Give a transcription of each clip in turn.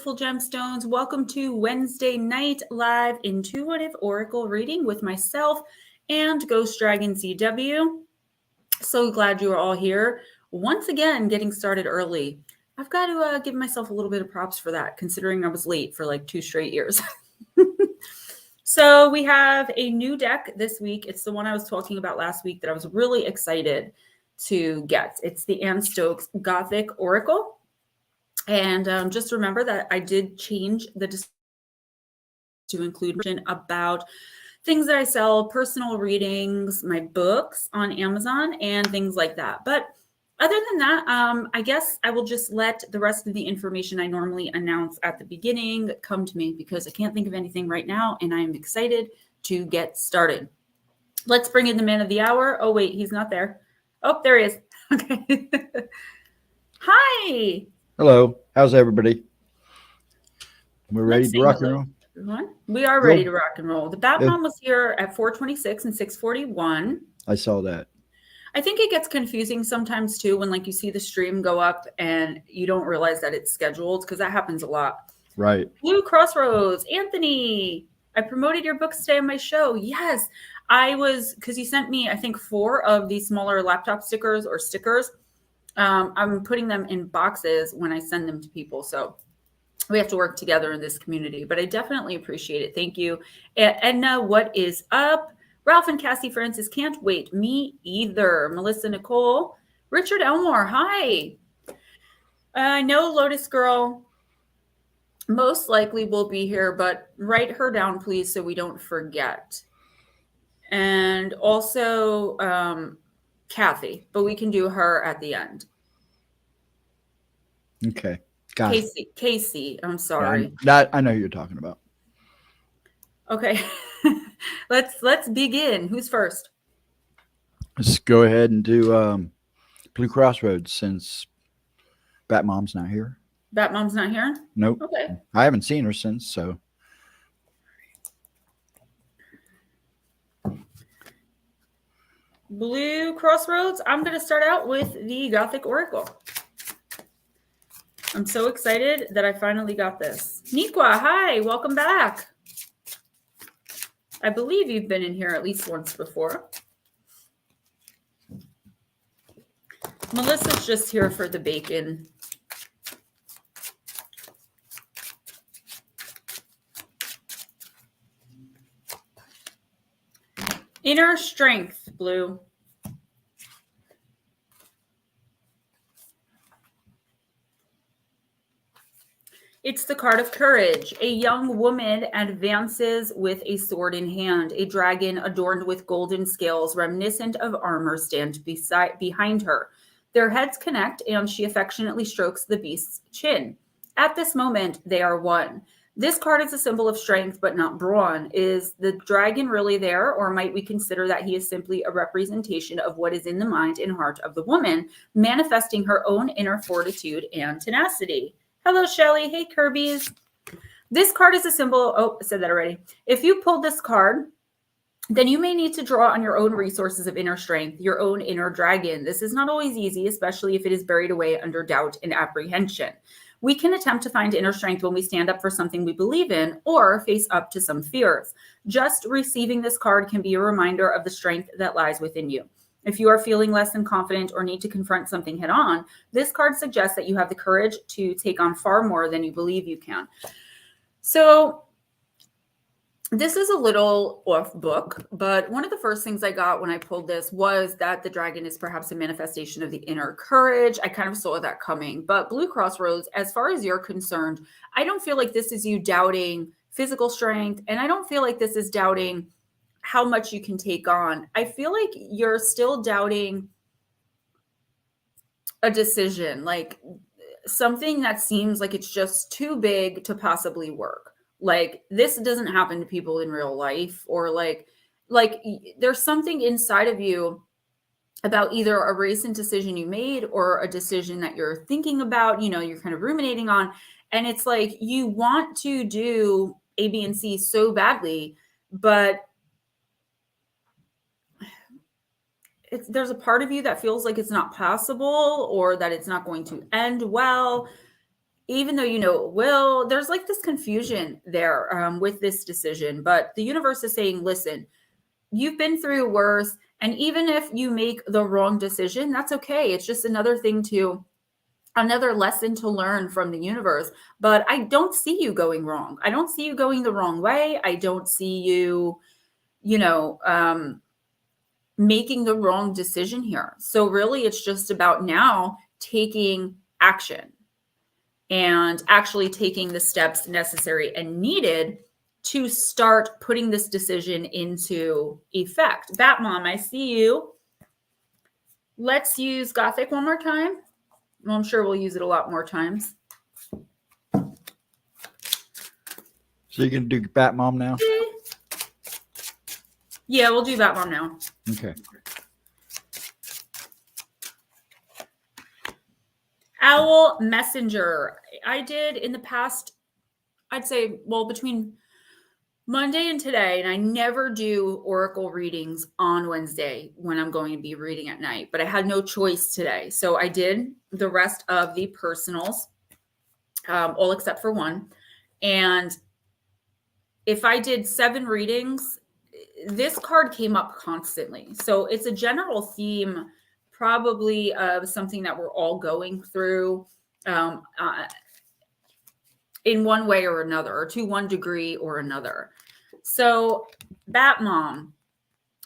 beautiful gemstones. Welcome to Wednesday night live intuitive oracle reading with myself and Ghostdragonzw. So glad you are all here. Once again, getting started early. I've got to give myself a little bit of props for that, considering I was late for like 2 straight years. So we have a new deck this week. It's the one I was talking about last week that I was really excited to get. It's the Stokes Gothic Oracle. And just remember that I did change the to include about things that I sell, personal readings, my books on Amazon, and things like that. But other than that, I guess I will just let the rest of the information I normally announce at the beginning come to me because I can't think of anything right now, and I'm excited to get started. Let's bring in the man of the hour. Oh, wait, he's not there. Oh, there he is. Okay. Hi. Hello. How's everybody? We're ready to rock and roll. Everyone. We are ready to rock and roll. The Batman was here at 4:26 and 6:41. I saw that. I think it gets confusing sometimes too when like you see the stream go up and you don't realize that it's scheduled because that happens a lot. Right. Blue Crossroads, Anthony. I promoted your books today on my show. Yes, I was because you sent me I think 4 of these smaller laptop stickers or stickers. I'm putting them in boxes when I send them to people. So we have to work together in this community, but I definitely appreciate it. Thank you. Edna, what is up? Ralph and Cassie Francis, can't wait. Me either. Melissa Nicole. Richard Elmore, hi. I know Lotus Girl most likely will be here, but write her down, please, so we don't forget. And also Kathy, but we can do her at the end. Okay. Got Casey, I'm sorry. Yeah, I know who you're talking about. Okay. Let's begin. Who's first? Let's go ahead and do Blue Crossroads since Batmom's not here. Batmom's not here? Nope. Okay. I haven't seen her since, so. Blue Crossroads, I'm going to start out with the Gothic Oracle. I'm so excited that I finally got this. Nikwa, hi, welcome back. I believe you've been in here at least once before. Melissa's just here for the bacon. Inner strength, Blue. It's the card of courage. A young woman advances with a sword in hand. A dragon adorned with golden scales, reminiscent of armor, stand behind her. Their heads connect, and she affectionately strokes the beast's chin. At this moment, they are one. This card is a symbol of strength, but not brawn. Is the dragon really there, or might we consider that he is simply a representation of what is in the mind and heart of the woman, manifesting her own inner fortitude and tenacity? Hello, Shelly. Hey, Kirby's. This card is a symbol. Oh, I said that already. If you pulled this card, then you may need to draw on your own resources of inner strength, your own inner dragon. This is not always easy, especially if it is buried away under doubt and apprehension. We can attempt to find inner strength when we stand up for something we believe in or face up to some fears. Just receiving this card can be a reminder of the strength that lies within you. If you are feeling less than confident or need to confront something head on, this card suggests that you have the courage to take on far more than you believe you can. So this is a little off book, but one of the first things I got when I pulled this was that the dragon is perhaps a manifestation of the inner courage. I kind of saw that coming. But Blue Crossroads, as far as you're concerned, I don't feel like this is you doubting physical strength, and I don't feel like this is doubting how much you can take on. I feel like you're still doubting a decision, like something that seems like it's just too big to possibly work. Like this doesn't happen to people in real life, or like there's something inside of you about either a recent decision you made or a decision that you're thinking about, you're kind of ruminating on. And it's like you want to do A, B, and C so badly, but there's a part of you that feels like it's not possible or that it's not going to end well. even though, well, there's like this confusion there with this decision, but the universe is saying, listen, you've been through worse. And even if you make the wrong decision, that's okay. It's just another lesson to learn from the universe. But I don't see you going wrong. I don't see you going the wrong way. I don't see you, making the wrong decision here. So really, it's just about now taking action and actually taking the steps necessary and needed to start putting this decision into effect. Bat Mom, I see you. Let's use Gothic one more time. Well, I'm sure we'll use it a lot more times. So you're going to do Bat Mom now? Yeah, we'll do Bat Mom now. Okay. Owl Messenger. I did in the past, I'd say, well, between Monday and today, and I never do oracle readings on Wednesday when I'm going to be reading at night, but I had no choice today. So I did the rest of the personals, all except for one. And if I did 7 readings, this card came up constantly. So it's a general theme, probably of something that we're all going through in one way or another, or to one degree or another. So, Bat Mom,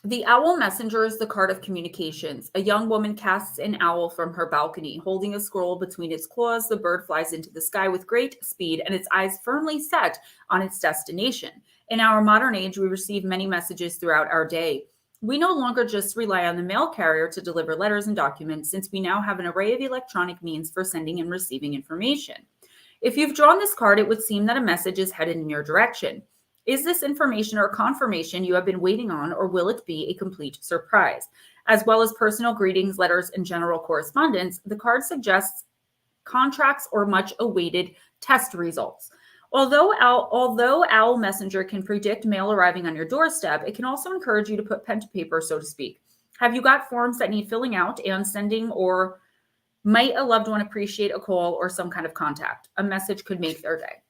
the owl messenger is the card of communications. A young woman casts an owl from her balcony. Holding a scroll between its claws, the bird flies into the sky with great speed and its eyes firmly set on its destination. In our modern age, we receive many messages throughout our day. We no longer just rely on the mail carrier to deliver letters and documents, since we now have an array of electronic means for sending and receiving information. If you've drawn this card, it would seem that a message is headed in your direction. Is this information or confirmation you have been waiting on, or will it be a complete surprise? As well as personal greetings, letters, and general correspondence, the card suggests contracts or much-awaited test results. Although Owl Messenger can predict mail arriving on your doorstep, it can also encourage you to put pen to paper, so to speak. Have you got forms that need filling out and sending, or might a loved one appreciate a call or some kind of contact? A message could make their day.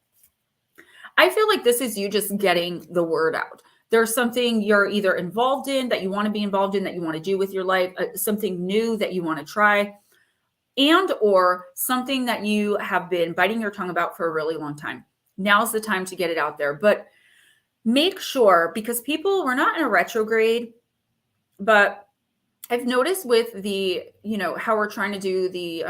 I feel like this is you just getting the word out. There's something you're either involved in, that you want to be involved in, that you want to do with your life, something new that you want to try, and or something that you have been biting your tongue about for a really long time. Now's the time to get it out there. But make sure, because we're not in a retrograde, but I've noticed with the, how we're trying to do the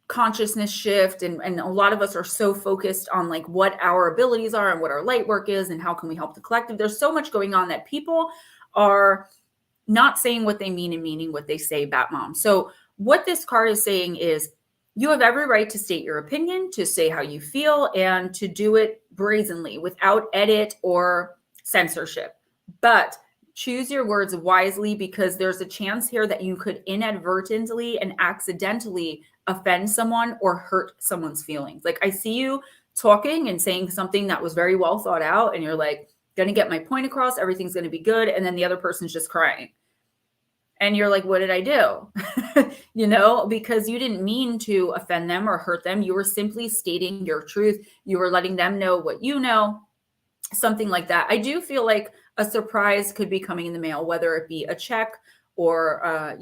consciousness shift, and a lot of us are so focused on like what our abilities are and what our light work is and how can we help the collective. There's so much going on that people are not saying what they mean and meaning what they say, Bat Mom. So what this card is saying is you have every right to state your opinion, to say how you feel, and to do it brazenly without edit or censorship. But choose your words wisely, because there's a chance here that you could inadvertently and accidentally offend someone or hurt someone's feelings. Like I see you talking and saying something that was very well thought out, and you're like, going to get my point across, everything's going to be good. And then the other person's just crying. And you're like, what did I do? Because you didn't mean to offend them or hurt them. You were simply stating your truth. You were letting them know what you know, something like that. I do feel like a surprise could be coming in the mail, whether it be a check or,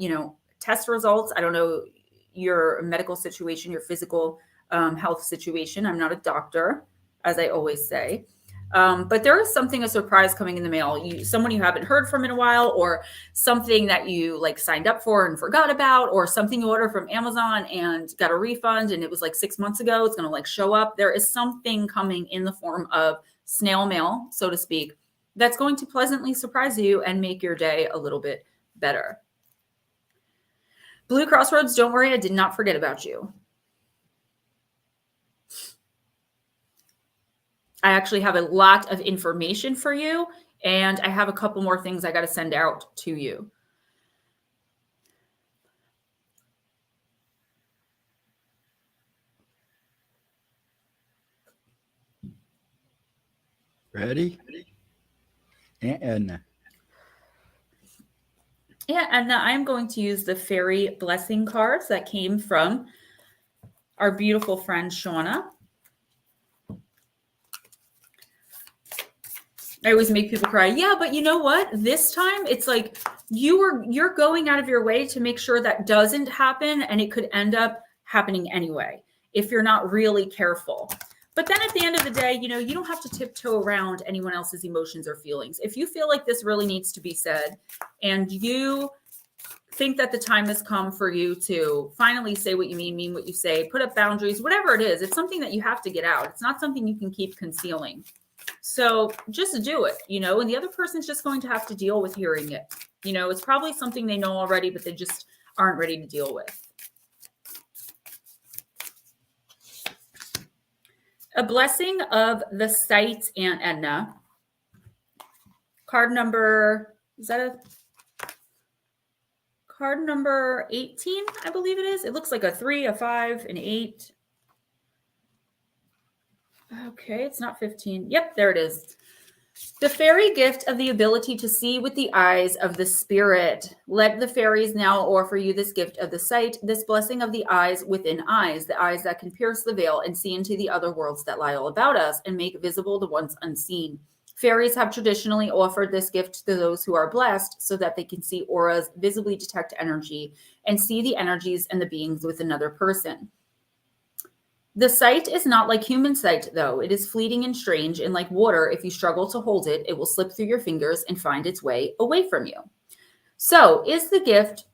test results. I don't know your medical situation, your physical health situation. I'm not a doctor, as I always say. But there is a surprise coming in the mail. Someone you haven't heard from in a while, or something that you like signed up for and forgot about, or something you ordered from Amazon and got a refund and it was like 6 months ago. It's going to like show up. There is something coming in the form of snail mail, so to speak, that's going to pleasantly surprise you and make your day a little bit better. Blue Crossroads, don't worry, I did not forget about you. I actually have a lot of information for you, and I have a couple more things I got to send out to you. Ready? And yeah, and I'm going to use the fairy blessing cards that came from our beautiful friend, Shauna. I always make people cry. Yeah, but you know what? This time it's like you're going out of your way to make sure that doesn't happen, and it could end up happening anyway if you're not really careful. But then at the end of the day, you know, you don't have to tiptoe around anyone else's emotions or feelings. If you feel like this really needs to be said and you think that the time has come for you to finally say what you mean what you say, put up boundaries, whatever it is, it's something that you have to get out. It's not something you can keep concealing. So just do it, you know, and the other person's just going to have to deal with hearing it. You know, it's probably something they know already, but they just aren't ready to deal with. A blessing of the sight, Aunt Edna. Card number, is that a card number 18? I believe it is. It looks like a 3, a 5, an 8. Okay, it's not 15. Yep, there it is. The fairy gift of the ability to see with the eyes of the spirit. Let the fairies now offer you this gift of the sight, this blessing of the eyes within eyes, the eyes that can pierce the veil and see into the other worlds that lie all about us and make visible the ones unseen. Fairies have traditionally offered this gift to those who are blessed so that they can see auras, visibly detect energy, and see the energies and the beings with another person. The sight is not like human sight, though. It is fleeting and strange, and like water, if you struggle to hold it, it will slip through your fingers and find its way away from you. So, is the gift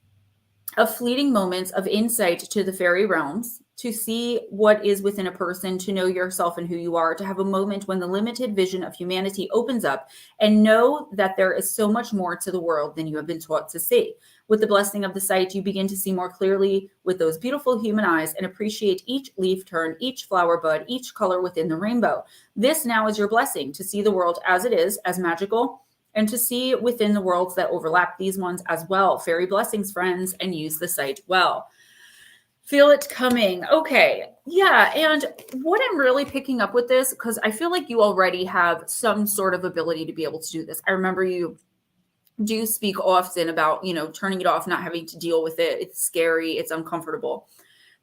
of fleeting moments of insight to the fairy realms, to see what is within a person, to know yourself and who you are, to have a moment when the limited vision of humanity opens up and know that there is so much more to the world than you have been taught to see. With the blessing of the sight, you begin to see more clearly with those beautiful human eyes and appreciate each leaf turn, each flower bud, each color within the rainbow. This now is your blessing, to see the world as it is, as magical, and to see within the worlds that overlap these ones as well. Fairy blessings, friends, and use the sight well. Feel it coming. Okay. Yeah. And what I'm really picking up with this, because I feel like you already have some sort of ability to be able to do this. I remember you do speak often about, you know, turning it off, not having to deal with it. It's scary. It's uncomfortable.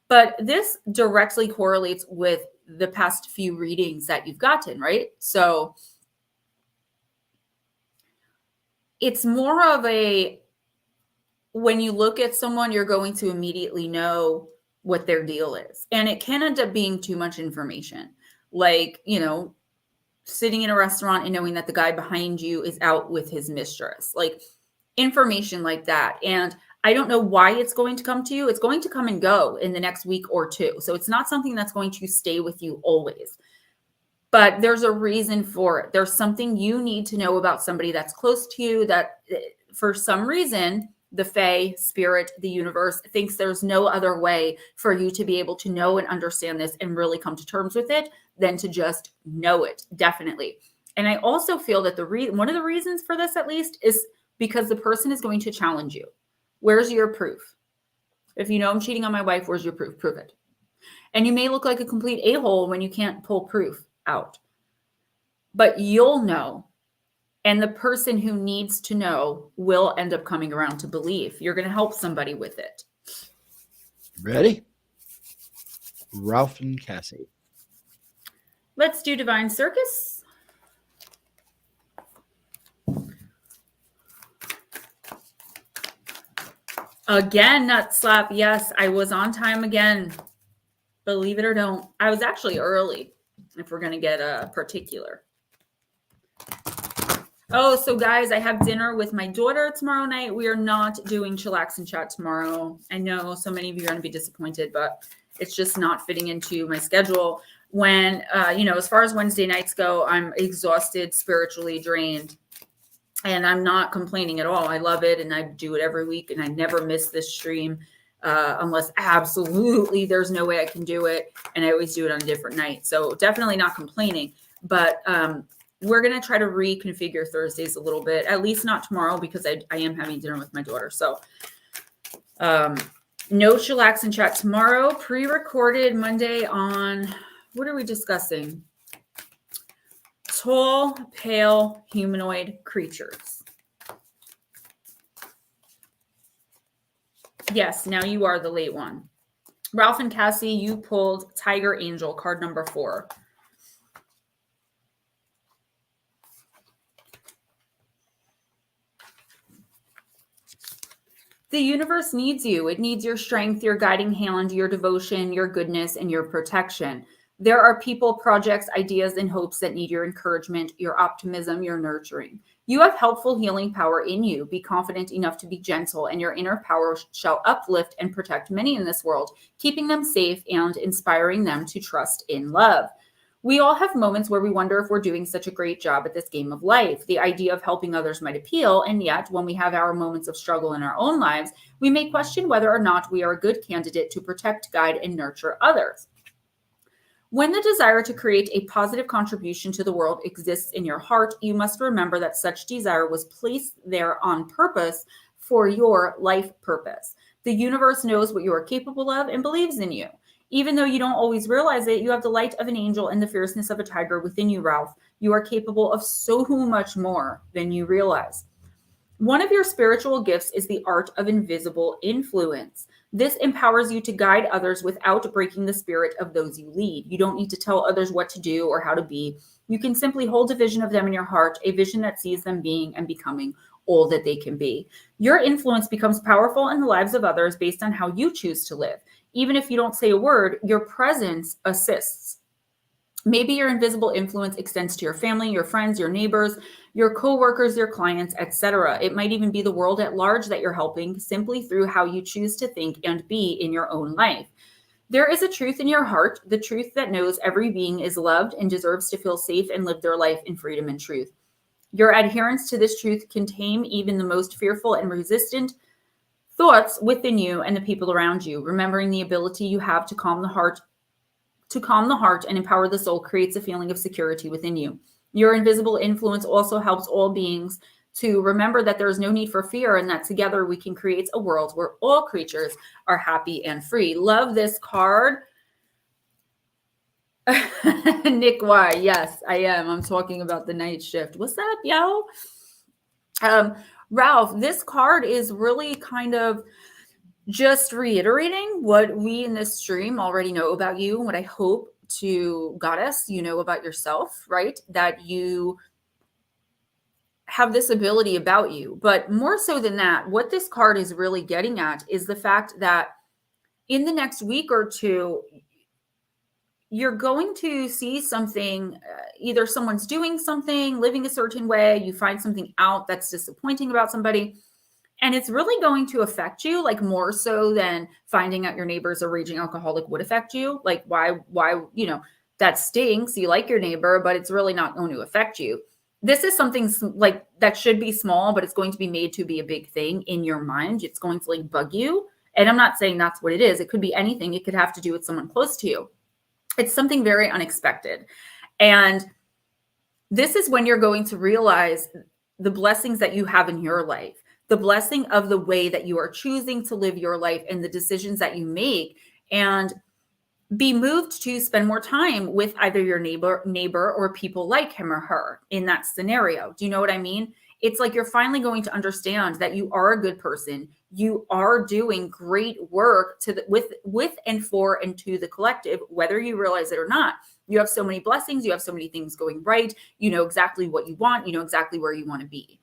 But this directly correlates with the past few readings that you've gotten, right? So it's more of a, when you look at someone, you're going to immediately know what their deal is. And it can end up being too much information. Like, you know, sitting in a restaurant and knowing that the guy behind you is out with his mistress, like information like that. And I don't know why it's going to come to you. It's going to come and go in the next week or two. So it's not something that's going to stay with you always. But there's a reason for it. There's something you need to know about somebody that's close to you that for some reason, the Fae, spirit, the universe thinks there's no other way for you to be able to know and understand this and really come to terms with it than to just know it, definitely. And I also feel that one of the reasons for this, at least, is because the person is going to challenge you. Where's your proof? If you know I'm cheating on my wife, where's your proof? Prove it. And you may look like a complete a-hole when you can't pull proof out. But you'll know. And the person who needs to know will end up coming around to believe. You're going to help somebody with it. Ready? Ralph and Cassie. Let's do Divine Circus. Again, nut slap. Yes, I was on time again. Believe it or don't. I was actually early, if we're going to get a particular. Oh, so guys, I have dinner with my daughter tomorrow night. We are not doing Chillax and Chat tomorrow. I know so many of you are going to be disappointed, but it's just not fitting into my schedule. When, you know, as far as Wednesday nights go, I'm exhausted, spiritually drained, and I'm not complaining at all. I love it, and I do it every week, and I never miss this stream unless absolutely there's no way I can do it, and I always do it on a different night. So definitely not complaining, but we're going to try to reconfigure Thursdays a little bit, at least not tomorrow, because I am having dinner with my daughter. So no Chillax and Chat tomorrow. Pre-recorded Monday on, what are we discussing? Tall, pale, humanoid creatures. Yes, now you are the late one. Ralph and Cassie, you pulled Tiger Angel, card number 4. The universe needs you. It needs your strength, your guiding hand, your devotion, your goodness, and your protection. There are people, projects, ideas, and hopes that need your encouragement, your optimism, your nurturing. You have helpful healing power in you. Be confident enough to be gentle, and your inner power shall uplift and protect many in this world, keeping them safe and inspiring them to trust in love. We all have moments where we wonder if we're doing such a great job at this game of life. The idea of helping others might appeal, and yet when we have our moments of struggle in our own lives, we may question whether or not we are a good candidate to protect, guide, and nurture others. When the desire to create a positive contribution to the world exists in your heart, you must remember that such desire was placed there on purpose for your life purpose. The universe knows what you are capable of and believes in you. Even though you don't always realize it, you have the light of an angel and the fierceness of a tiger within you, Ralph. You are capable of so much more than you realize. One of your spiritual gifts is the art of invisible influence. This empowers you to guide others without breaking the spirit of those you lead. You don't need to tell others what to do or how to be. You can simply hold a vision of them in your heart, a vision that sees them being and becoming all that they can be. Your influence becomes powerful in the lives of others based on how you choose to live. Even if you don't say a word, your presence assists. Maybe your invisible influence extends to your family, your friends, your neighbors, your coworkers, your clients, etc. It might even be the world at large that you're helping simply through how you choose to think and be in your own life. There is a truth in your heart, the truth that knows every being is loved and deserves to feel safe and live their life in freedom and truth. Your adherence to this truth can tame even the most fearful and resistant thoughts within you and the people around you. Remembering the ability you have to calm the heart and empower the soul creates a feeling of security within you. Your invisible influence also helps all beings to remember that there is no need for fear and that together we can create a world where all creatures are happy and free. Love this card. Nick Y, yes, I am. I'm talking about the night shift. What's up, yo? Ralph, this card is really kind of just reiterating what we in this stream already know about you, what I hope to Goddess, you know about yourself, right? That you have this ability about you. But more so than that, what this card is really getting at is the fact that in the next week or two, you're going to see something, either someone's doing something, living a certain way, you find something out that's disappointing about somebody, and it's really going to affect you, like more so than finding out your neighbor's a raging alcoholic would affect you. Like why, that stinks. You like your neighbor, but it's really not going to affect you. This is something like that should be small, but it's going to be made to be a big thing in your mind. It's going to like bug you. And I'm not saying that's what it is. It could be anything. It could have to do with someone close to you. It's something very unexpected. And this is when you're going to realize the blessings that you have in your life, the blessing of the way that you are choosing to live your life and the decisions that you make, and be moved to spend more time with either your neighbor or people like him or her in that scenario. Do you know what I mean? It's like you're finally going to understand that you are a good person. You are doing great work with and for and to the collective, whether you realize it or not. You have so many blessings. You have so many things going right. You know exactly what you want. You know exactly where you want to be.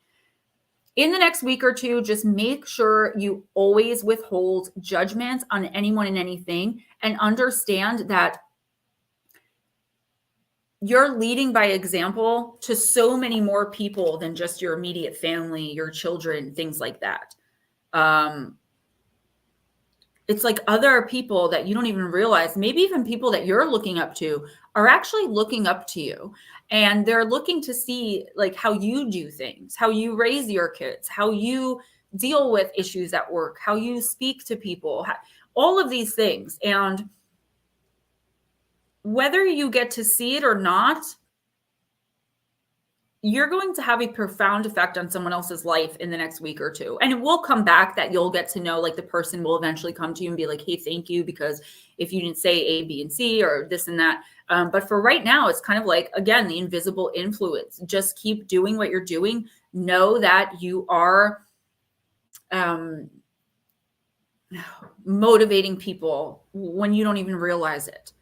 In the next week or two, just make sure you always withhold judgments on anyone and anything, and understand that you're leading by example to so many more people than just your immediate family, your children, things like that. It's like other people that you don't even realize, maybe even people that you're looking up to are actually looking up to you, and they're looking to see like how you do things, how you raise your kids, how you deal with issues at work, how you speak to people, all of these things. And whether you get to see it or not, you're going to have a profound effect on someone else's life in the next week or two. And it will come back that you'll get to know, like the person will eventually come to you and be like, hey, thank you, because if you didn't say A, B, and C or this and that. But for right now, it's kind of like, again, the invisible influence. Just keep doing what you're doing. Know that you are, motivating people when you don't even realize it.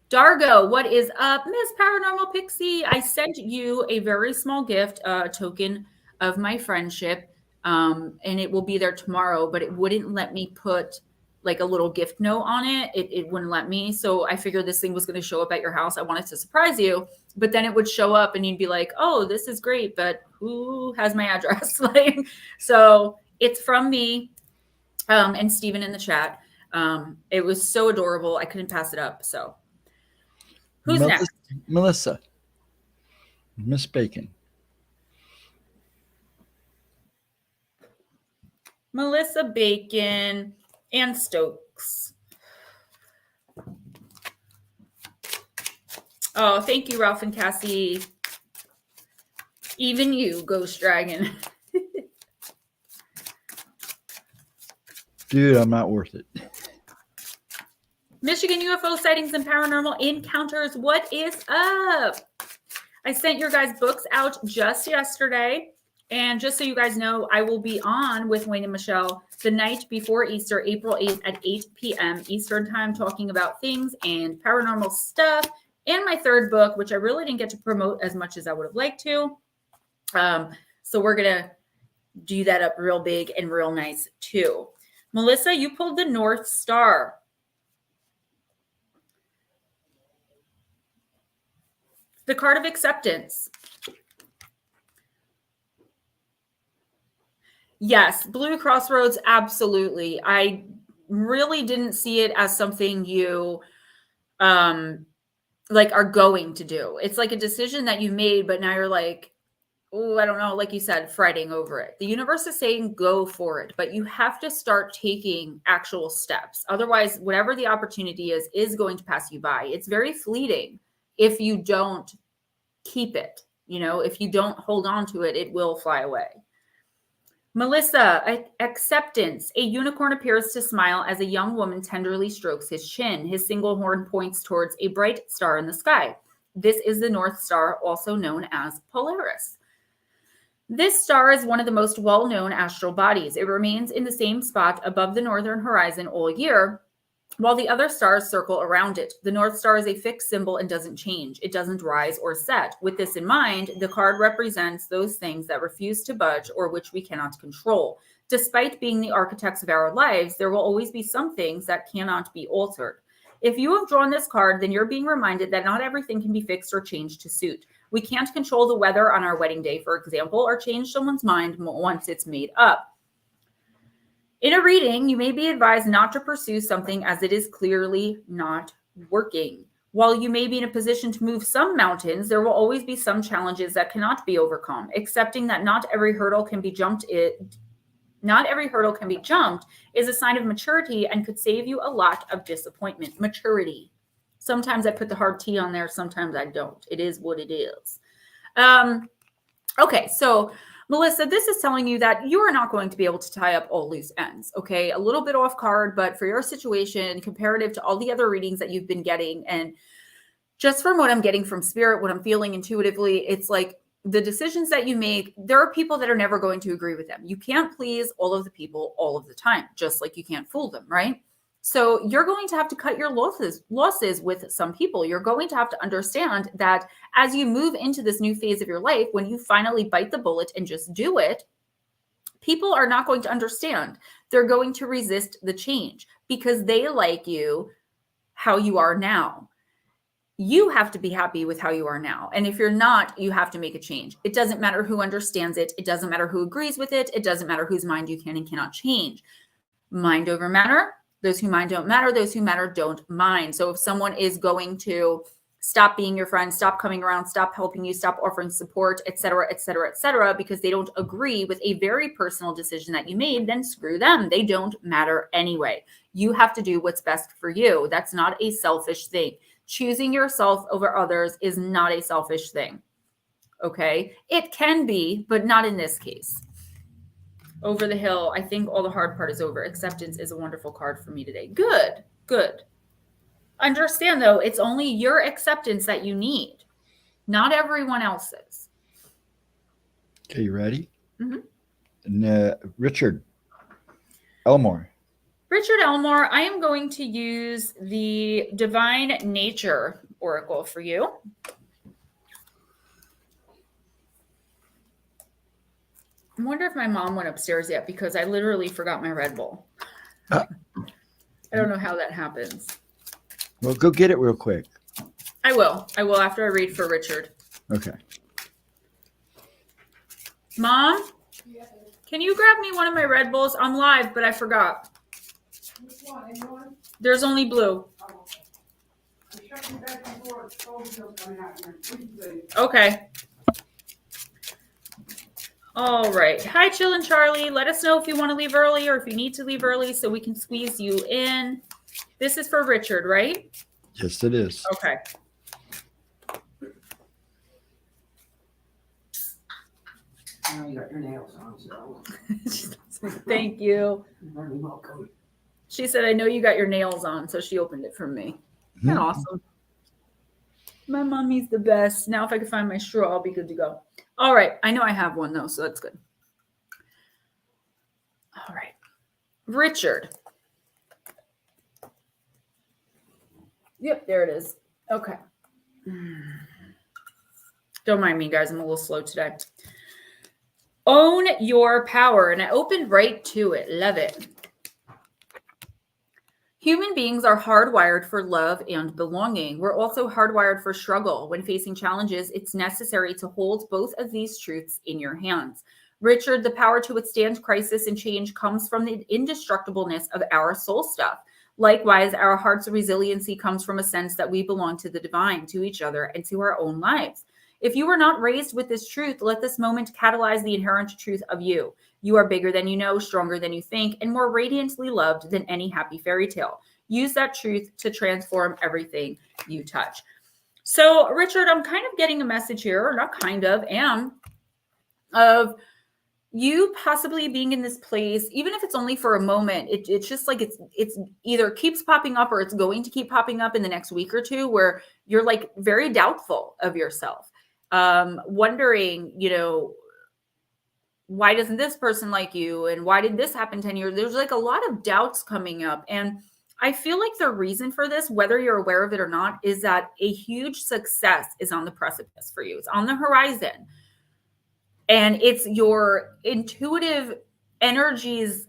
Dargo, what is up? Miss Paranormal Pixie, I sent you a very small gift, a token of my friendship, and it will be there tomorrow, but it wouldn't let me put like a little gift note on it. It wouldn't let me. So I figured this thing was going to show up at your house. I wanted to surprise you, but then it would show up and you'd be like, oh, this is great, but who has my address? Like, so it's from me and Steven in the chat. It was so adorable. I couldn't pass it up. So who's next? Melissa. Miss Bacon. Melissa Bacon and Stokes. Oh, thank you, Ralph and Cassie. Even you, Ghost Dragon. Dude, I'm not worth it. Michigan UFO sightings and paranormal encounters. What is up? I sent your guys' books out just yesterday. And just so you guys know, I will be on with Wayne and Michelle the night before Easter, April 8th at 8 p.m. Eastern time, talking about things and paranormal stuff. And my third book, which I really didn't get to promote as much as I would have liked to. So we're going to do that up real big and real nice too. Melissa, you pulled the North Star. The card of acceptance. Yes, Blue Crossroads, absolutely. I really didn't see it as something you like are going to do. It's like a decision that you made, but now you're like, oh, I don't know, like you said, fretting over it. The universe is saying go for it, but you have to start taking actual steps. Otherwise, whatever the opportunity is going to pass you by. It's very fleeting if you don't keep it. You know, if you don't hold on to it, it will fly away. Melissa, acceptance. A unicorn appears to smile as a young woman tenderly strokes his chin. His single horn points towards a bright star in the sky. This is the North Star, also known as Polaris. This star is one of the most well-known astral bodies. It remains in the same spot above the northern horizon all year, while the other stars circle around it. The North Star is a fixed symbol and doesn't change. It doesn't rise or set. With this in mind, the card represents those things that refuse to budge or which we cannot control. Despite being the architects of our lives, there will always be some things that cannot be altered. If you have drawn this card, then you're being reminded that not everything can be fixed or changed to suit. We can't control the weather on our wedding day, for example, or change someone's mind once it's made up. In a reading, you may be advised not to pursue something as it is clearly not working. While you may be in a position to move some mountains, there will always be some challenges that cannot be overcome. Accepting that not every hurdle can be jumped is a sign of maturity and could save you a lot of disappointment. Maturity. Sometimes I put the hard T on there, sometimes I don't. It is what it is. Okay, so Melissa, this is telling you that you are not going to be able to tie up all loose ends, okay? A little bit off card, but for your situation, comparative to all the other readings that you've been getting, and just from what I'm getting from spirit, what I'm feeling intuitively, it's like the decisions that you make, there are people that are never going to agree with them. You can't please all of the people all of the time, just like you can't fool them, right? So you're going to have to cut your losses with some people. You're going to have to understand that as you move into this new phase of your life, when you finally bite the bullet and just do it, people are not going to understand. They're going to resist the change because they like you how you are now. You have to be happy with how you are now. And if you're not, you have to make a change. It doesn't matter who understands it. It doesn't matter who agrees with it. It doesn't matter whose mind you can and cannot change. Mind over matter. Those who mind don't matter. Those who matter don't mind. So if someone is going to stop being your friend, stop coming around, stop helping you, stop offering support, et cetera, because they don't agree with a very personal decision that you made, then screw them. They don't matter anyway. You have to do what's best for you. That's not a selfish thing. Choosing yourself over others is not a selfish thing. Okay? It can be, but not in this case. Over the hill, I think all the hard part is over. Acceptance is a wonderful card for me today. Good, good. Understand, though, it's only your acceptance that you need, not everyone else's. Okay, you ready? Mm-hmm. And, Richard Elmore. Richard Elmore, I am going to use the Divine Nature Oracle for you. I wonder if my mom went upstairs yet because I literally forgot my Red Bull. I don't know how that happens. Well, go get it real quick. I will after I read for Richard. Okay. Mom, can you grab me one of my Red Bulls? I'm live, but I forgot. Which one? Anyone? There's only blue. Oh, okay. I'm shutting back the door. It's cold still coming out here. Please. Okay. All right. Hi, Chill and Charlie. Let us know if you want to leave early or if you need to leave early so we can squeeze you in. This is for Richard, right? Yes, it is. Okay. Now you got your nails on, so Thank you. you're very welcome. She said, I know you got your nails on, so she opened it for me. Isn't that awesome? My mommy's the best. Now if I can find my straw, I'll be good to go. All right. I know I have one, though, so that's good. All right. Richard. Yep, there it is. Okay. Don't mind me, guys. I'm a little slow today. Own your power. And I opened right to it. Love it. Human beings are hardwired for love and belonging. We're also hardwired for struggle. When facing challenges, it's necessary to hold both of these truths in your hands. Richard, the power to withstand crisis and change comes from the indestructibleness of our soul stuff. Likewise, our heart's resiliency comes from a sense that we belong to the divine, to each other, and to our own lives. If you were not raised with this truth, let this moment catalyze the inherent truth of you. You are bigger than you know, stronger than you think, and more radiantly loved than any happy fairy tale. Use that truth to transform everything you touch. So, Richard, I'm kind of getting a message here, or not kind of, of you possibly being in this place, even if it's only for a moment. It's just like it's either keeps popping up or it's going to keep popping up in the next week or two where you're like very doubtful of yourself. Wondering, why doesn't this person like you? And why did this happen 10 years? There's like a lot of doubts coming up. And I feel like the reason for this, whether you're aware of it or not, is that a huge success is on the precipice for you. It's on the horizon. And it's your intuitive energies,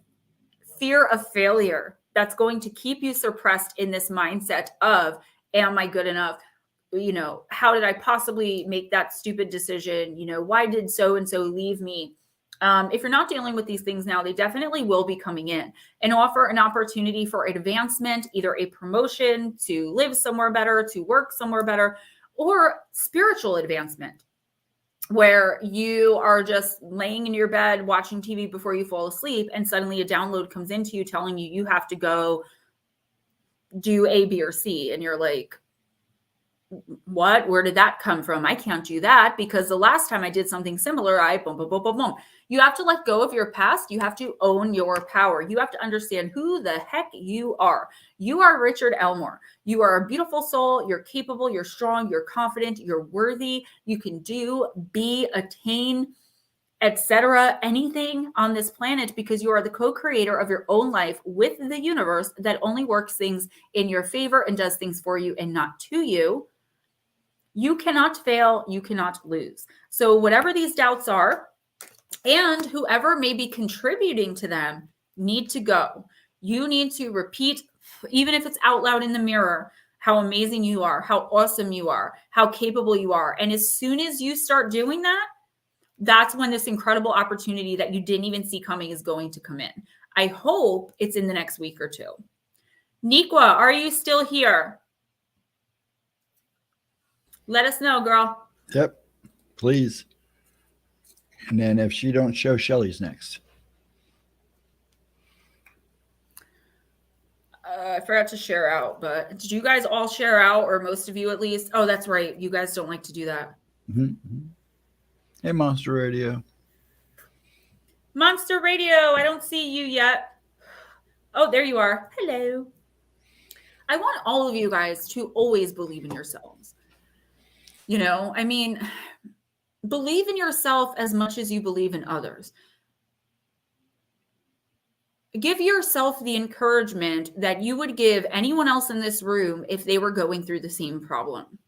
fear of failure that's going to keep you suppressed in this mindset of, am I good enough? How did I possibly make that stupid decision? Why did so-and-so leave me? If you're not dealing with these things now, they definitely will be coming in and offer an opportunity for advancement, either a promotion, to live somewhere better, to work somewhere better, or spiritual advancement, where you are just laying in your bed watching TV before you fall asleep, and suddenly a download comes into you telling you you have to go do A, B, or C. And you're like, what? Where did that come from? I can't do that because the last time I did something similar, I boom, boom, boom, boom, boom. You have to let go of your past. You have to own your power. You have to understand who the heck you are. You are Richard Elmore. You are a beautiful soul. You're capable. You're strong. You're confident. You're worthy. You can do, be, attain, etc., anything on this planet, because you are the co-creator of your own life with the universe that only works things in your favor and does things for you and not to you. You cannot fail. You cannot lose. So whatever these doubts are, and whoever may be contributing to them, need to go. You need to repeat, even if it's out loud in the mirror, how amazing you are, how awesome you are, how capable you are. And as soon as you start doing that, that's when this incredible opportunity that you didn't even see coming is going to come in. I hope it's in the next week or two. Nikwa, are you still here? Let us know, girl. Yep, please. And then if she don't show, Shelly's next. I forgot to share out, but did you guys all share out, or most of you at least? Oh, that's right. You guys don't like to do that. Mm-hmm. Hey, Monster Radio. Monster Radio, I don't see you yet. Oh, there you are. Hello. I want all of you guys to always believe in yourselves. Believe in yourself as much as you believe in others. Give yourself the encouragement that you would give anyone else in this room if they were going through the same problem.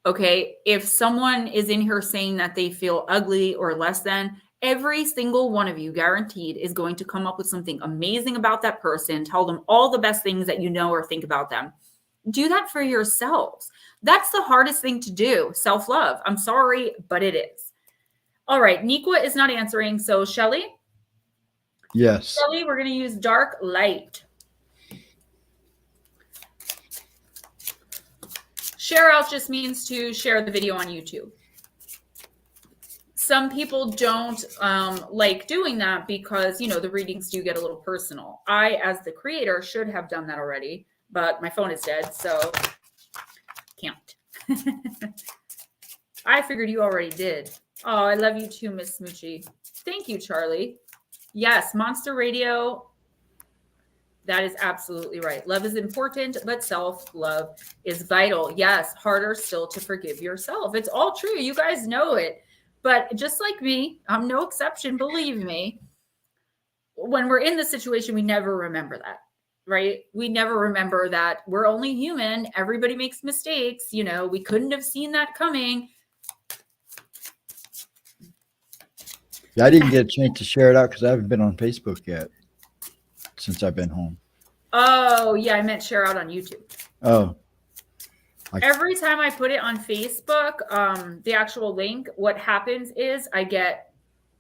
Okay, if someone is in here saying that they feel ugly or less than, every single one of you, guaranteed, is going to come up with something amazing about that person. Tell them all the best things that you know or think about them. Do that for yourselves. That's the hardest thing to do, self-love. I'm sorry, but it is. All right, Nikwa is not answering. So Shelly? Yes. Shelly, we're going to use dark light. Share out just means to share the video on YouTube. Some people don't like doing that because, you know, the readings do get a little personal. I, as the creator, should have done that already, but my phone is dead, so can't. I figured you already did. Oh, I love you too, Miss Smoochie. Thank you, Charlie. Yes, Monster Radio. That is absolutely right. Love is important, but self-love is vital. Yes, harder still to forgive yourself. It's all true. You guys know it. But just like me, I'm no exception, believe me. When we're in the situation, we never remember that, right? We never remember that we're only human. Everybody makes mistakes. You know, we couldn't have seen that coming. Yeah, I didn't get a chance to share it out because I haven't been on Facebook yet since I've been home. Oh, yeah, I meant share out on YouTube. Oh. Every time I put it on Facebook, the actual link, what happens is I get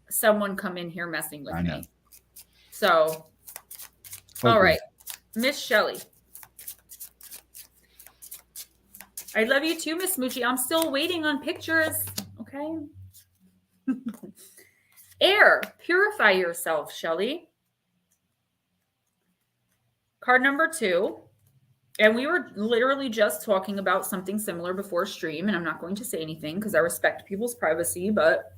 someone come in here messing with me. So, all right, Miss Shelly. I love you too, Miss Moochie. I'm still waiting on pictures. Okay. Air, purify yourself, Shelly. Card number 2. And we were literally just talking about something similar before stream, and I'm not going to say anything because I respect people's privacy, but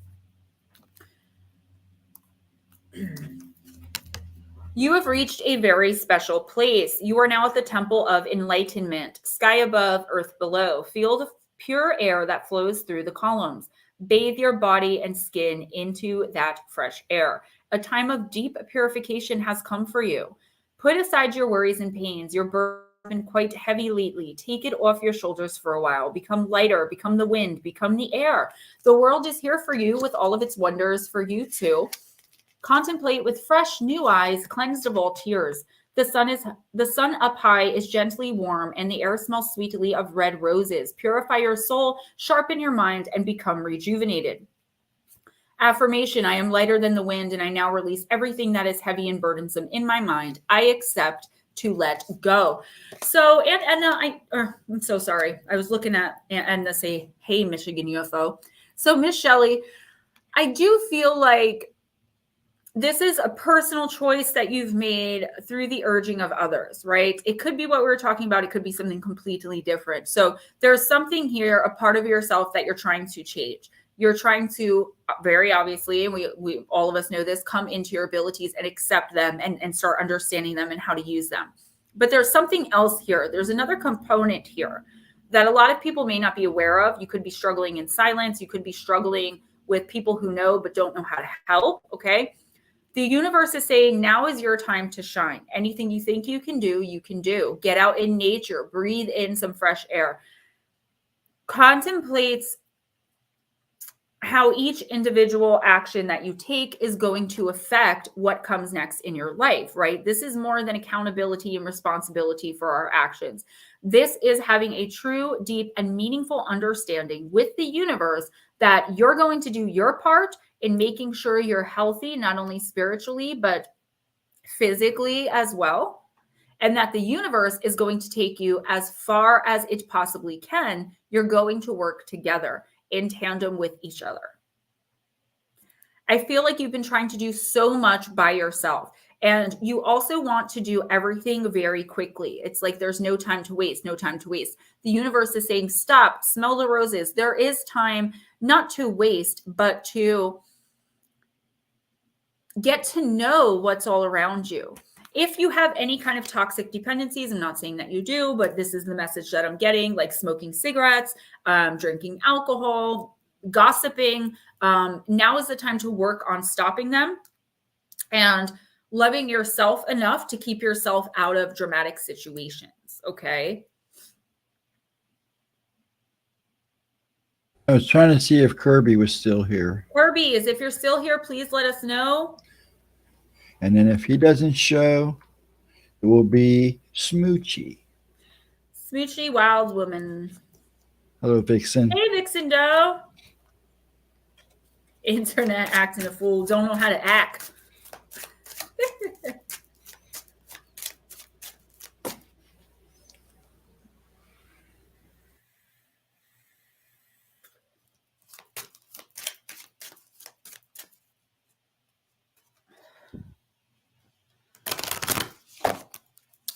you have reached a very special place. You are now at the temple of enlightenment, sky above, earth below. Feel the pure air that flows through the columns. Bathe your body and skin into that fresh air. A time of deep purification has come for you. Put aside your worries and pains. Your burden has been quite heavy lately. Take it off your shoulders for a while. Become lighter. Become the wind. Become the air. The world is here for you with all of its wonders for you too. Contemplate with fresh new eyes, cleansed of all tears. The sun up high is gently warm, and the air smells sweetly of red roses. Purify your soul, sharpen your mind, and become rejuvenated. Affirmation: I am lighter than the wind, and I now release everything that is heavy and burdensome in my mind. I accept to let go. So, I'm so sorry. I was looking at Edna say, hey, Michigan UFO. So, Miss Shelly, I do feel like this is a personal choice that you've made through the urging of others, right? It could be what we were talking about. It could be something completely different. So there's something here, a part of yourself that you're trying to change. You're trying to, very obviously, and we all of us know this, come into your abilities and accept them and start understanding them and how to use them. But there's something else here. There's another component here that a lot of people may not be aware of. You could be struggling in silence. You could be struggling with people who know but don't know how to help, okay? The universe is saying, now is your time to shine. Anything you think you can do, you can do. Get out in nature, breathe in some fresh air. Contemplates how each individual action that you take is going to affect what comes next in your life, right? This is more than accountability and responsibility for our actions. This is having a true, deep, and meaningful understanding with the universe that you're going to do your part in making sure you're healthy, not only spiritually, but physically as well. And that the universe is going to take you as far as it possibly can. You're going to work together in tandem with each other. I feel like you've been trying to do so much by yourself, and you also want to do everything very quickly. It's like there's no time to waste, no time to waste. The universe is saying, stop, smell the roses. There is time not to waste, but to get to know what's all around you. If you have any kind of toxic dependencies, I'm not saying that you do, but this is the message that I'm getting, like smoking cigarettes, drinking alcohol, gossiping. Now is the time to work on stopping them and loving yourself enough to keep yourself out of dramatic situations. Okay. I was trying to see if Kirby was still here. Kirby's, if you're still here, please let us know. And then if he doesn't show, it will be Smoochie. Smoochy Wild Woman. Hello, Vixen. Hey, Vixen Doe. Internet acting a fool. Don't know how to act.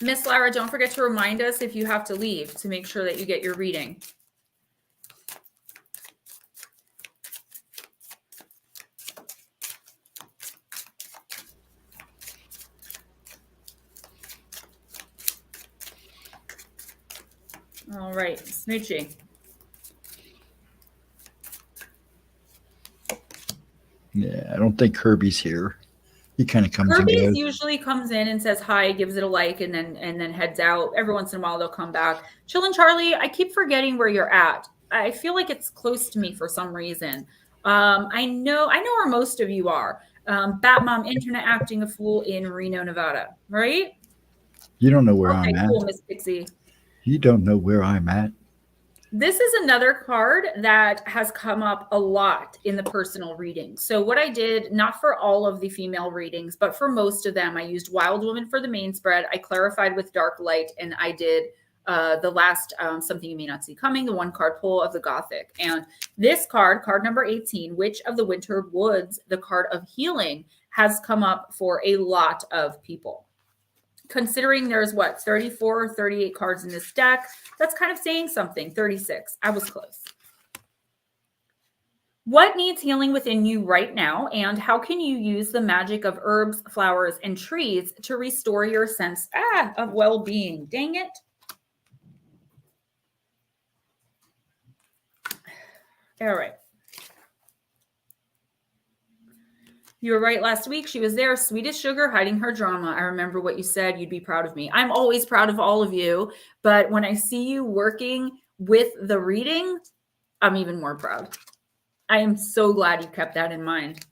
Miss Lyra, don't forget to remind us if you have to leave to make sure that you get your reading. All right, Smoochie. Yeah, I don't think Kirby's here. He kind of comes Kirby and goes. usually comes in and says hi, gives it a like, and then heads out. Every once in a while, they'll come back. Chillin' Charlie, I keep forgetting where you're at. I feel like it's close to me for some reason. I know where most of you are. Batmom Internet acting a fool in Reno, Nevada, right? You don't know where Okay, I'm at. cool, Miss Pixie. You don't know where I'm at. This is another card that has come up a lot in the personal reading. So what I did, not for all of the female readings, but for most of them, I used Wild Woman for the main spread. I clarified with Dark Light, and I did the last Something You May Not See Coming, the one card pull of the Gothic. And this card, card number 18, Witch of the Winter Woods, the card of healing, has come up for a lot of people. Considering there's 34 or 38 cards in this deck, that's kind of saying something. 36. I was close. What needs healing within you right now, and how can you use the magic of herbs, flowers, and trees to restore your sense of well-being? Dang it. All right. You were right last week. She was there, sweet as sugar, hiding her drama. I remember what you said. You'd be proud of me. I'm always proud of all of you. But when I see you working with the reading, I'm even more proud. I am so glad you kept that in mind.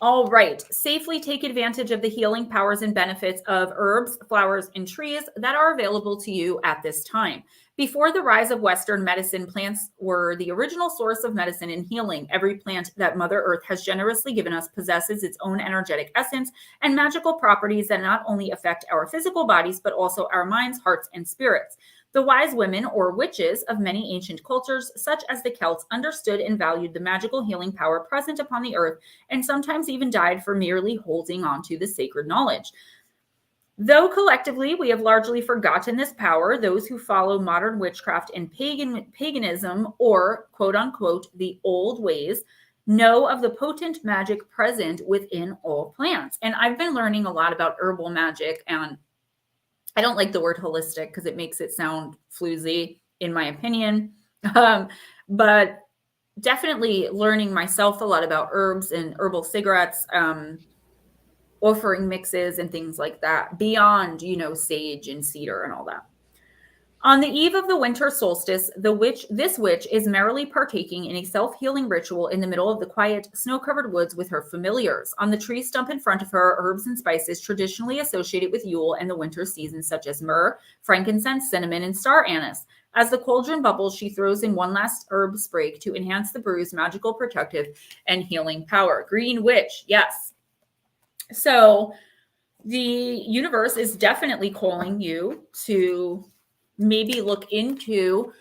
All right. Safely take advantage of the healing powers and benefits of herbs, flowers, and trees that are available to you at this time. Before the rise of Western medicine, plants were the original source of medicine and healing. Every plant that Mother Earth has generously given us possesses its own energetic essence and magical properties that not only affect our physical bodies, but also our minds, hearts, and spirits. The wise women, or witches, of many ancient cultures, such as the Celts, understood and valued the magical healing power present upon the earth, and sometimes even died for merely holding on to the sacred knowledge. Though collectively we have largely forgotten this power, those who follow modern witchcraft and paganism, or quote unquote the old ways, know of the potent magic present within all plants. And I've been learning a lot about herbal magic, and I don't like the word holistic because it makes it sound floozy, in my opinion. But definitely learning myself a lot about herbs and herbal cigarettes, offering mixes and things like that, beyond, sage and cedar and all that. On the eve of the winter solstice, this witch is merrily partaking in a self-healing ritual in the middle of the quiet, snow-covered woods with her familiars. On the tree stump in front of her, herbs and spices traditionally associated with Yule and the winter season, such as myrrh, frankincense, cinnamon, and star anise. As the cauldron bubbles, she throws in one last herb sprig to enhance the brew's magical, protective, and healing power. Green witch, yes. So the universe is definitely calling you to maybe look into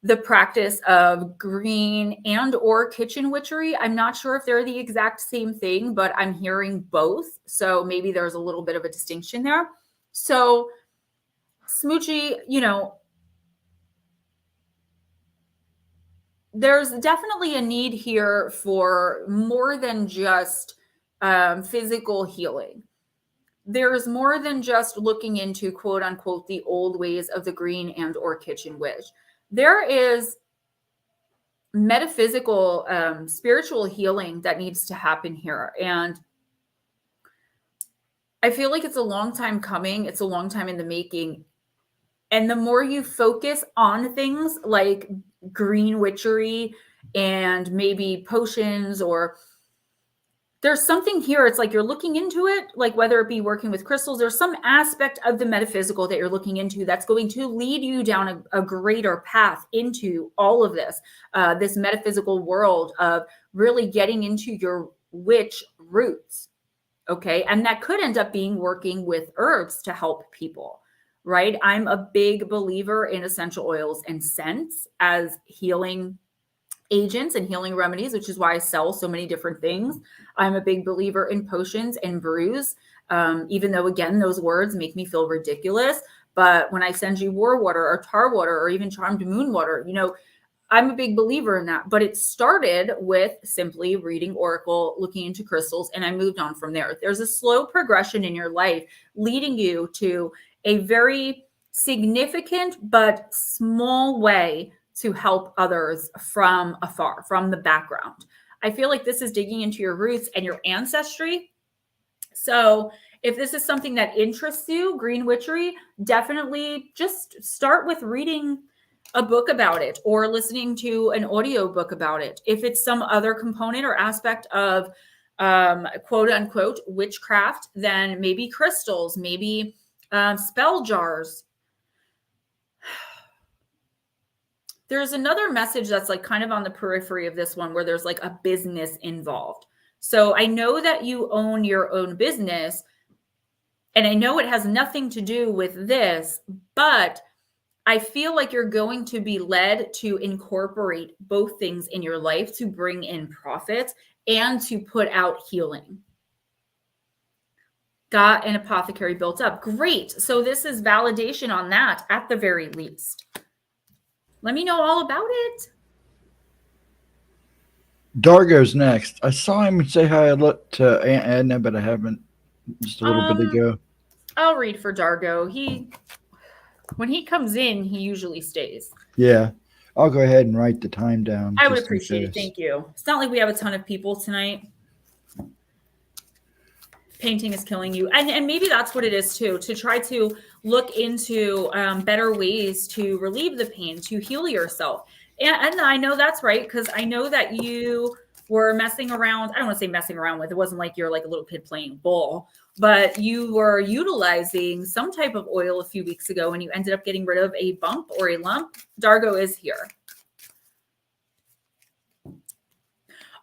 the practice of green and or kitchen witchery. I'm not sure if they're the exact same thing, but I'm hearing both. So maybe there's a little bit of a distinction there. So Smoochie, there's definitely a need here for more than just physical healing. There's more than just looking into quote unquote the old ways of the green and or kitchen witch. There is metaphysical, spiritual healing that needs to happen here. And I feel like it's a long time coming. It's a long time in the making. And the more you focus on things like green witchery and maybe potions, or there's something here, it's like you're looking into it, like whether it be working with crystals, there's some aspect of the metaphysical that you're looking into that's going to lead you down a greater path into all of this metaphysical world of really getting into your witch roots. Okay. And that could end up being working with herbs to help people, right? I'm a big believer in essential oils and scents as healing agents and healing remedies, which is why I sell so many different things. I'm a big believer in potions and brews, even though, again, those words make me feel ridiculous. But when I send you war water or tar water or even charmed moon water, I'm a big believer in that. But it started with simply reading Oracle, looking into crystals, and I moved on from there. There's a slow progression in your life leading you to a very significant but small way to help others from afar, from the background. I feel like this is digging into your roots and your ancestry. So if this is something that interests you, green witchery, definitely just start with reading a book about it or listening to an audio book about it. If it's some other component or aspect of quote unquote witchcraft, then maybe crystals, maybe spell jars. There's another message that's like kind of on the periphery of this one where there's like a business involved. So I know that you own your own business, and I know it has nothing to do with this, but I feel like you're going to be led to incorporate both things in your life to bring in profits and to put out healing. Got an apothecary built up. Great. So this is validation on that at the very least. Let me know all about it. Dargo's next. I saw him say hi to Aunt Edna, but I haven't just a little bit ago. I'll read for Dargo. When he comes in, he usually stays. Yeah. I'll go ahead and write the time down. I would appreciate it. Thank you. It's not like we have a ton of people tonight. Painting is killing you. And maybe that's what it is too, to try to look into better ways to relieve the pain, to heal yourself. And I know that's right, because I know that you were messing around. I don't want to say messing around with. It wasn't like you're like a little kid playing ball, but you were utilizing some type of oil a few weeks ago and you ended up getting rid of a bump or a lump. Dargo is here.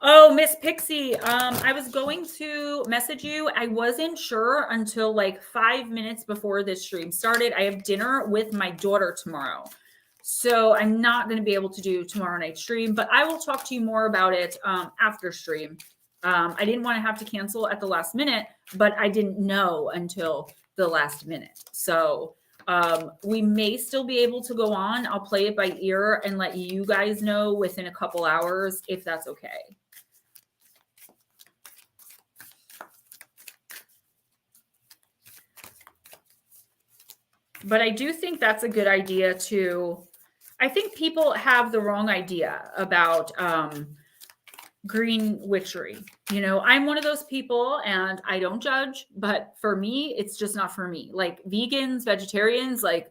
Oh, Miss Pixie, I was going to message you. I wasn't sure until like 5 minutes before this stream started. I have dinner with my daughter tomorrow. So I'm not going to be able to do tomorrow night's stream, but I will talk to you more about it after stream. I didn't want to have to cancel at the last minute, but I didn't know until the last minute. So we may still be able to go on. I'll play it by ear and let you guys know within a couple hours if that's okay. But I do think that's a good idea to, I think people have the wrong idea about green witchery. I'm one of those people and I don't judge, but for me, it's just not for me. Like vegans, vegetarians, like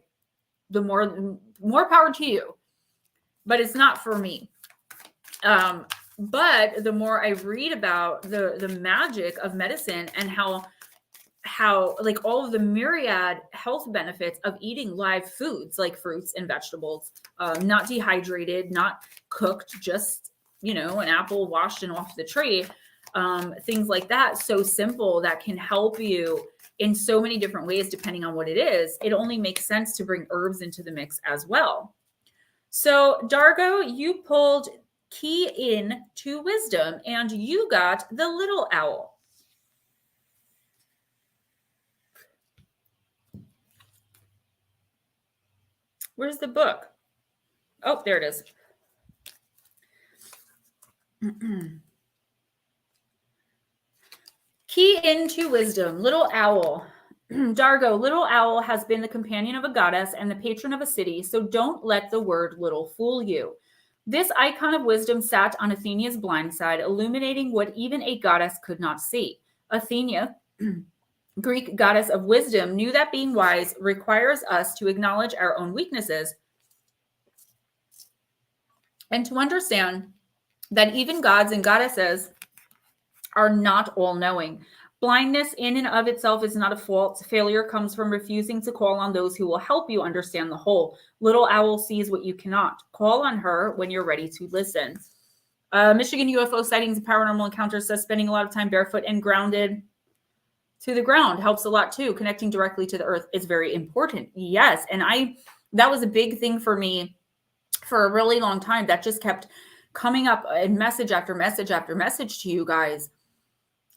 the more power to you, but it's not for me. But the more I read about the magic of medicine and how like all of the myriad health benefits of eating live foods like fruits and vegetables, not dehydrated, not cooked, just, an apple washed and off the tree, things like that. So simple that can help you in so many different ways, depending on what it is. It only makes sense to bring herbs into the mix as well. So Dargo, you pulled key in to wisdom and you got the little owl. Where's the book? Oh, there it is. Key into wisdom, little owl. Dargo, little owl has been the companion of a goddess and the patron of a city, so don't let the word little fool you. This icon of wisdom sat on Athena's blind side, illuminating what even a goddess could not see. Athena Greek goddess of wisdom, knew that being wise requires us to acknowledge our own weaknesses and to understand that even gods and goddesses are not all-knowing. Blindness in and of itself is not a fault. Failure comes from refusing to call on those who will help you understand the whole. Little owl sees what you cannot. Call on her when you're ready to listen. Michigan UFO sightings and paranormal encounters says spending a lot of time barefoot and grounded to the ground helps a lot too. Connecting directly to the earth is very important. Yes. And that was a big thing for me for a really long time. That just kept coming up in message after message after message to you guys.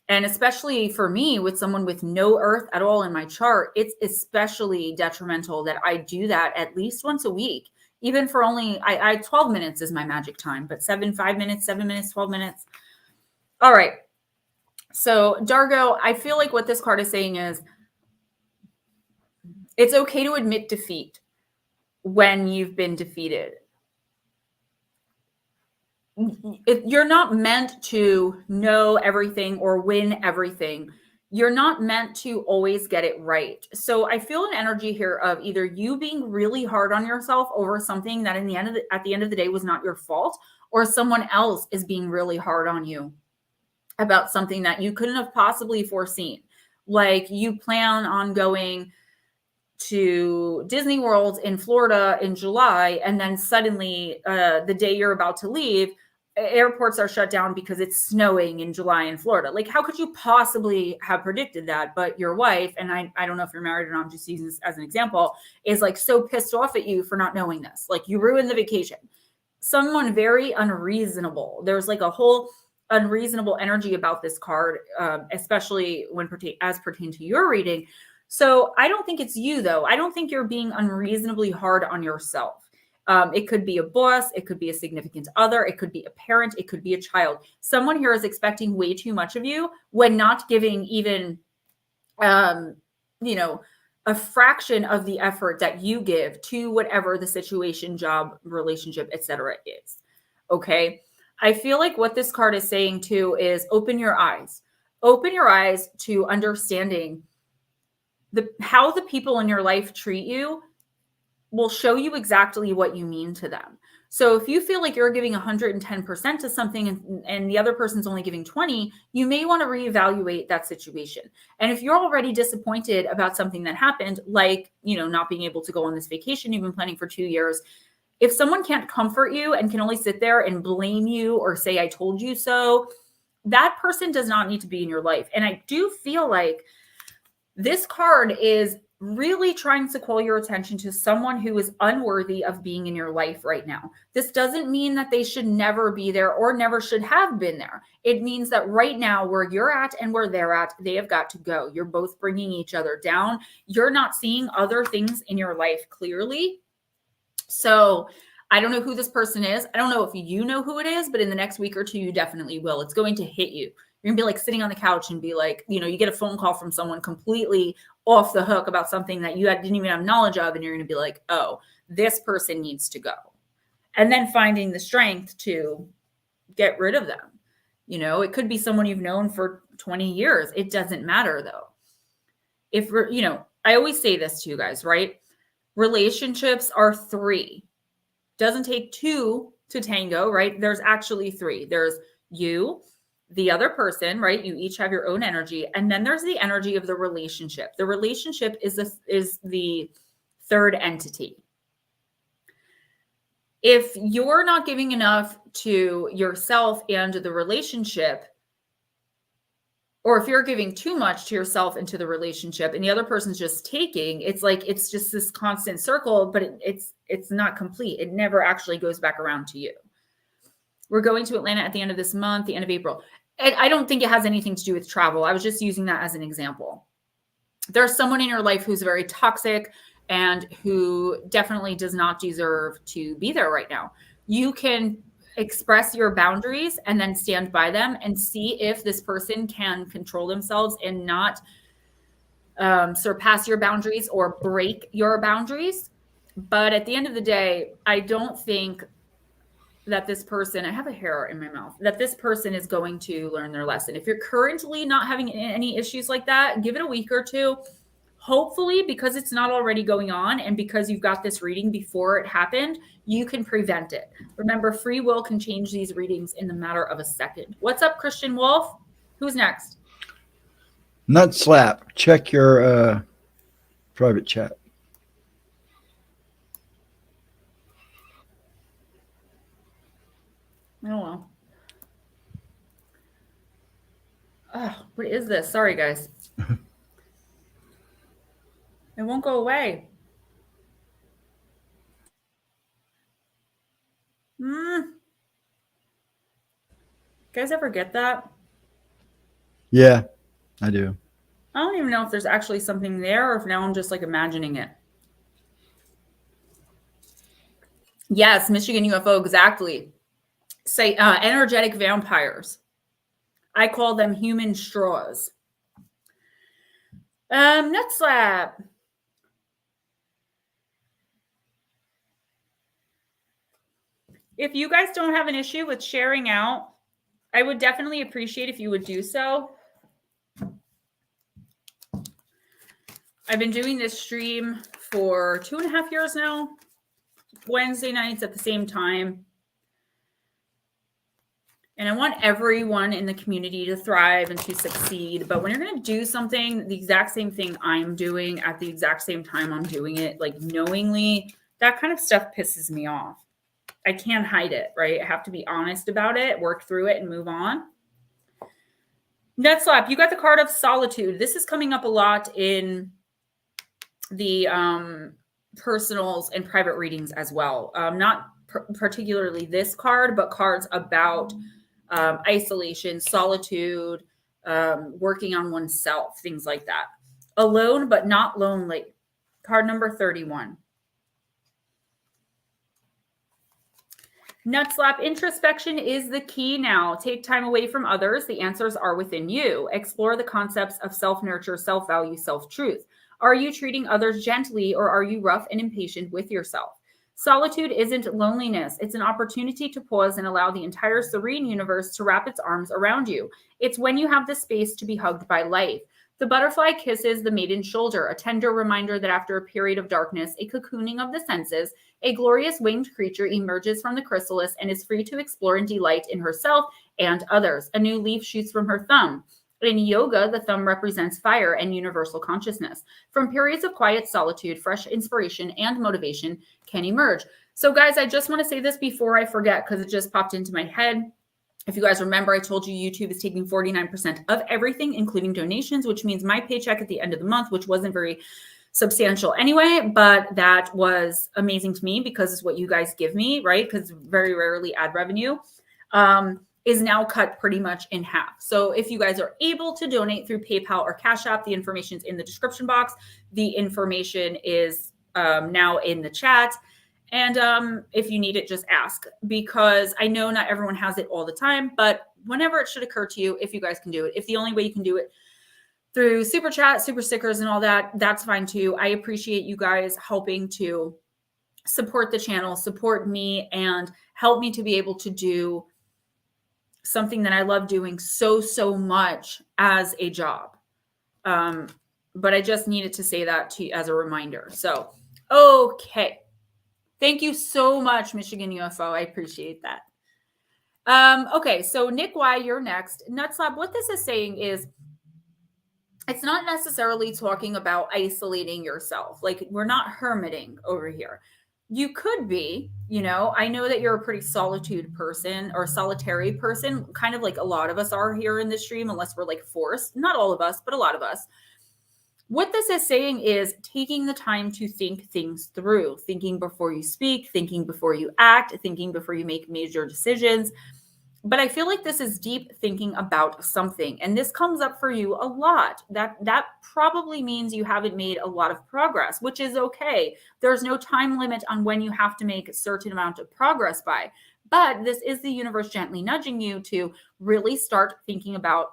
And especially for me, with someone with no earth at all in my chart, it's especially detrimental that I do that at least once a week, even for only, I 12 minutes is my magic time, but 5 minutes, 7 minutes, 12 minutes. All right. So Dargo, I feel like what this card is saying is it's okay to admit defeat when you've been defeated. You're not meant to know everything or win everything. You're not meant to always get it right. So I feel an energy here of either you being really hard on yourself over something that at the end of the day was not your fault, or someone else is being really hard on you about something that you couldn't have possibly foreseen. Like you plan on going to Disney World in Florida in July, and then suddenly the day you're about to leave, airports are shut down because it's snowing in July in Florida. Like, how could you possibly have predicted that? But your wife, and I don't know if you're married or not, I'm just using this as an example, is like so pissed off at you for not knowing this. Like, you ruined the vacation. Someone very unreasonable. There's like a whole unreasonable energy about this card, especially when as pertain to your reading. So I don't think it's you, though. I don't think you're being unreasonably hard on yourself. It could be a boss. It could be a significant other. It could be a parent. It could be a child. Someone here is expecting way too much of you when not giving even, a fraction of the effort that you give to whatever the situation, job, relationship, etc. is. Okay. I feel like what this card is saying too is open your eyes. Open your eyes to understanding how the people in your life treat you will show you exactly what you mean to them. So if you feel like you're giving 110% to something and the other person's only giving 20, you may want to reevaluate that situation. And if you're already disappointed about something that happened, like, not being able to go on this vacation you've been planning for 2 years, if someone can't comfort you and can only sit there and blame you or say, I told you so, that person does not need to be in your life. And I do feel like this card is really trying to call your attention to someone who is unworthy of being in your life right now. This doesn't mean that they should never be there or never should have been there. It means that right now, where you're at and where they're at, they have got to go. You're both bringing each other down. You're not seeing other things in your life clearly. So I don't know who this person is. I don't know if you know who it is, but in the next week or two, you definitely will. It's going to hit you. You're gonna be like sitting on the couch and be like, you get a phone call from someone completely off the hook about something that you didn't even have knowledge of. And you're going to be like, oh, this person needs to go. And then finding the strength to get rid of them. It could be someone you've known for 20 years. It doesn't matter though. I always say this to you guys, right? Relationships are 3. Doesn't take 2 to tango, right? There's actually 3. There's you, the other person, right? You each have your own energy. And then there's the energy of the relationship. The relationship is the third entity. If you're not giving enough to yourself and the relationship, or if you're giving too much to yourself and to the relationship and the other person's just taking, it's like, it's just this constant circle, but it's not complete. It never actually goes back around to you. We're going to Atlanta at the end of this month, the end of April. And I don't think it has anything to do with travel. I was just using that as an example. There's someone in your life who's very toxic and who definitely does not deserve to be there right now. You can express your boundaries and then stand by them and see if this person can control themselves and not surpass your boundaries or break your boundaries. But at the end of the day, I don't think that this person, I have a hair in my mouth, that this person is going to learn their lesson. If you're currently not having any issues like that, give it a week or two. Hopefully, because it's not already going on and because you've got this reading before it happened, you can prevent it. Remember, free will can change these readings in the matter of a second. What's up, Christian Wolf? Who's next? Nut slap. Check your private chat. I don't know. Oh, what is this? Sorry, guys. It won't go away. You guys ever get that? Yeah, I do. I don't even know if there's actually something there or if now I'm just like imagining it. Yes, Michigan UFO, exactly. Say energetic vampires. I call them human straws. Nut slap. If you guys don't have an issue with sharing out, I would definitely appreciate if you would do so. I've been doing this stream for 2.5 years now, Wednesday nights at the same time. And I want everyone in the community to thrive and to succeed. But when you're going to do something, the exact same thing I'm doing at the exact same time I'm doing it, like knowingly, that kind of stuff pisses me off. I can't hide it, right? I have to be honest about it, work through it, and move on. Nut slap, you got the card of Solitude. This is coming up a lot in the personals and private readings as well. Not particularly this card, but cards about isolation, solitude, working on oneself, things like that. Alone, but not lonely. Card number 31. Nut slap, introspection is the key now. Take time away from others. The answers are within you. Explore the concepts of self-nurture, self-value, self-truth. Are you treating others gently or are you rough and impatient with yourself? Solitude isn't loneliness. It's an opportunity to pause and allow the entire serene universe to wrap its arms around you. It's when you have the space to be hugged by life. The butterfly kisses the maiden's shoulder, a tender reminder that after a period of darkness, a cocooning of the senses, a glorious winged creature emerges from the chrysalis and is free to explore and delight in herself and others. A new leaf shoots from her thumb. In yoga, the thumb represents fire and universal consciousness. From periods of quiet solitude, fresh inspiration and motivation can emerge. So guys, I just want to say this before I forget because it just popped into my head. If you guys remember, I told you YouTube is taking 49% of everything, including donations, which means my paycheck at the end of the month, which wasn't very substantial anyway, but that was amazing to me because it's what you guys give me, right? Because very rarely ad revenue is now cut pretty much in half. So if you guys are able to donate through PayPal or Cash App, the information's in the description box. The information is now in the chat. And if you need it, just ask, because I know not everyone has it all the time, but whenever it should occur to you, if you guys can do it. If the only way you can do it through super chat, super stickers and all that, that's fine too. I appreciate you guys helping to support the channel, support me, and help me to be able to do something that I love doing so much as a job. But I just needed to say that to you as a reminder. So, okay. Thank you so much, Michigan UFO. I appreciate that. Okay, so Nick Y, you're next. Nutslab, what this is saying is it's not necessarily talking about isolating yourself. Like, we're not hermiting over here. You could be, you know, I know that you're a pretty solitude person or solitary person, kind of like a lot of us are here in this stream, unless we're like forced. Not all of us, but a lot of us. What this is saying is taking the time to think things through, thinking before you speak, thinking before you act, thinking before you make major decisions. But I feel like this is deep thinking about something. And this comes up for you a lot. That probably means you haven't made a lot of progress, which is okay. There's no time limit on when you have to make a certain amount of progress by. But this is the universe gently nudging you to really start thinking about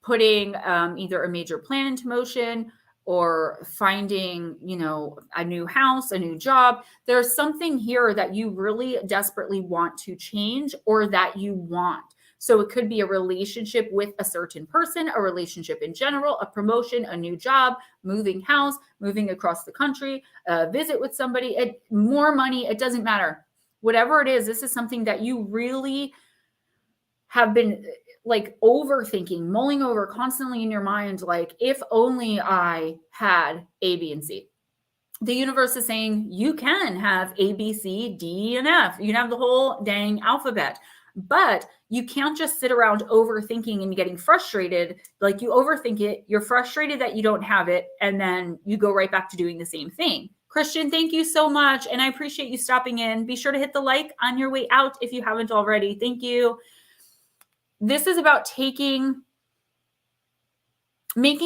putting either a major plan into motion, or finding, you know, a new house, a new job. There's something here that you really desperately want to change or that you want. So it could be a relationship with a certain person, a relationship in general, a promotion, a new job, moving house, moving across the country, a visit with somebody, more money. It doesn't matter. Whatever it is, this is something that you really have been like overthinking, mulling over constantly in your mind. Like, if only I had A, B, and C. The universe is saying you can have A, B, C, D, and F. You can have the whole dang alphabet. But you can't just sit around overthinking and getting frustrated. Like, you overthink it, you're frustrated that you don't have it, and then you go right back to doing the same thing. Christian, thank you so much. And I appreciate you stopping in. Be sure to hit the like on your way out if you haven't already. Thank you. This is about making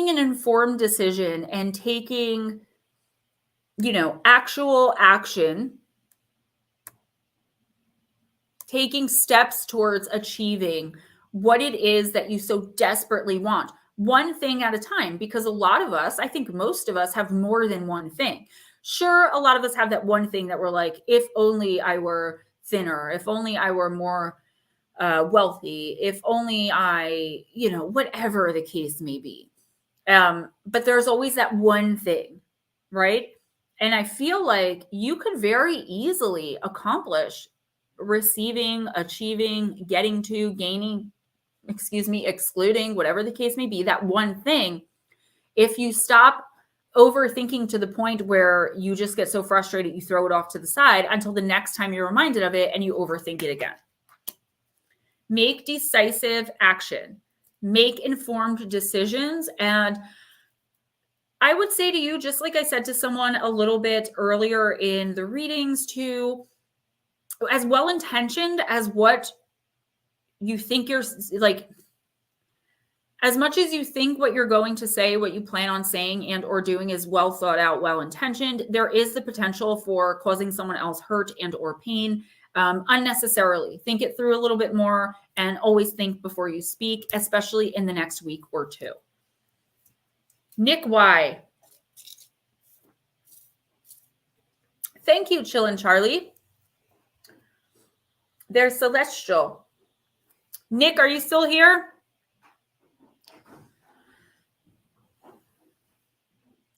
an informed decision and taking, you know, actual action, taking steps towards achieving what it is that you so desperately want, one thing at a time. Because a lot of us, I think most of us, have more than one thing. Sure, a lot of us have that one thing that we're like, if only I were thinner, if only I were more wealthy, if only I, you know, whatever the case may be. But there's always that one thing, right? And I feel like you could very easily accomplish receiving, achieving, getting to, gaining, excluding, whatever the case may be, that one thing, if you stop overthinking to the point where you just get so frustrated you throw it off to the side until the next time you're reminded of it and you overthink it again. Make decisive action, make informed decisions. And I would say to you, just like I said to someone a little bit earlier in the readings too, as well-intentioned as what you think you're like, as much as you think what you're going to say, what you plan on saying and or doing is well thought out, well-intentioned, there is the potential for causing someone else hurt and or pain unnecessarily. Think it through a little bit more and always think before you speak, especially in the next week or two. Nick Y. Thank you, Chillin' Charlie. There's Celestial. Nick, are you still here?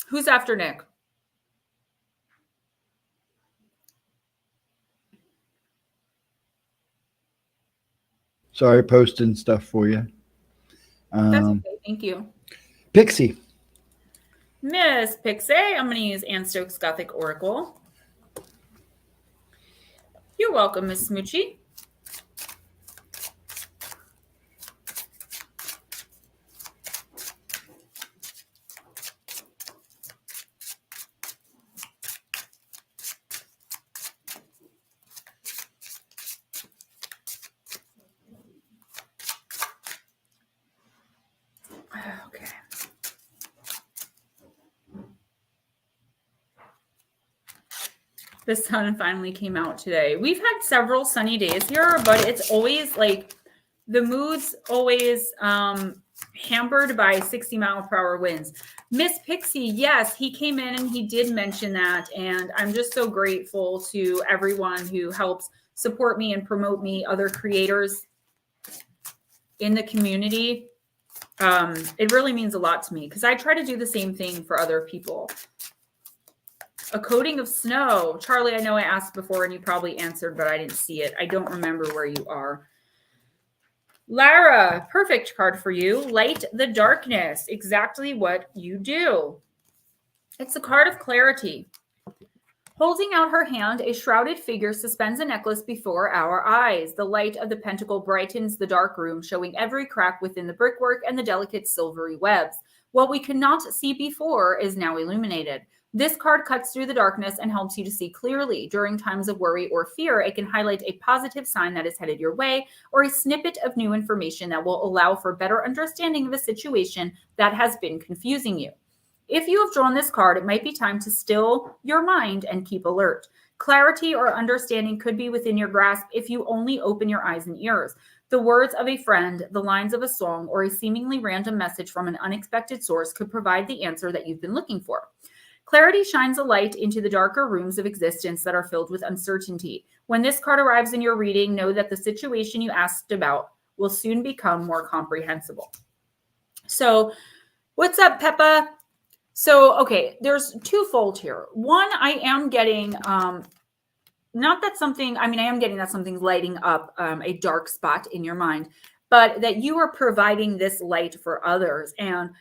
Who's after Nick? Sorry, posting stuff for you. That's okay. Thank you. Pixie. Miss Pixie. I'm going to use Anne Stokes Gothic Oracle. You're welcome, Miss Smoochie. Okay. The sun finally came out today. We've had several sunny days here, but it's always like the mood's always hampered by 60-mile-per-hour winds. Miss Pixie, yes, he came in and he did mention that. And I'm just so grateful to everyone who helps support me and promote me, other creators in the community. It really means a lot to me because I try to do the same thing for other people. A coating of snow. Charlie, I know I asked before and you probably answered, but I didn't see it. I don't remember where you are. Lara, perfect card for you. Light the darkness. Exactly what you do. It's a card of clarity. Holding out her hand, a shrouded figure suspends a necklace before our eyes. The light of the pentacle brightens the dark room, showing every crack within the brickwork and the delicate silvery webs. What we could not see before is now illuminated. This card cuts through the darkness and helps you to see clearly. During times of worry or fear, it can highlight a positive sign that is headed your way or a snippet of new information that will allow for better understanding of a situation that has been confusing you. If you have drawn this card, it might be time to still your mind and keep alert. Clarity or understanding could be within your grasp if you only open your eyes and ears. The words of a friend, the lines of a song, or a seemingly random message from an unexpected source could provide the answer that you've been looking for. Clarity shines a light into the darker rooms of existence that are filled with uncertainty. When this card arrives in your reading, know that the situation you asked about will soon become more comprehensible. So, what's up, Peppa? So, okay, there's twofold here. One, I am getting, not that something, I mean, I am getting that something's lighting up a dark spot in your mind, but that you are providing this light for others. And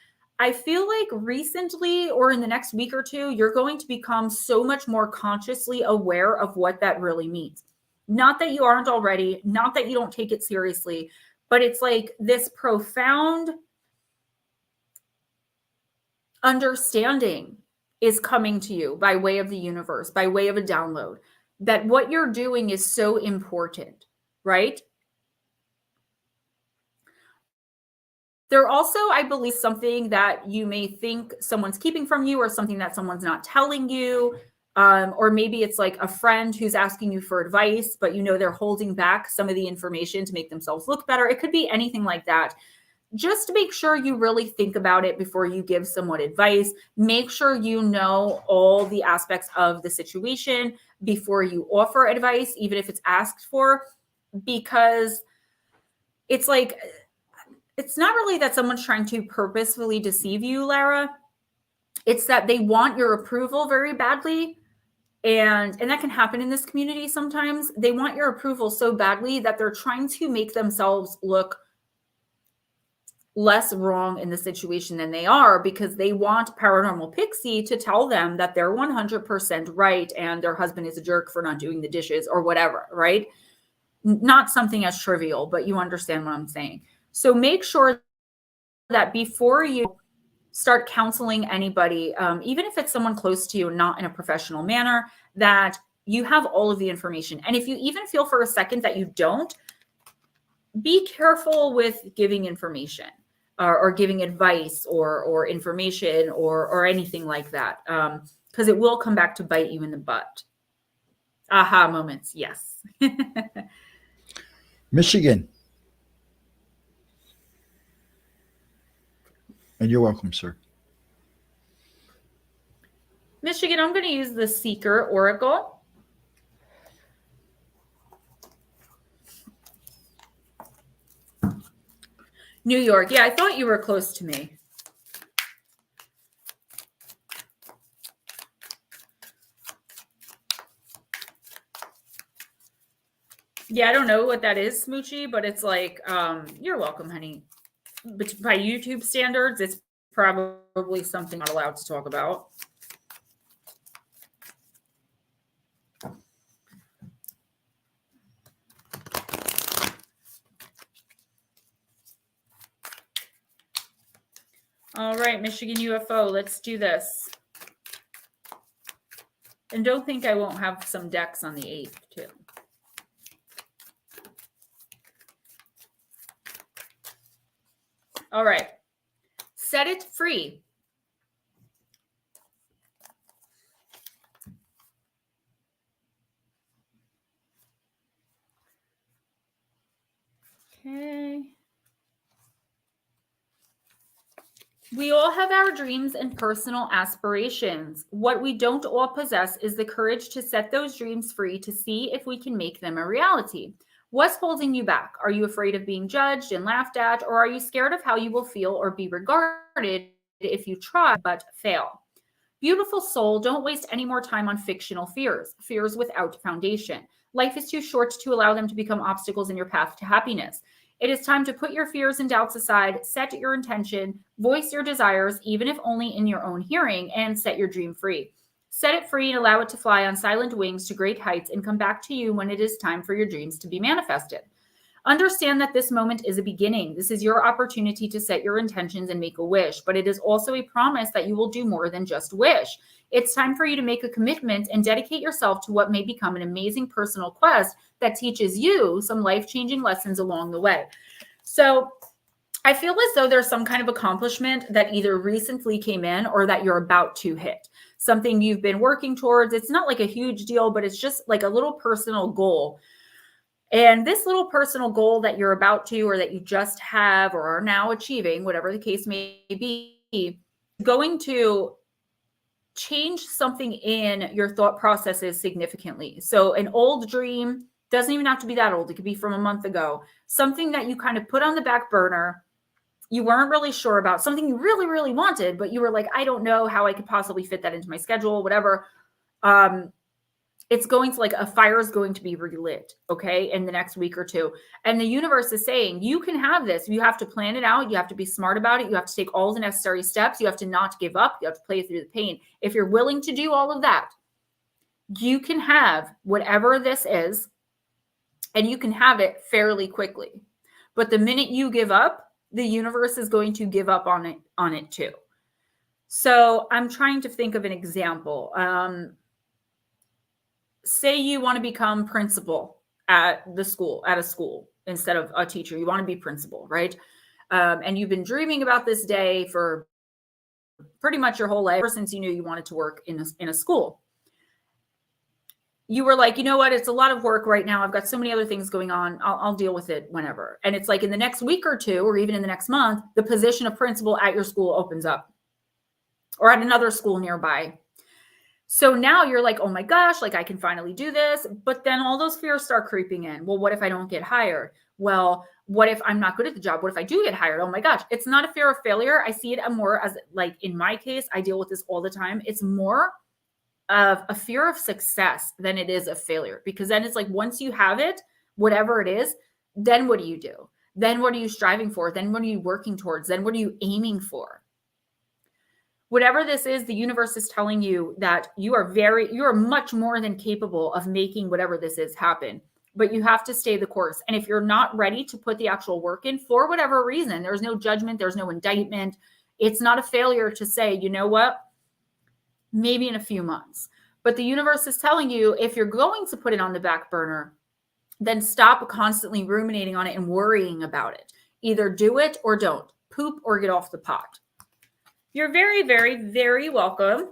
I feel like recently or in the next week or two, you're going to become so much more consciously aware of what that really means. Not that you aren't already, not that you don't take it seriously, but it's like this profound understanding is coming to you by way of the universe, by way of a download, that what you're doing is so important, right? There also, I believe, something that you may think someone's keeping from you or something that someone's not telling you. Or maybe it's like a friend who's asking you for advice, but you know they're holding back some of the information to make themselves look better. It could be anything like that. Just make sure you really think about it before you give someone advice. Make sure you know all the aspects of the situation before you offer advice, even if it's asked for, because it's like, it's not really that someone's trying to purposefully deceive you, Lara. It's that they want your approval very badly. And that can happen in this community sometimes. They want your approval so badly that they're trying to make themselves look less wrong in the situation than they are, because they want Paranormal Pixie to tell them that they're 100% right and their husband is a jerk for not doing the dishes or whatever, right? Not something as trivial, but you understand what I'm saying. So make sure that before you start counseling anybody, even if it's someone close to you, not in a professional manner, that you have all of the information. And if you even feel for a second that you don't, be careful with giving information or giving advice or information or anything like that, because it will come back to bite you in the butt. Aha moments, yes. Michigan. And you're welcome, sir. Michigan, I'm going to use the Seeker Oracle. New York. Yeah, I thought you were close to me. Yeah, I don't know what that is, Smoochie, but it's like, you're welcome, honey. But by YouTube standards, it's probably something not allowed to talk about. All right, Michigan UFO, let's do this. And don't think I won't have some decks on the 8th, too. All right. Set it free. Okay. We all have our dreams and personal aspirations. What we don't all possess is the courage to set those dreams free to see if we can make them a reality. What's holding you back? Are you afraid of being judged and laughed at, or are you scared of how you will feel or be regarded if you try but fail? Beautiful soul, don't waste any more time on fictional fears without foundation. Life is too short to allow them to become obstacles in your path to happiness. It is time to put your fears and doubts aside, set your intention, voice your desires, even if only in your own hearing, and set your dream free. Set it free and allow it to fly on silent wings to great heights and come back to you when it is time for your dreams to be manifested. Understand that this moment is a beginning. This is your opportunity to set your intentions and make a wish, but it is also a promise that you will do more than just wish. It's time for you to make a commitment and dedicate yourself to what may become an amazing personal quest that teaches you some life-changing lessons along the way. So I feel as though there's some kind of accomplishment that either recently came in or that you're about to hit. Something you've been working towards. It's not like a huge deal, but it's just like a little personal goal. And this little personal goal that you're about to, or that you just have, or are now achieving, whatever the case may be, going to change something in your thought processes significantly. So an old dream doesn't even have to be that old. It could be from a month ago. Something that you kind of put on the back burner, you weren't really sure about, something you really, really wanted, but you were like, I don't know how I could possibly fit that into my schedule, whatever. It's going to, like, a fire is going to be relit, okay, in the next week or two. And the universe is saying, you can have this. You have to plan it out. You have to be smart about it. You have to take all the necessary steps. You have to not give up. You have to play through the pain. If you're willing to do all of that, you can have whatever this is, and you can have it fairly quickly. But the minute you give up, the universe is going to give up on it too. So I'm trying to think of an example. Say you want to become principal at a school instead of a teacher. You want to be principal, right? And you've been dreaming about this day for pretty much your whole life, ever since you knew you wanted to work in a school. You were like, you know what? It's a lot of work right now. I've got so many other things going on. I'll deal with it whenever. And it's like in the next week or two, or even in the next month, the position of principal at your school opens up, or at another school nearby. So now you're like, oh my gosh, like I can finally do this. But then all those fears start creeping in. Well, what if I don't get hired? Well, what if I'm not good at the job? What if I do get hired? Oh my gosh, it's not a fear of failure. I see it more as, like, in my case, I deal with this all the time. It's more of a fear of success than it is of failure, because then it's like, once you have it, whatever it is, then what do you do? Then what are you striving for? Then what are you working towards? Then what are you aiming for? Whatever this is, the universe is telling you that you are much more than capable of making whatever this is happen, but you have to stay the course. And if you're not ready to put the actual work in for whatever reason, there's no judgment, there's no indictment. It's not a failure to say, you know what, maybe in a few months. But the universe is telling you, if you're going to put it on the back burner, then stop constantly ruminating on it and worrying about it. Either do it or don't. Poop or get off the pot. You're very, very, very welcome.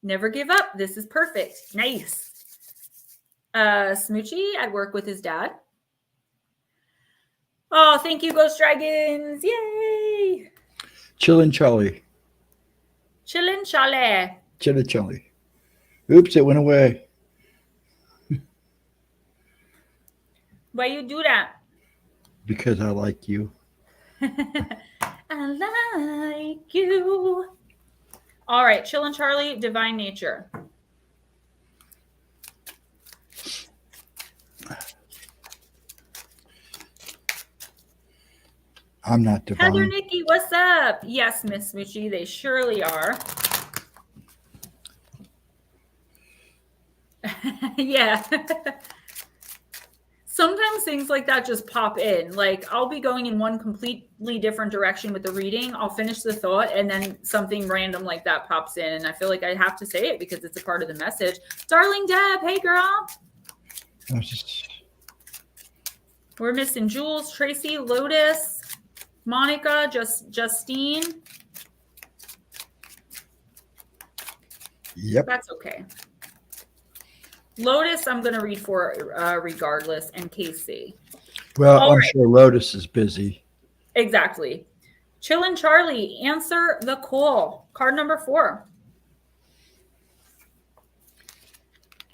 Never give up. This is perfect. Nice. Smoochie at work with his dad. Oh, thank you, Ghost Dragons. Yay. Chillin' Charlie. Chillin' Charlie. Chillin' Charlie. Oops, it went away. Why you do that? Because I like you. I like you. All right, Chillin' Charlie, divine nature. I'm not divine. Heather Nikki, what's up? Yes, Miss Smoochie, they surely are. Yeah. Sometimes things like that just pop in. Like, I'll be going in one completely different direction with the reading. I'll finish the thought, and then something random like that pops in. And I feel like I have to say it because it's a part of the message. Darling Deb, hey, girl. We're missing Jules, Tracy, Lotus, Monica, Justine. Yep. That's okay. Lotus, I'm going to read for regardless, and Casey. Well, All I'm right. sure Lotus is busy. Exactly. Chillin' Charlie, answer the call. Card number 4.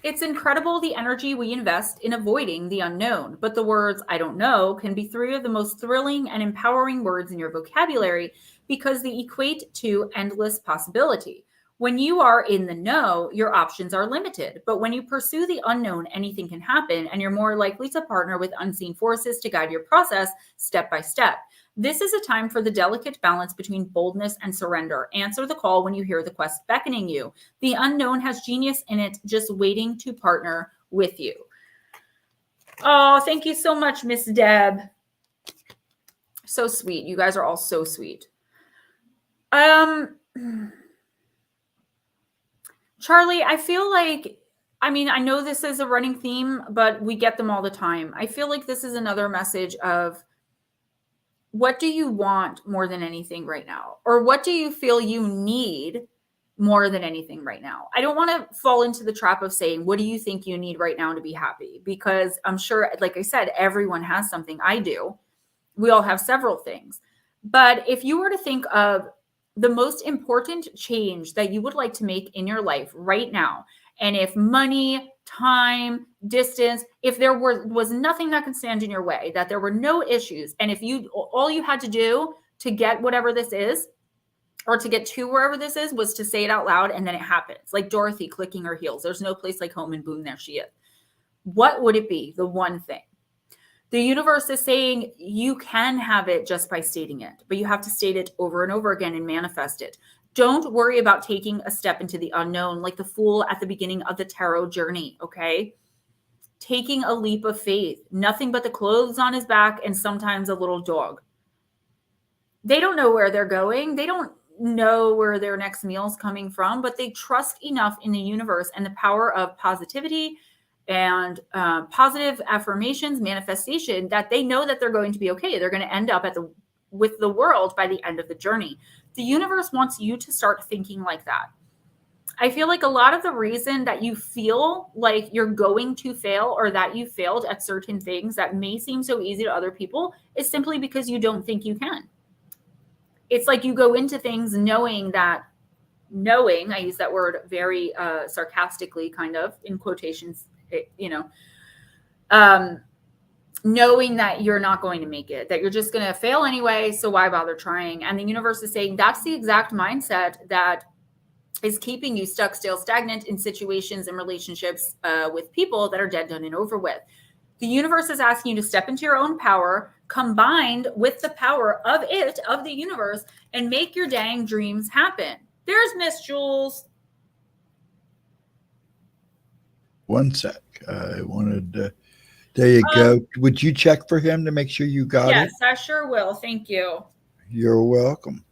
It's incredible the energy we invest in avoiding the unknown, but the words I don't know can be 3 of the most thrilling and empowering words in your vocabulary because they equate to endless possibility. When you are in the know, your options are limited. But when you pursue the unknown, anything can happen, and you're more likely to partner with unseen forces to guide your process step by step. This is a time for the delicate balance between boldness and surrender. Answer the call when you hear the quest beckoning you. The unknown has genius in it, just waiting to partner with you. Oh, thank you so much, Miss Deb. So sweet. You guys are all so sweet. Charlie, I feel like, I mean, I know this is a running theme, but we get them all the time. I feel like this is another message of, what do you want more than anything right now? Or what do you feel you need more than anything right now. I don't want to fall into the trap of saying, what do you think you need right now to be happy? Because I'm sure, like I said, everyone has something. I do. We all have several things. But if you were to think of the most important change that you would like to make in your life right now, and if money, time, distance, if there was nothing that could stand in your way, that there were no issues, and if you all you had to do to get whatever this is, or to get to wherever this is, was to say it out loud, and then it happens. Like Dorothy clicking her heels. There's no place like home, and boom, there she is. What would it be? The one thing. The universe is saying you can have it just by stating it, but you have to state it over and over again and manifest it. Don't worry about taking a step into the unknown like the fool at the beginning of the tarot journey, okay? Taking a leap of faith, nothing but the clothes on his back and sometimes a little dog. They don't know where they're going. They don't know where their next meal is coming from, but they trust enough in the universe and the power of positivity and positive affirmations, manifestation, that they know that they're going to be okay. They're going to end up with the world by the end of the journey. The universe wants you to start thinking like that. I feel like a lot of the reason that you feel like you're going to fail, or that you failed at certain things that may seem so easy to other people, is simply because you don't think you can. It's like you go into things knowing, I use that word very sarcastically, kind of in quotations, knowing that you're not going to make it, that you're just going to fail anyway. So why bother trying? And the universe is saying that's the exact mindset that is keeping you stuck, still stagnant in situations and relationships with people that are dead, done, and over with. The universe is asking you to step into your own power, combined with the power of the universe, and make your dang dreams happen. There's Miss Jules. One sec. I wanted there you go. Would you check for him to make sure you got it? Yes, I sure will. Thank you. You're welcome.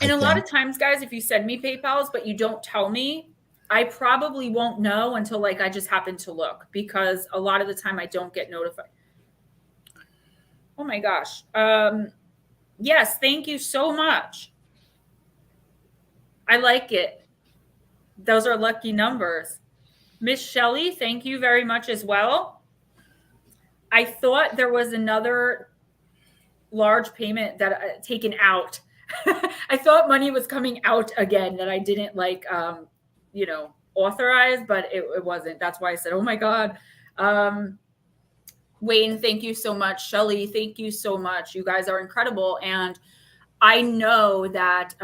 And a lot of times, guys, if you send me PayPals, but you don't tell me, I probably won't know until I just happen to look, because a lot of the time I don't get notified. Oh my gosh. Yes, thank you so much. I like it. Those are lucky numbers. Miss Shelly, thank you very much as well. I thought there was another large payment that taken out. I thought money was coming out again that I didn't authorize, but it wasn't. That's why I said, oh my God. Wayne, thank you so much. Shelly, thank you so much. You guys are incredible. And I know that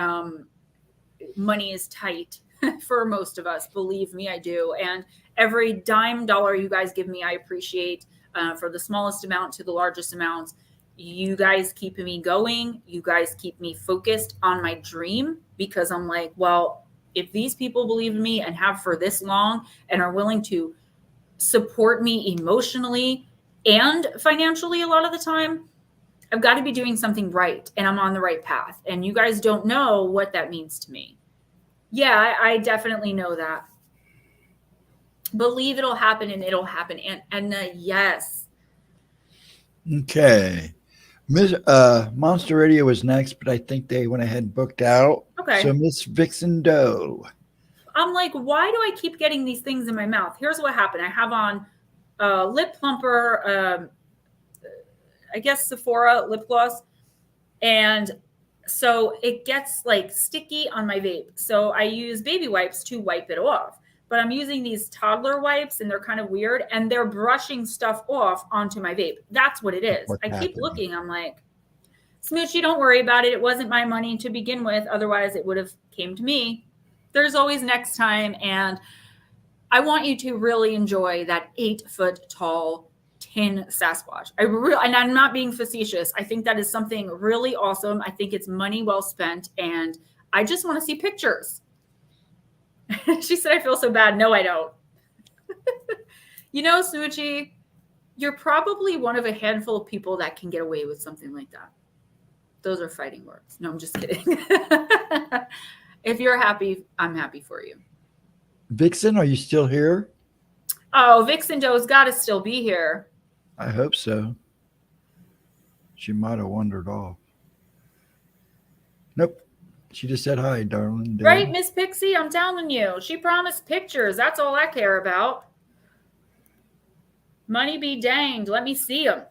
money is tight for most of us. Believe me, I do. And every dime dollar you guys give me, I appreciate, for the smallest amount to the largest amounts. You guys keep me going. You guys keep me focused on my dream, because I'm like, well, if these people believe in me and have for this long and are willing to support me emotionally and financially a lot of the time, I've got to be doing something right, and I'm on the right path. And you guys don't know what that means to me. Yeah, I definitely know that. Believe it'll happen, and it'll happen. And yes. Okay. Monster Radio was next, but I think they went ahead and booked out. Okay. So Miss Vixen Doe. I'm like, why do I keep getting these things in my mouth? Here's what happened. I have on lip plumper, I guess Sephora lip gloss. And so it gets sticky on my vape. So I use baby wipes to wipe it off. But I'm using these toddler wipes, and they're kind of weird, and they're brushing stuff off onto my vape. That's what it is. I keep looking. I'm like, Smoochie, don't worry about it. It wasn't my money to begin with. Otherwise, it would have came to me. There's always next time. And I want you to really enjoy that 8-foot tall tin Sasquatch. And I'm not being facetious. I think that is something really awesome. I think it's money well spent. And I just want to see pictures. She said, I feel so bad. No, I don't. Smoochie, you're probably one of a handful of people that can get away with something like that. Those are fighting words. No, I'm just kidding. If you're happy, I'm happy for you. Vixen, are you still here? Oh, Vixen Doe's got to still be here. I hope so. She might have wandered off. Nope. She just said hi, darling. Right, Miss Pixie? I'm telling you. She promised pictures. That's all I care about. Money be danged. Let me see them.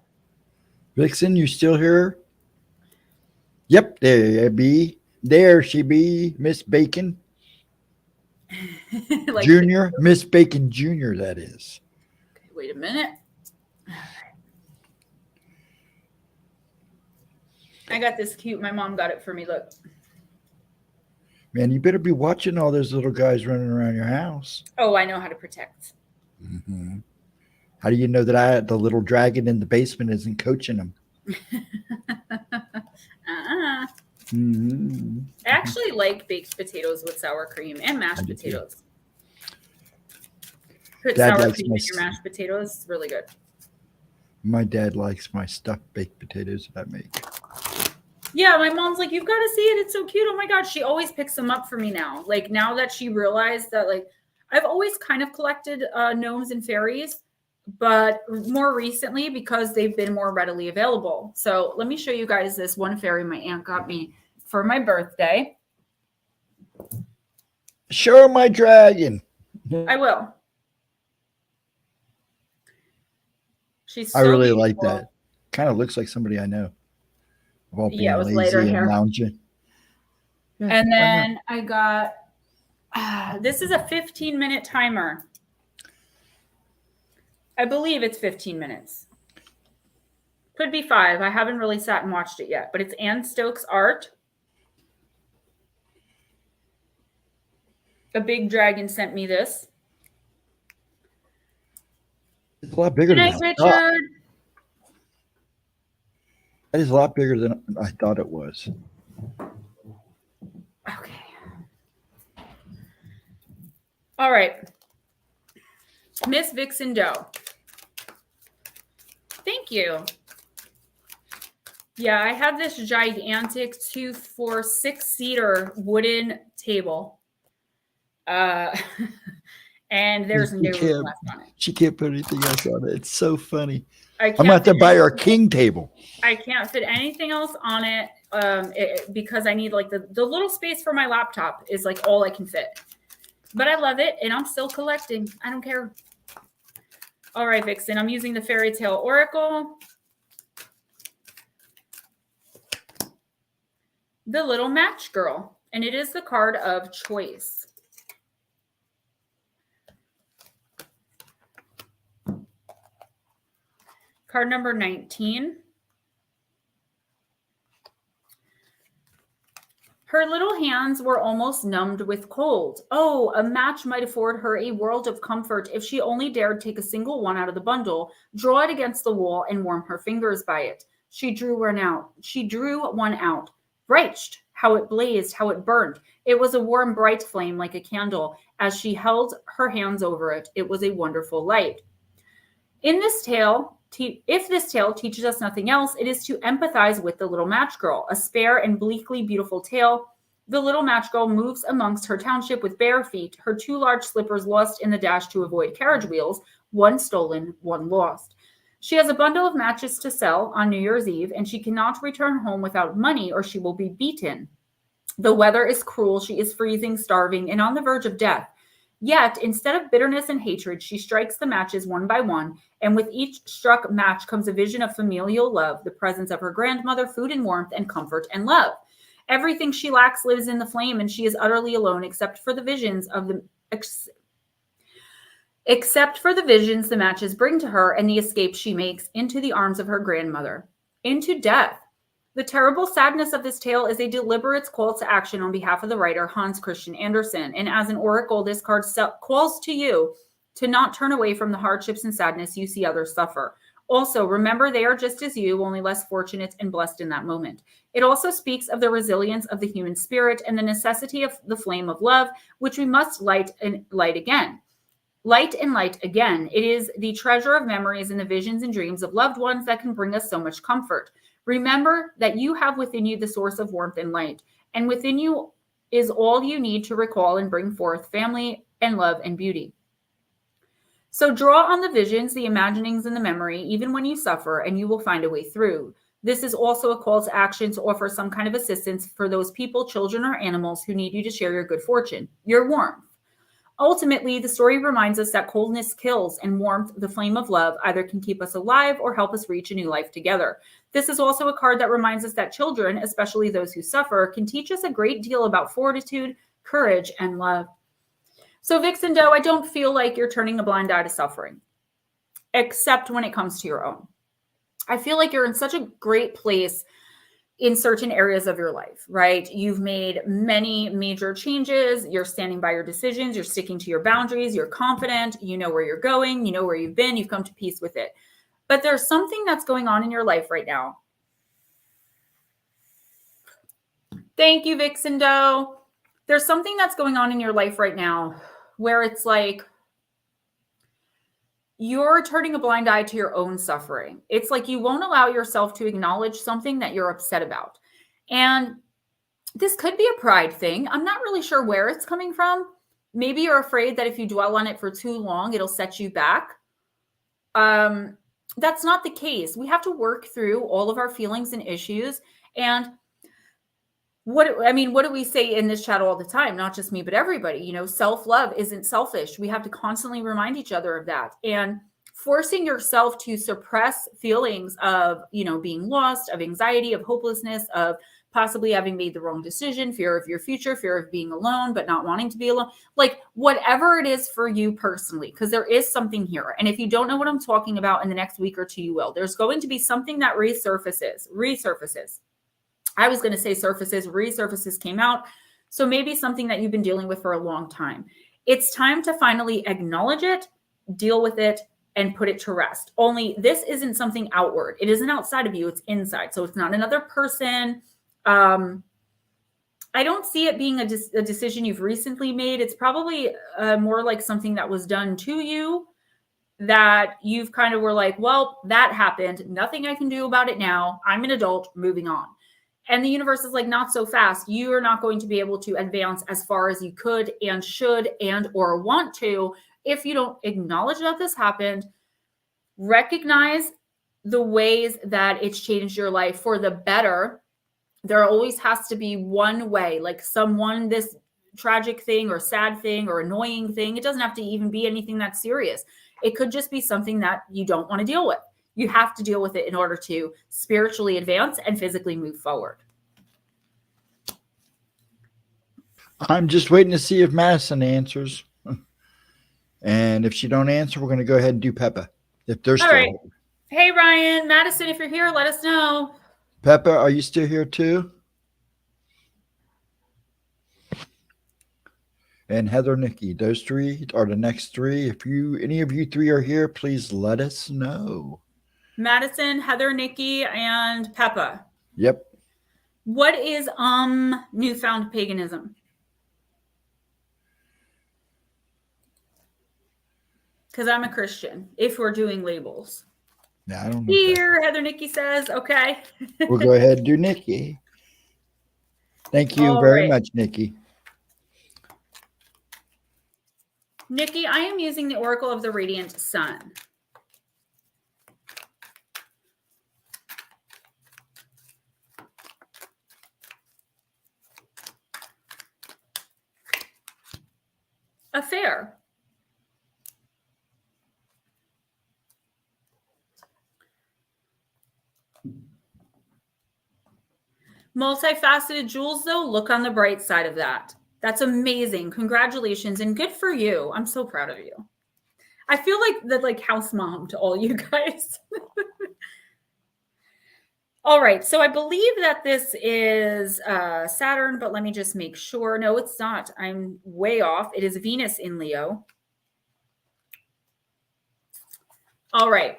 Vixen, you still here? Yep, there be. There she be, Miss Bacon Like, Junior. Miss Bacon Junior, that is. okay, wait a minute. I got this cute. My mom got it for me. Look. Man, you better be watching all those little guys running around your house. Oh, I know how to protect. Mm-hmm. How do you know that the little dragon in the basement isn't coaching them? Mm-hmm. I actually like baked potatoes with sour cream and mashed potatoes. Put Dad sour likes cream my in your mashed potatoes. It's really good. My dad likes my stuffed baked potatoes that I make. Yeah, my mom's like, you've got to see it. It's so cute. Oh my God. She always picks them up for me now. Like now that she realized that, like, I've always kind of collected gnomes and fairies, but more recently because they've been more readily available. So let me show you guys this one fairy my aunt got me for my birthday. Show my dragon. I will. She's so I really beautiful. like that. Kind of looks like somebody I know. Of all being Yeah, with lighter lazy and hair. lounging. Yeah, And then I got, this is a 15-minute timer. I believe it's 15 minutes. Could be 5. I haven't really sat and watched it yet, but it's Ann Stokes art. A big dragon sent me this. It's a lot bigger Good than night, I thought. Richard. That is a lot bigger than I thought it was. Okay. All right. Miss Vixen Doe. Thank you. Yeah, I have this gigantic 2-4-6-seater wooden table. And there's no room left on it. She can't put anything else on it. It's so funny. I'm going to have to buy her a king table. I can't fit anything else on it, because I need like the little space for my laptop is like all I can fit. But I love it, and I'm still collecting. I don't care. All right, Vixen, I'm using the Fairy Tale Oracle. The Little Match Girl, and it is the card of choice. Card number 19. Her little hands were almost numbed with cold. Oh, a match might afford her a world of comfort if she only dared take a single one out of the bundle, draw it against the wall, and warm her fingers by it. She drew one out. Bright! How it blazed, how it burned. It was a warm, bright flame like a candle. As she held her hands over it, it was a wonderful light. In this tale, if this tale teaches us nothing else, it is to empathize with the little match girl. A spare and bleakly beautiful tale. The little match girl moves amongst her township with bare feet, her 2 large slippers lost in the dash to avoid carriage wheels, one stolen, one lost. She has a bundle of matches to sell on New Year's Eve, and she cannot return home without money or she will be beaten. The weather is cruel. She is freezing, starving, and on the verge of death. Yet, instead of bitterness and hatred, she strikes the matches one by one, and with each struck match comes a vision of familial love, the presence of her grandmother, food and warmth, and comfort and love. Everything she lacks lives in the flame, and she is utterly alone except for the visions the matches bring to her and the escape she makes into the arms of her grandmother. Into death. The terrible sadness of this tale is a deliberate call to action on behalf of the writer Hans Christian Andersen, and as an oracle, this card calls to you to not turn away from the hardships and sadness you see others suffer. Also, remember they are just as you, only less fortunate and blessed in that moment. It also speaks of the resilience of the human spirit and the necessity of the flame of love, which we must light and light again. Light and light again. It is the treasure of memories and the visions and dreams of loved ones that can bring us so much comfort. Remember that you have within you the source of warmth and light, and within you is all you need to recall and bring forth family and love and beauty. So draw on the visions, the imaginings, and the memory, even when you suffer, and you will find a way through. This is also a call to action to offer some kind of assistance for those people, children, or animals who need you to share your good fortune, your warmth. Ultimately, the story reminds us that coldness kills and warmth, the flame of love, either can keep us alive or help us reach a new life together. This is also a card that reminds us that children, especially those who suffer, can teach us a great deal about fortitude, courage, and love. So Vixen Doe, I don't feel like you're turning a blind eye to suffering, except when it comes to your own. I feel like you're in such a great place in certain areas of your life, right? You've made many major changes. You're standing by your decisions. You're sticking to your boundaries. You're confident. You know where you're going. You know where you've been. You've come to peace with it. But there's something that's going on in your life right now. Thank you, Vixen Doe. There's something that's going on in your life right now where it's like you're turning a blind eye to your own suffering. It's like you won't allow yourself to acknowledge something that you're upset about. And this could be a pride thing. I'm not really sure where it's coming from. Maybe you're afraid that if you dwell on it for too long, it'll set you back. That's not the case. We have to work through all of our feelings and issues. And what do we say in this chat all the time? Not just me, but everybody, you know, self-love isn't selfish. We have to constantly remind each other of that. And forcing yourself to suppress feelings of, you know, being lost, of anxiety, of hopelessness, of possibly having made the wrong decision, fear of your future, fear of being alone, but not wanting to be alone, like whatever it is for you personally, because there is something here. And if you don't know what I'm talking about in the next week or two, you will. There's going to be something that resurfaces. I was going to say resurfaces came out. So maybe something that you've been dealing with for a long time. It's time to finally acknowledge it, deal with it, and put it to rest. Only this isn't something outward. It isn't outside of you. It's inside. So it's not another person. I don't see it being a decision you've recently made. It's probably more like something that was done to you that you've kind of were like, well, that happened. Nothing I can do about it now. I'm an adult, moving on. And the universe is like, not so fast. You are not going to be able to advance as far as you could and should and or want to if you don't acknowledge that this happened, recognize the ways that it's changed your life for the better. There always has to be one way, like this tragic thing or sad thing or annoying thing. It doesn't have to even be anything that's serious. It could just be something that you don't want to deal with. You have to deal with it in order to spiritually advance and physically move forward. I'm just waiting to see if Madison answers. And if she don't answer, we're going to go ahead and do Peppa. If they're still right. Hey, Ryan. Madison, if you're here, let us know. Peppa, are you still here too? And Heather, Nikki, those three are the next three. If any of you three are here, please let us know. Madison, Heather, Nikki, and Peppa. Yep. What is newfound paganism? Because I'm a Christian, if we're doing labels. Yeah, I don't know. Here, Heather, Nikki says, okay. We'll go ahead and do Nikki. Thank you very much, Nikki. Nikki, I am using the Oracle of the Radiant Sun. Affair. Multifaceted jewels, though, look on the bright side of that. That's amazing. Congratulations and good for you. I'm so proud of you. I feel like the house mom to all you guys. All right. So I believe that this is Saturn, but let me just make sure. No, it's not. I'm way off. It is Venus in Leo. All right.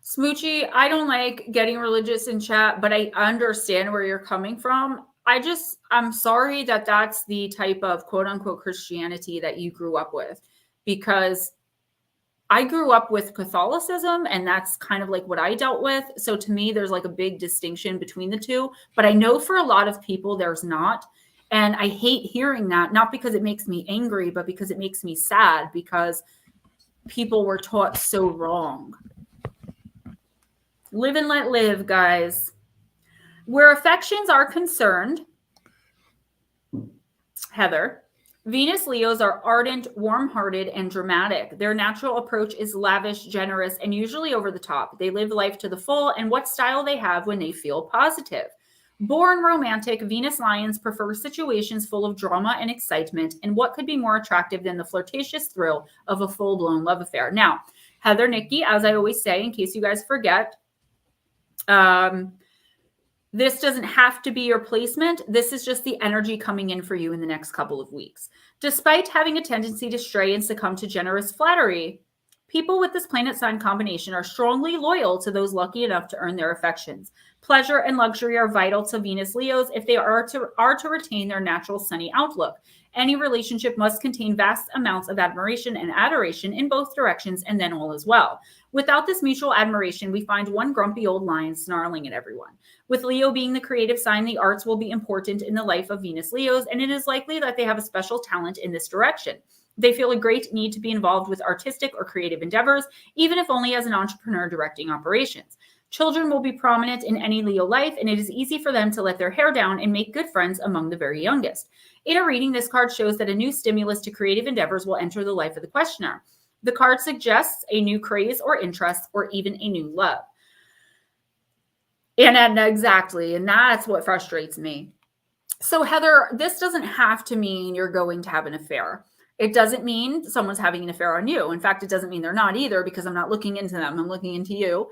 Smoochie, I don't like getting religious in chat, but I understand where you're coming from. I'm sorry that that's the type of quote unquote Christianity that you grew up with, because I grew up with Catholicism and that's kind of like what I dealt with. So to me, there's like a big distinction between the two, but I know for a lot of people, there's not. And I hate hearing that, not because it makes me angry, but because it makes me sad, because people were taught so wrong. Live and let live, guys. Where affections are concerned, Heather, Venus Leos are ardent, warm-hearted, and dramatic. Their natural approach is lavish, generous, and usually over the top. They live life to the full, and what style they have when they feel positive. Born romantic, Venus Lions prefer situations full of drama and excitement, and what could be more attractive than the flirtatious thrill of a full-blown love affair? Now, Heather, Nikki, as I always say, in case you guys forget, this doesn't have to be your placement. This is just the energy coming in for you in the next couple of weeks. Despite having a tendency to stray and succumb to generous flattery, people with this planet sign combination are strongly loyal to those lucky enough to earn their affections. Pleasure and luxury are vital to Venus Leos if they are to retain their natural sunny outlook. Any relationship must contain vast amounts of admiration and adoration in both directions, and then all is well. Without this mutual admiration, we find one grumpy old lion snarling at everyone. With Leo being the creative sign, the arts will be important in the life of Venus Leos, and it is likely that they have a special talent in this direction. They feel a great need to be involved with artistic or creative endeavors, even if only as an entrepreneur directing operations. Children will be prominent in any Leo life, and it is easy for them to let their hair down and make good friends among the very youngest. In a reading, this card shows that a new stimulus to creative endeavors will enter the life of the questioner. The card suggests a new craze or interest or even a new love. And exactly, and that's what frustrates me. So Heather, this doesn't have to mean you're going to have an affair. It doesn't mean someone's having an affair on you. In fact, it doesn't mean they're not either, because I'm not looking into them. I'm looking into you.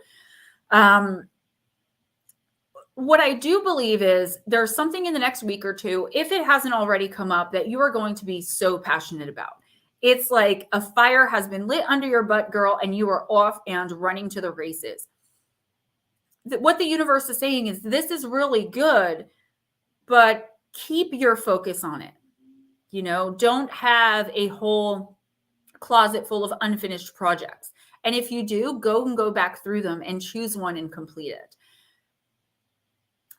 What I do believe is there's something in the next week or two, if it hasn't already come up, that you are going to be so passionate about. It's like a fire has been lit under your butt, girl, and you are off and running to the races. What the universe is saying is this is really good, but keep your focus on it. You know, don't have a whole closet full of unfinished projects. And if you do, go back through them and choose one and complete it.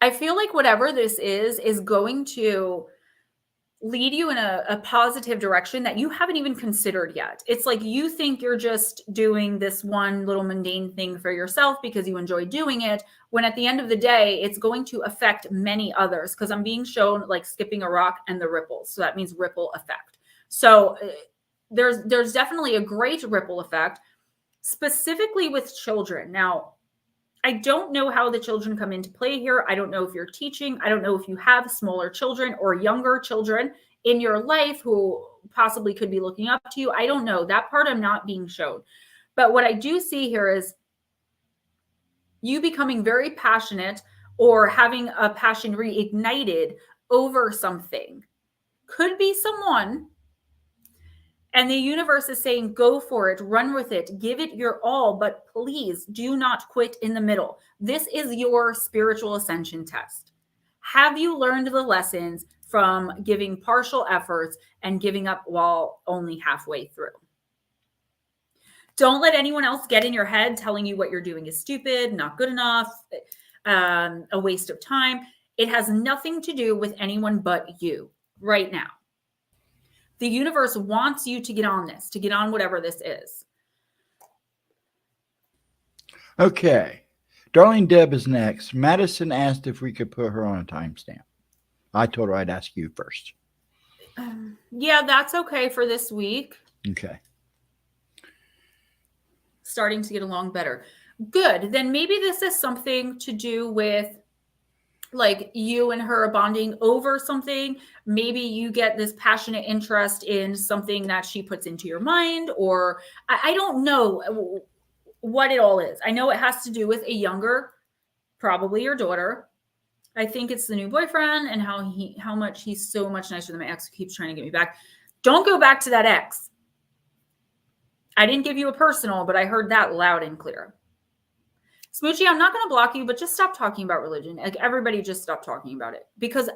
I feel like whatever this is going to lead you in a positive direction that you haven't even considered yet. It's like you think you're just doing this one little mundane thing for yourself because you enjoy doing it, when at the end of the day, it's going to affect many others, because I'm being shown like skipping a rock and the ripples. So that means ripple effect. So there's definitely a great ripple effect, specifically with children. Now, I don't know how the children come into play here. I don't know if you're teaching. I don't know if you have smaller children or younger children in your life who possibly could be looking up to you. I don't know. That part I'm not being shown. But what I do see here is you becoming very passionate or having a passion reignited over something. Could be someone. And the universe is saying, go for it, run with it, give it your all, but please do not quit in the middle. This is your spiritual ascension test. Have you learned the lessons from giving partial efforts and giving up while only halfway through? Don't let anyone else get in your head telling you what you're doing is stupid, not good enough, a waste of time. It has nothing to do with anyone but you right now. The universe wants you to get on this, to get on whatever this is. Okay. Darling Deb is next. Madison asked if we could put her on a timestamp. I told her I'd ask you first. Yeah, that's okay for this week. Okay. Starting to get along better. Good. Then maybe this is something to do with like you and her bonding over something. Maybe you get this passionate interest in something that she puts into your mind, or I don't know what it all is. I know it has to do with a younger, probably your daughter. I think it's the new boyfriend and how much he's so much nicer than my ex who keeps trying to get me back. Don't go back to that ex. I didn't give you a personal, but I heard that loud and clear. Smoochie, I'm not going to block you, but just stop talking about religion. Like, everybody just stop talking about it, because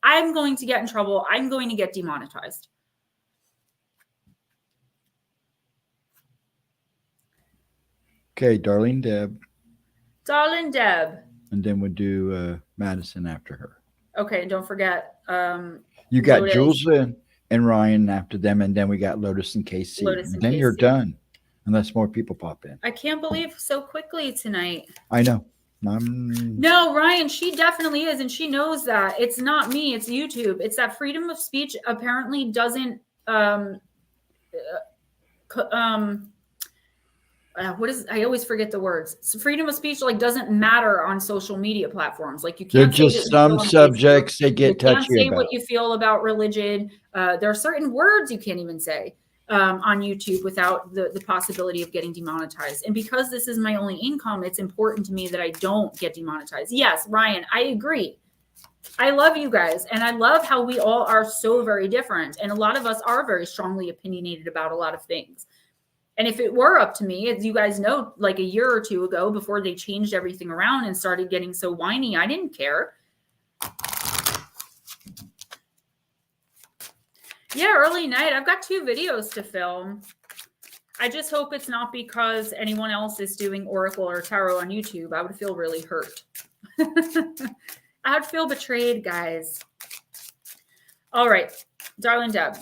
I'm going to get in trouble. I'm going to get demonetized. Okay, Darling Deb. Darling Deb. And then we'll do Madison after her. Okay, and don't forget. You got Lotus. Jules and Ryan after them, and then we got Lotus and Casey. Lotus and then you're Casey. done. unless more people pop in. I can't believe so quickly tonight. I know. No, Ryan, she definitely is, and she knows that. It's not me, it's YouTube. It's that freedom of speech apparently doesn't I always forget the words. So freedom of speech like doesn't matter on social media platforms. Like you They're can't say just some subjects they get touchy you can't say about. what you feel about religion. There are certain words you can't even say on YouTube without the possibility of getting demonetized. And because this is my only income, it's important to me that I don't get demonetized. Yes, Ryan, I agree. I love you guys, and I love how we all are so very different. And a lot of us are very strongly opinionated about a lot of things. And if it were up to me, as you guys know, like a year or two ago, before they changed everything around and started getting so whiny, I didn't care. Yeah, early night. I've got 2 videos to film. I just hope it's not because anyone else is doing Oracle or Tarot on YouTube. I would feel really hurt. I'd feel betrayed, guys. All right, darling Deb.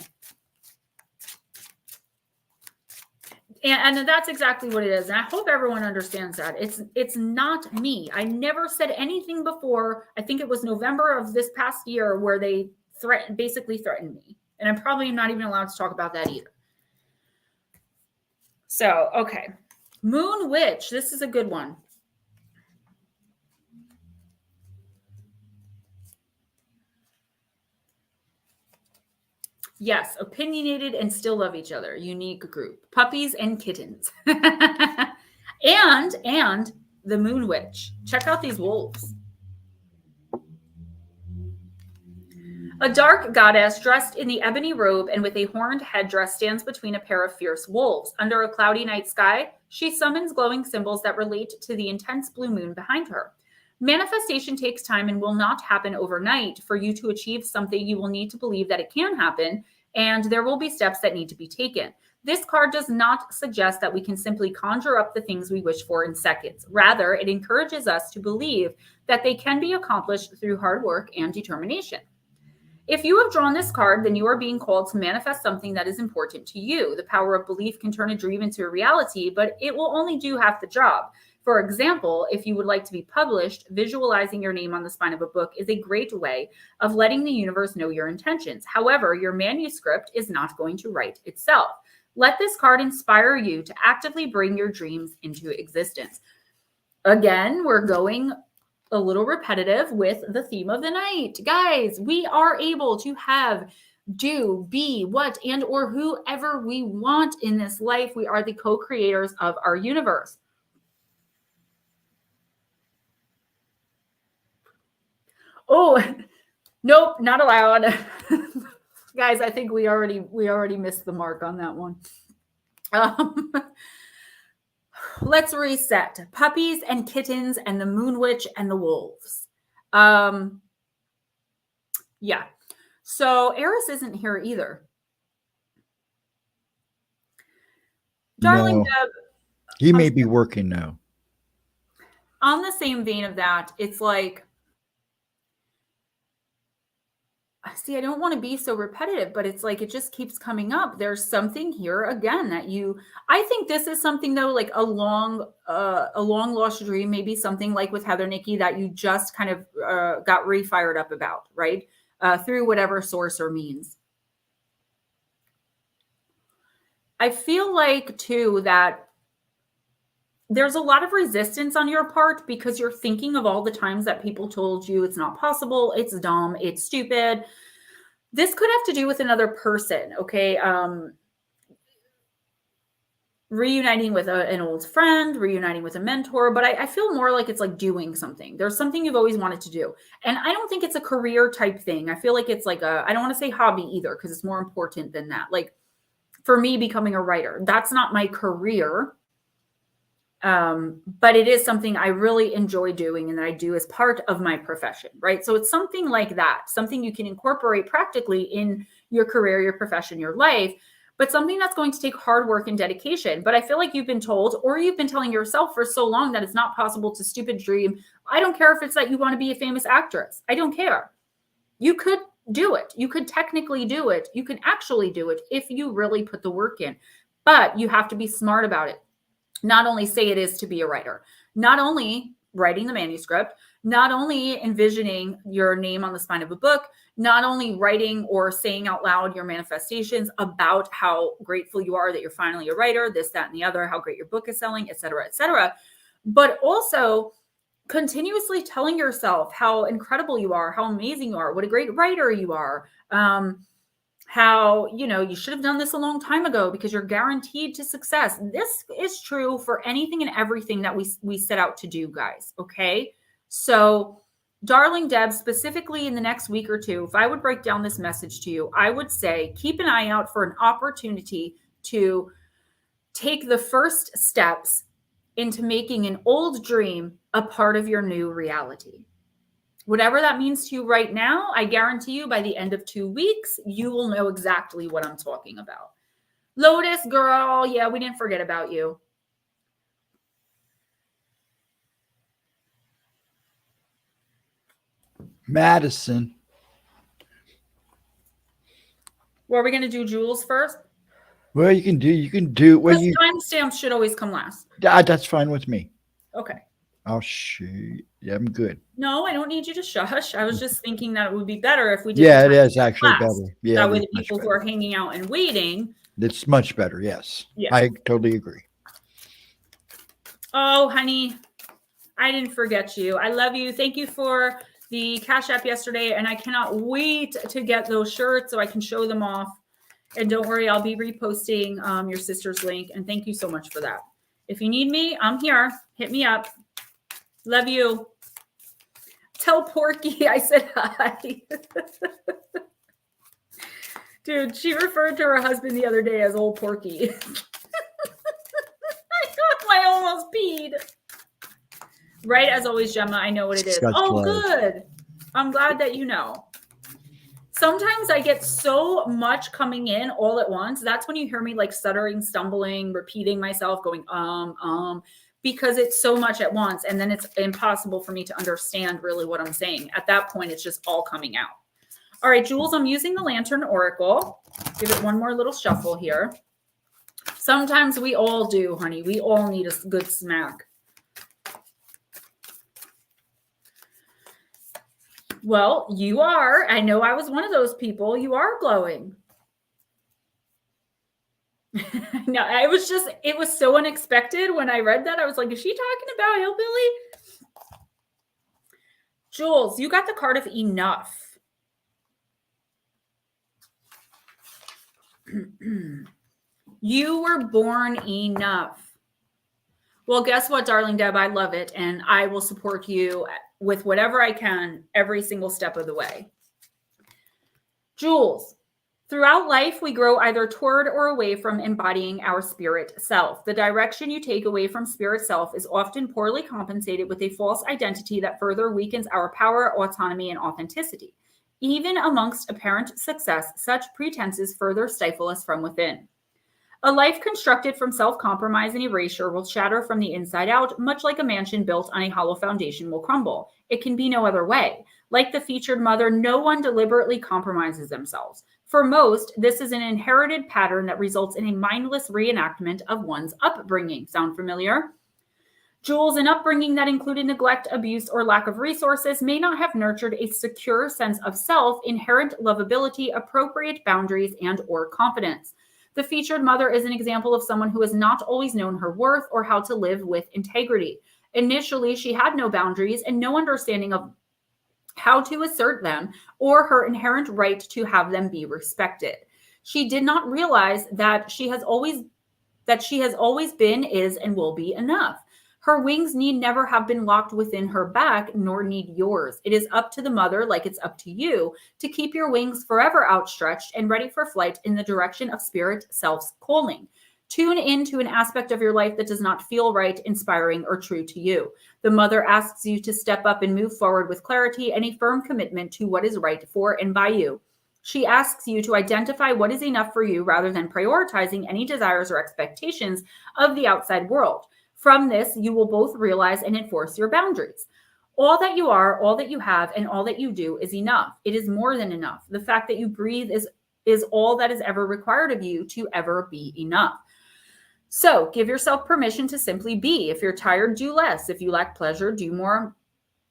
And that's exactly what it is. And I hope everyone understands that. It's not me. I never said anything before. I think it was November of this past year where they basically threatened me. And I'm probably not even allowed to talk about that either. So, okay. Moon Witch. This is a good one. Yes, opinionated and still love each other. Unique group. Puppies and kittens. and the Moon Witch. Check out these wolves. A dark goddess dressed in the ebony robe and with a horned headdress stands between a pair of fierce wolves. Under a cloudy night sky, she summons glowing symbols that relate to the intense blue moon behind her. Manifestation takes time and will not happen overnight. For you to achieve something, you will need to believe that it can happen, and there will be steps that need to be taken. This card does not suggest that we can simply conjure up the things we wish for in seconds. Rather, it encourages us to believe that they can be accomplished through hard work and determination. If you have drawn this card, then you are being called to manifest something that is important to you. The power of belief can turn a dream into a reality, but it will only do half the job. For example, if you would like to be published, visualizing your name on the spine of a book is a great way of letting the universe know your intentions. However, your manuscript is not going to write itself. Let this card inspire you to actively bring your dreams into existence. Again, we're going a little repetitive with the theme of the night. Guys, we are able to have, do, be, what, and or whoever we want in this life. We are the co-creators of our universe. Oh, nope, not allowed. Guys, I think we already missed the mark on that one. Let's reset. Puppies and kittens and the Moon Witch and the wolves. Yeah. So Eris isn't here either. Darling Deb. He may be working now. On the same vein of that, it's like, see, I don't want to be so repetitive, but it's like, it just keeps coming up. There's something here again that I think this is something though, like a long lost dream, maybe something like with Heather Nicky that you just kind of got refired up about, right? Through whatever source or means. I feel like too, that there's a lot of resistance on your part because you're thinking of all the times that people told you it's not possible, it's dumb, it's stupid. This could have to do with another person, okay? Reuniting with an old friend, reuniting with a mentor, but I feel more like it's like doing something. There's something you've always wanted to do. And I don't think it's a career type thing. I feel like it's like I don't want to say hobby either because it's more important than that. Like for me, becoming a writer, that's not my career. But it is something I really enjoy doing and that I do as part of my profession, right? So it's something like that, something you can incorporate practically in your career, your profession, your life, but something that's going to take hard work and dedication. But I feel like you've been told, or you've been telling yourself for so long that it's not possible to stupid dream. I don't care if it's that you want to be a famous actress. I don't care. You could do it. You could technically do it. You can actually do it if you really put the work in. But you have to be smart about it. Not only say it is to be a writer, not only writing the manuscript, not only envisioning your name on the spine of a book, not only writing or saying out loud your manifestations about how grateful you are that you're finally a writer, this, that, and the other, how great your book is selling, et cetera, but also continuously telling yourself how incredible you are, how amazing you are, what a great writer you are, how, you should have done this a long time ago because you're guaranteed to success. This is true for anything and everything that we set out to do, guys. Okay. So darling Deb, specifically in the next week or two, if I would break down this message to you, I would say, keep an eye out for an opportunity to take the first steps into making an old dream a part of your new reality. Whatever that means to you right now, I guarantee you by the end of 2 weeks, you will know exactly what I'm talking about. Lotus, girl, yeah, we didn't forget about you. Madison. What are we going to do, Jules, first? Well, you can do what you. Timestamps should always come last. That's fine with me. Okay. Oh, shoot. Yeah, I'm good. No, I don't need you to shush. I was just thinking that it would be better if we did. Yeah, it is actually last. better. Yeah, that way the people who are hanging out and waiting. It's much better. Yes. Yeah. I totally agree. Oh, honey, I didn't forget you. I love you. Thank you for the Cash App yesterday, and I cannot wait to get those shirts so I can show them off. And don't worry, I'll be reposting your sister's link. And thank you so much for that. If you need me, I'm here. Hit me up. Love you. Tell Porky I said hi. Dude, she referred to her husband the other day as old Porky. I almost peed. Right, as always, Gemma, I know what it is. Oh, good. I'm glad that you know. Sometimes I get so much coming in all at once. That's when you hear me like stuttering, stumbling, repeating myself, going, because it's so much at once. And then it's impossible for me to understand really what I'm saying. At that point, it's just all coming out. All right, Jules, I'm using the Lantern Oracle. Give it one more little shuffle here. Sometimes we all do, honey. We all need a good smack. Well, you are. I know I was one of those people. You are glowing. No, it was so unexpected when I read that. I was like, is she talking about hillbilly? Jules, you got the card of enough. You were born enough. Well, guess what, darling Deb? I love it. And I will support you with whatever I can every single step of the way. Jules, throughout life, we grow either toward or away from embodying our spirit self. The direction you take away from spirit self is often poorly compensated with a false identity that further weakens our power, autonomy, and authenticity. Even amongst apparent success, such pretenses further stifle us from within. A life constructed from self-compromise and erasure will shatter from the inside out, much like a mansion built on a hollow foundation will crumble. It can be no other way. Like the featured mother, no one deliberately compromises themselves. For most, this is an inherited pattern that results in a mindless reenactment of one's upbringing. Sound familiar? Jules, an upbringing that included neglect, abuse, or lack of resources may not have nurtured a secure sense of self, inherent lovability, appropriate boundaries, and or confidence. The featured mother is an example of someone who has not always known her worth or how to live with integrity. Initially, she had no boundaries and no understanding of how to assert them or her inherent right to have them be respected. She did not realize that she has always been, is, and will be enough. Her wings need never have been locked within her back, nor need yours. It is up to the mother, like it's up to you, to keep your wings forever outstretched and ready for flight in the direction of spirit self's calling. Tune into an aspect of your life that does not feel right, inspiring, or true to you. The mother asks you to step up and move forward with clarity and a firm commitment to what is right for and by you. She asks you to identify what is enough for you rather than prioritizing any desires or expectations of the outside world. From this, you will both realize and enforce your boundaries. All that you are, all that you have, and all that you do is enough. It is more than enough. The fact that you breathe is all that is ever required of you to ever be enough. So give yourself permission to simply be. If you're tired, do less. If you lack pleasure, do more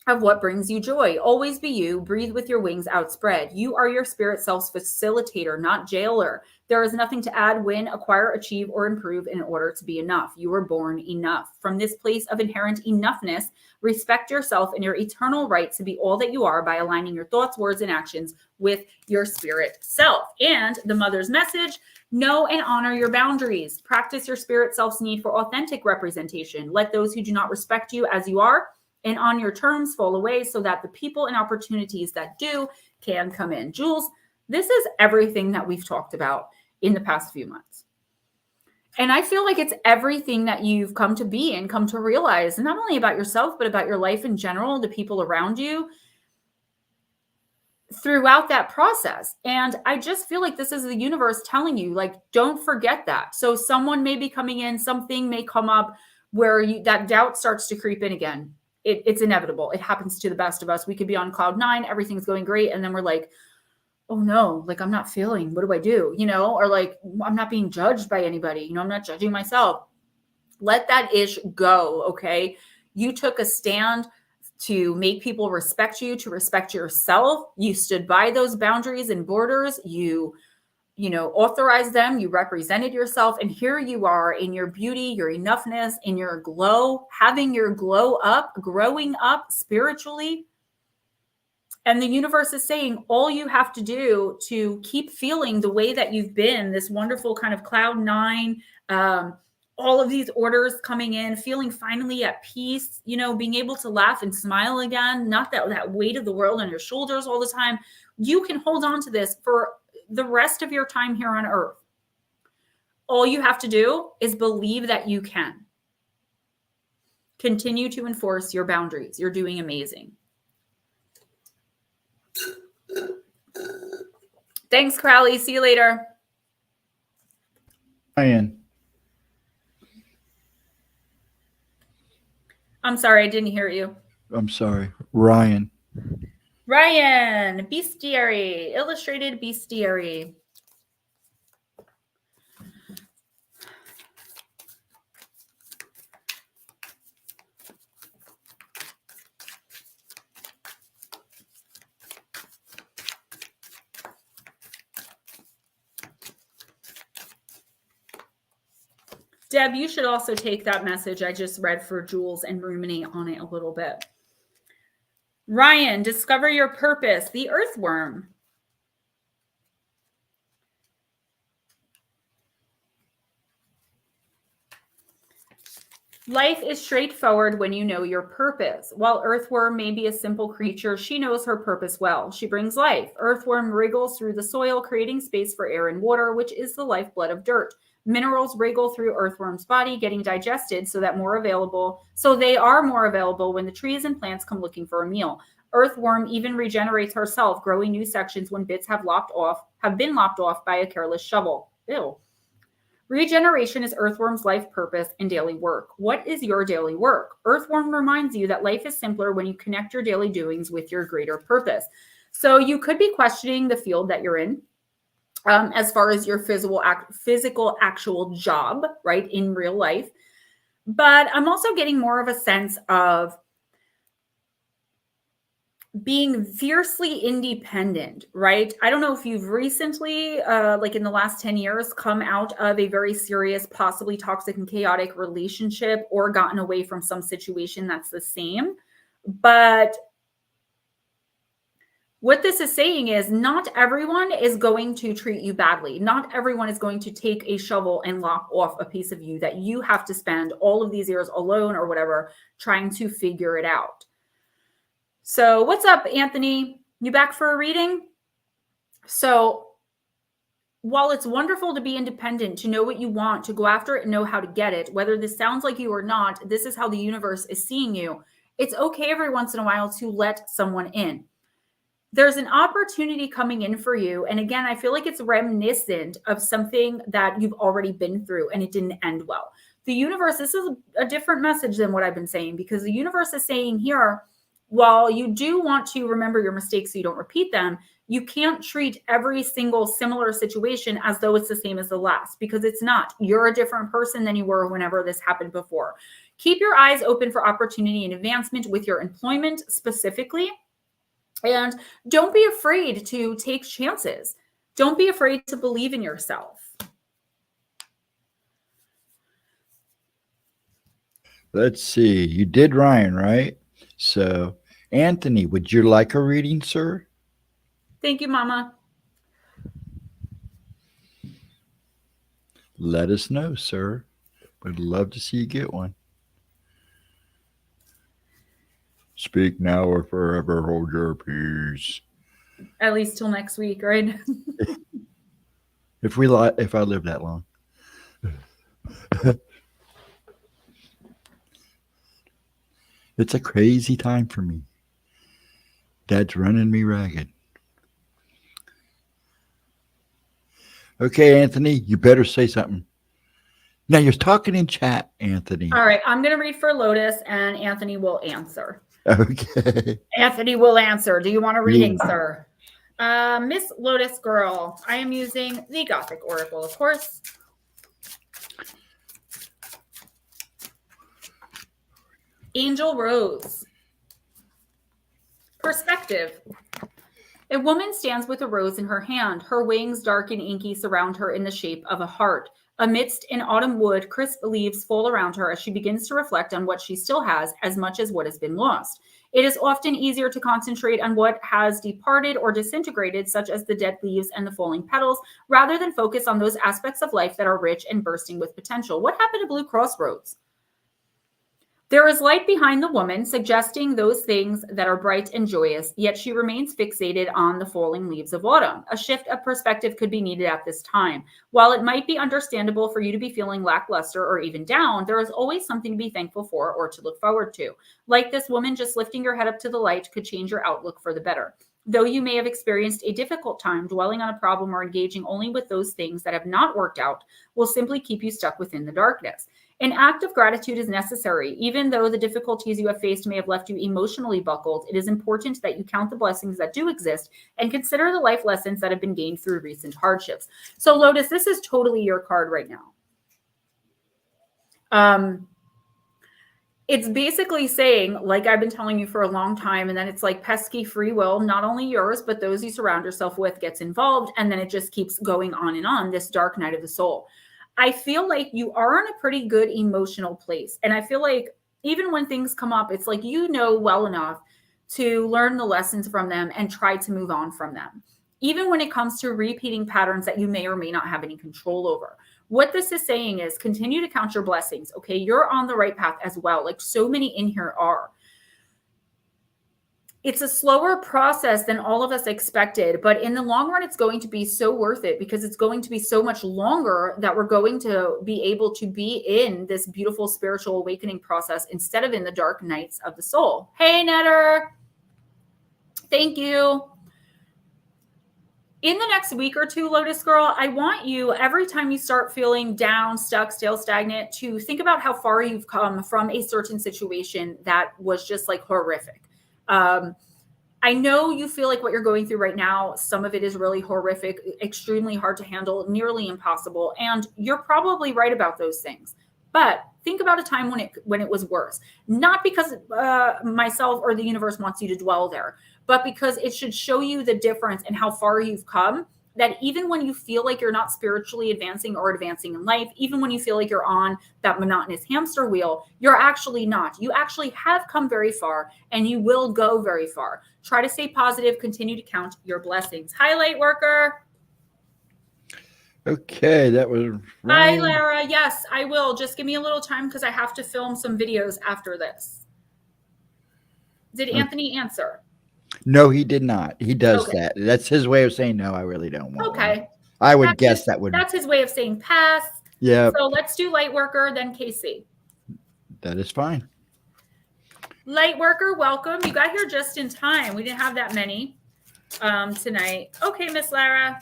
of what brings you joy. Always be you. Breathe with your wings outspread. You are your spirit self's facilitator, not jailer. There is nothing to add, win, acquire, achieve, or improve in order to be enough. You were born enough. From this place of inherent enoughness, respect yourself and your eternal right to be all that you are by aligning your thoughts, words, and actions with your spirit self. And the mother's message: know and honor your boundaries. Practice your spirit self's need for authentic representation. Let those who do not respect you as you are and on your terms fall away so that the people and opportunities that do can come in. Jules, this is everything that we've talked about in the past few months. And I feel like it's everything that you've come to be and come to realize, not only about yourself, but about your life in general, the people around you throughout that process. And I just feel like this is the universe telling you, like, don't forget that. So someone may be coming in, something may come up where that doubt starts to creep in again. It's inevitable. It happens to the best of us. We could be on cloud 9, everything's going great. And then we're like, oh no, like I'm not feeling, what do I do? Or like, I'm not being judged by anybody. I'm not judging myself. Let that ish go. Okay. You took a stand to make people respect you, to respect yourself. You stood by those boundaries and borders. You authorized them, you represented yourself, and here you are in your beauty, your enoughness, in your glow, having your glow up, growing up spiritually. And the universe is saying all you have to do to keep feeling the way that you've been, this wonderful kind of cloud 9, all of these orders coming in, feeling finally at peace, being able to laugh and smile again, not that weight of the world on your shoulders all the time. You can hold on to this for the rest of your time here on earth. All you have to do is believe that you can. Continue to enforce your boundaries. You're doing amazing. Thanks, Crowley. See you later. Ryan. I'm sorry, I didn't hear you. I'm sorry. Ryan. Ryan, bestiary, illustrated bestiary. Deb, you should also take that message I just read for Jules and ruminate on it a little bit. Ryan, discover your purpose, the earthworm. Life is straightforward when you know your purpose. While earthworm may be a simple creature, she knows her purpose well. She brings life. Earthworm wriggles through the soil, creating space for air and water, which is the lifeblood of dirt. Minerals wriggle through earthworm's body, getting digested so they are more available when the trees and plants come looking for a meal. Earthworm even regenerates herself, growing new sections when bits have been lopped off by a careless shovel. Ew. Regeneration is earthworm's life purpose and daily work. What is your daily work? Earthworm reminds you that life is simpler when you connect your daily doings with your greater purpose. So you could be questioning the field that you're in as far as your physical actual job, right, in real life. But I'm also getting more of a sense of being fiercely independent, right? I don't know if you've recently, like in the last 10 years, come out of a very serious, possibly toxic and chaotic relationship or gotten away from some situation that's the same. But what this is saying is not everyone is going to treat you badly. Not everyone is going to take a shovel and lop off a piece of you that you have to spend all of these years alone or whatever trying to figure it out. So what's up, Anthony? You back for a reading? So while it's wonderful to be independent, to know what you want, to go after it and know how to get it, whether this sounds like you or not, this is how the universe is seeing you. It's okay every once in a while to let someone in. There's an opportunity coming in for you. And again, I feel like it's reminiscent of something that you've already been through and it didn't end well. The universe, this is a different message than what I've been saying, because the universe is saying here, while you do want to remember your mistakes so you don't repeat them, you can't treat every single similar situation as though it's the same as the last, because it's not. You're a different person than you were whenever this happened before. Keep your eyes open for opportunity and advancement with your employment specifically. And don't be afraid to take chances. Don't be afraid to believe in yourself. Let's see. You did Ryan, right? So, Anthony, would you like a reading, sir? Thank you, Mama. Let us know, sir. Would love to see you get one. Speak now or forever hold your peace. At least till next week, right? If I live that long. It's a crazy time for me. Dad's running me ragged. Okay, Anthony, you better say something. Now you're talking in chat, Anthony. All right, I'm going to read for Lotus, and Anthony will answer. Okay. Anthony will answer. Do you want a reading, Yeah. sir? Miss Lotus Girl, I am using the Gothic Oracle, of course. Angel Rose. Perspective. A woman stands with a rose in her hand. Her wings, dark and inky, surround her in the shape of a heart. Amidst an autumn wood, crisp leaves fall around her as she begins to reflect on what she still has as much as what has been lost. It is often easier to concentrate on what has departed or disintegrated, such as the dead leaves and the falling petals, rather than focus on those aspects of life that are rich and bursting with potential. What happened to Blue Crossroads? There is light behind the woman, suggesting those things that are bright and joyous, yet she remains fixated on the falling leaves of autumn. A shift of perspective could be needed at this time. While it might be understandable for you to be feeling lackluster or even down, there is always something to be thankful for or to look forward to. Like this woman, just lifting your head up to the light could change your outlook for the better. Though you may have experienced a difficult time, dwelling on a problem or engaging only with those things that have not worked out will simply keep you stuck within the darkness. An act of gratitude is necessary. Even though the difficulties you have faced may have left you emotionally buckled, it is important that you count the blessings that do exist and consider the life lessons that have been gained through recent hardships. So, Lotus, this is totally your card right now. It's basically saying, like I've been telling you for a long time, and then it's like pesky free will, not only yours, but those you surround yourself with gets involved, and then it just keeps going on and on, this dark night of the soul. I feel like you are in a pretty good emotional place. And I feel like even when things come up, it's like you know well enough to learn the lessons from them and try to move on from them. Even when it comes to repeating patterns that you may or may not have any control over. What this is saying is continue to count your blessings. Okay, you're on the right path as well. Like so many in here are. It's a slower process than all of us expected, but in the long run, it's going to be so worth it because it's going to be so much longer that we're going to be able to be in this beautiful spiritual awakening process instead of in the dark nights of the soul. Hey, Netter. Thank you. In the next week or two, Lotus Girl, I want you, every time you start feeling down, stuck, stale, stagnant, to think about how far you've come from a certain situation that was just like horrific. I know you feel like what you're going through right now, some of it is really horrific, extremely hard to handle, nearly impossible. And you're probably right about those things. But think about a time when it was worse, not because myself or the universe wants you to dwell there, but because it should show you the difference and how far you've come. That even when you feel like you're not spiritually advancing or advancing in life, even when you feel like you're on that monotonous hamster wheel, you're actually not. You actually have come very far and you will go very far. Try to stay positive. Continue to count your blessings. Hi, Light Worker. Okay, that was Hi, Ryan. Lara. Yes, I will. Just give me a little time because I have to film some videos after this. Did Anthony answer? No, he did not. He does Okay. that. That's his way of saying no. I really don't want one. Okay. I would guess that would. That's his way of saying pass. Yeah, So let's do Light Worker, then KC. that is fine. Light Worker, welcome. You got here just in time. We didn't have that many tonight. Okay, Miss Lara.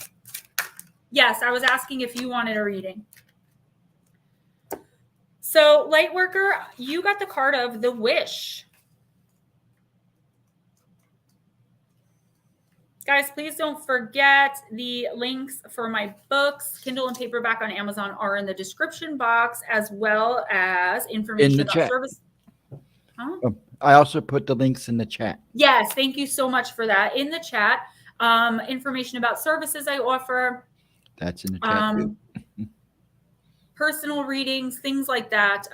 Yes, I was asking if you wanted a reading. So, Light Worker, you got the card of the Wish. Guys, please don't forget the links for my books, Kindle and paperback on Amazon, are in the description box, as well as information about chat. service. Huh? I also put the links in the chat. Yes, thank you so much for that. In the chat, information about services I offer. That's in the chat too. Personal readings, things like that.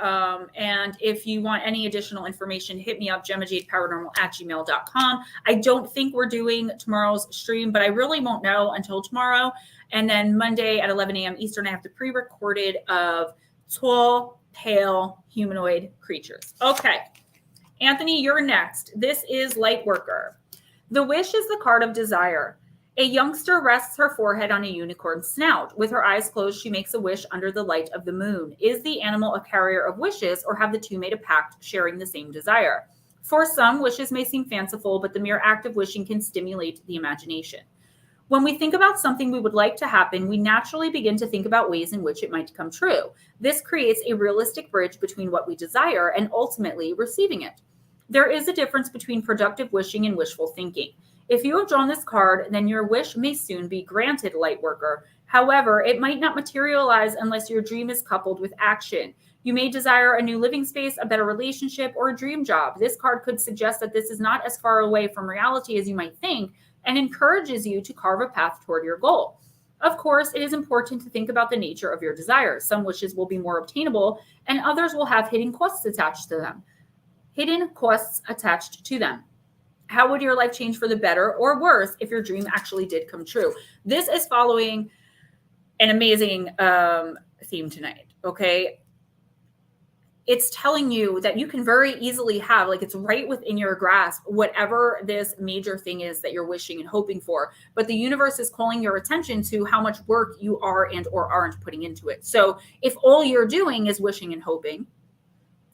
And if you want any additional information, hit me up, GemmaJadeParanormal@gmail.com. I don't think we're doing tomorrow's stream, but I really won't know until tomorrow. And then Monday at 11 a.m. Eastern, I have the pre-recorded of tall, pale, humanoid creatures. Okay. Anthony, you're next. This is Lightworker. The wish is the card of desire. A youngster rests her forehead on a unicorn snout. With her eyes closed, she makes a wish under the light of the moon. Is the animal a carrier of wishes, or have the two made a pact sharing the same desire? For some, wishes may seem fanciful, but the mere act of wishing can stimulate the imagination. When we think about something we would like to happen, we naturally begin to think about ways in which it might come true. This creates a realistic bridge between what we desire and ultimately receiving it. There is a difference between productive wishing and wishful thinking. If you have drawn this card, then your wish may soon be granted, Lightworker. However, it might not materialize unless your dream is coupled with action. You may desire a new living space, a better relationship, or a dream job. This card could suggest that this is not as far away from reality as you might think and encourages you to carve a path toward your goal. Of course, it is important to think about the nature of your desires. Some wishes will be more obtainable, and others will have hidden costs attached to them. How would your life change for the better or worse if your dream actually did come true? This is following an amazing theme tonight, okay? It's telling you that you can very easily have, like, it's right within your grasp, whatever this major thing is that you're wishing and hoping for. But the universe is calling your attention to how much work you are and or aren't putting into it. So if all you're doing is wishing and hoping,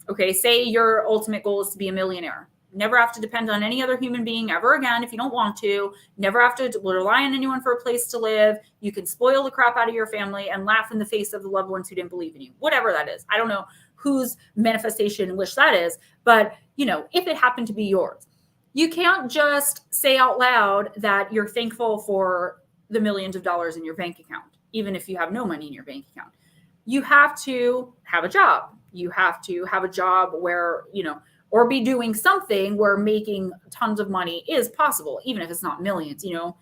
okay, say your ultimate goal is to be a millionaire. Never have to depend on any other human being ever again if you don't want to. Never have to rely on anyone for a place to live. You can spoil the crap out of your family and laugh in the face of the loved ones who didn't believe in you. Whatever that is. I don't know whose manifestation and wish that is, but if it happened to be yours, you can't just say out loud that you're thankful for the millions of dollars in your bank account, even if you have no money in your bank account. You have to have a job. You have to have a job where, or be doing something where making tons of money is possible, even if it's not millions, even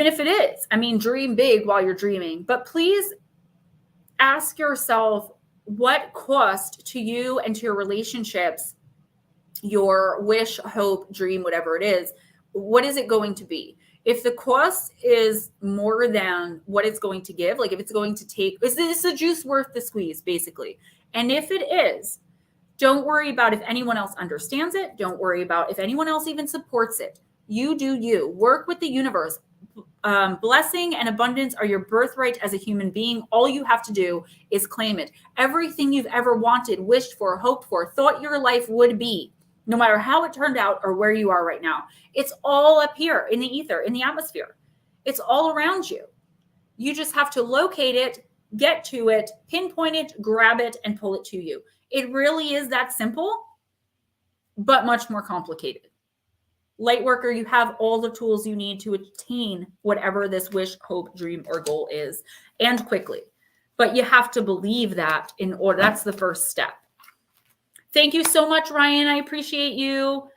if it is. I mean, dream big while you're dreaming, but please ask yourself what cost to you and to your relationships, your wish, hope, dream, whatever it is, what is it going to be? If the cost is more than what it's going to give, like if it's going to take, is this a juice worth the squeeze, basically? And if it is, don't worry about if anyone else understands it. Don't worry about if anyone else even supports it. You do you. Work with the universe. Blessing and abundance are your birthright as a human being. All you have to do is claim it. Everything you've ever wanted, wished for, hoped for, thought your life would be, no matter how it turned out or where you are right now, it's all up here in the ether, in the atmosphere. It's all around you. You just have to locate it, get to it, pinpoint it, grab it, and pull it to you. It really is that simple, but much more complicated. Lightworker, you have all the tools you need to attain whatever this wish, hope, dream, or goal is, and quickly. But you have to believe that in order. That's the first step. Thank you so much, Ryan. I appreciate you.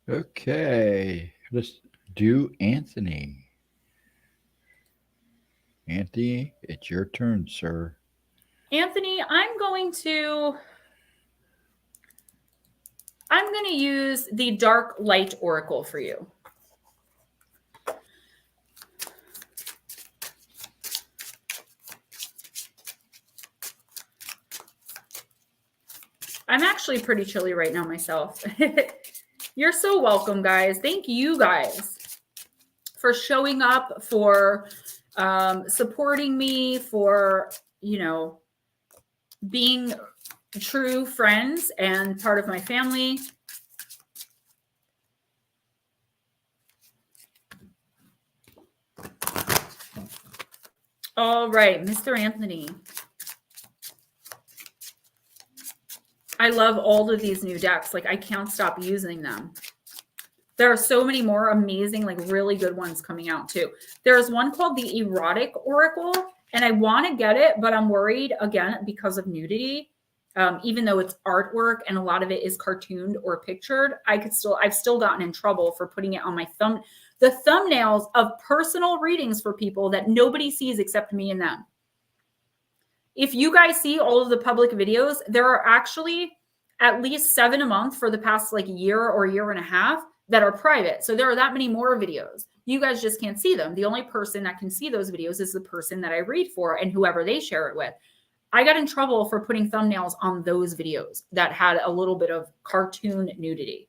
Okay, let's do Anthony. Anthony, it's your turn, sir. Anthony, I'm going to use the Dark Light Oracle for you. I'm actually pretty chilly right now myself. You're so welcome, guys. Thank you guys for showing up, for supporting me, for, being true friends and part of my family. All right, Mr. Anthony. I love all of these new decks. Like, I can't stop using them. There are so many more amazing, like really good ones coming out too. There's one called the Erotic Oracle, and I want to get it, but I'm worried again because of nudity. Even though it's artwork and a lot of it is cartooned or pictured, I've still gotten in trouble for putting it on my the thumbnails of personal readings for people that nobody sees except me and them. If you guys see all of the public videos, there are actually at least 7 a month for the past like year or year and a half that are private. So there are that many more videos. You guys just can't see them. The only person that can see those videos is the person that I read for and whoever they share it with. I got in trouble for putting thumbnails on those videos that had a little bit of cartoon nudity.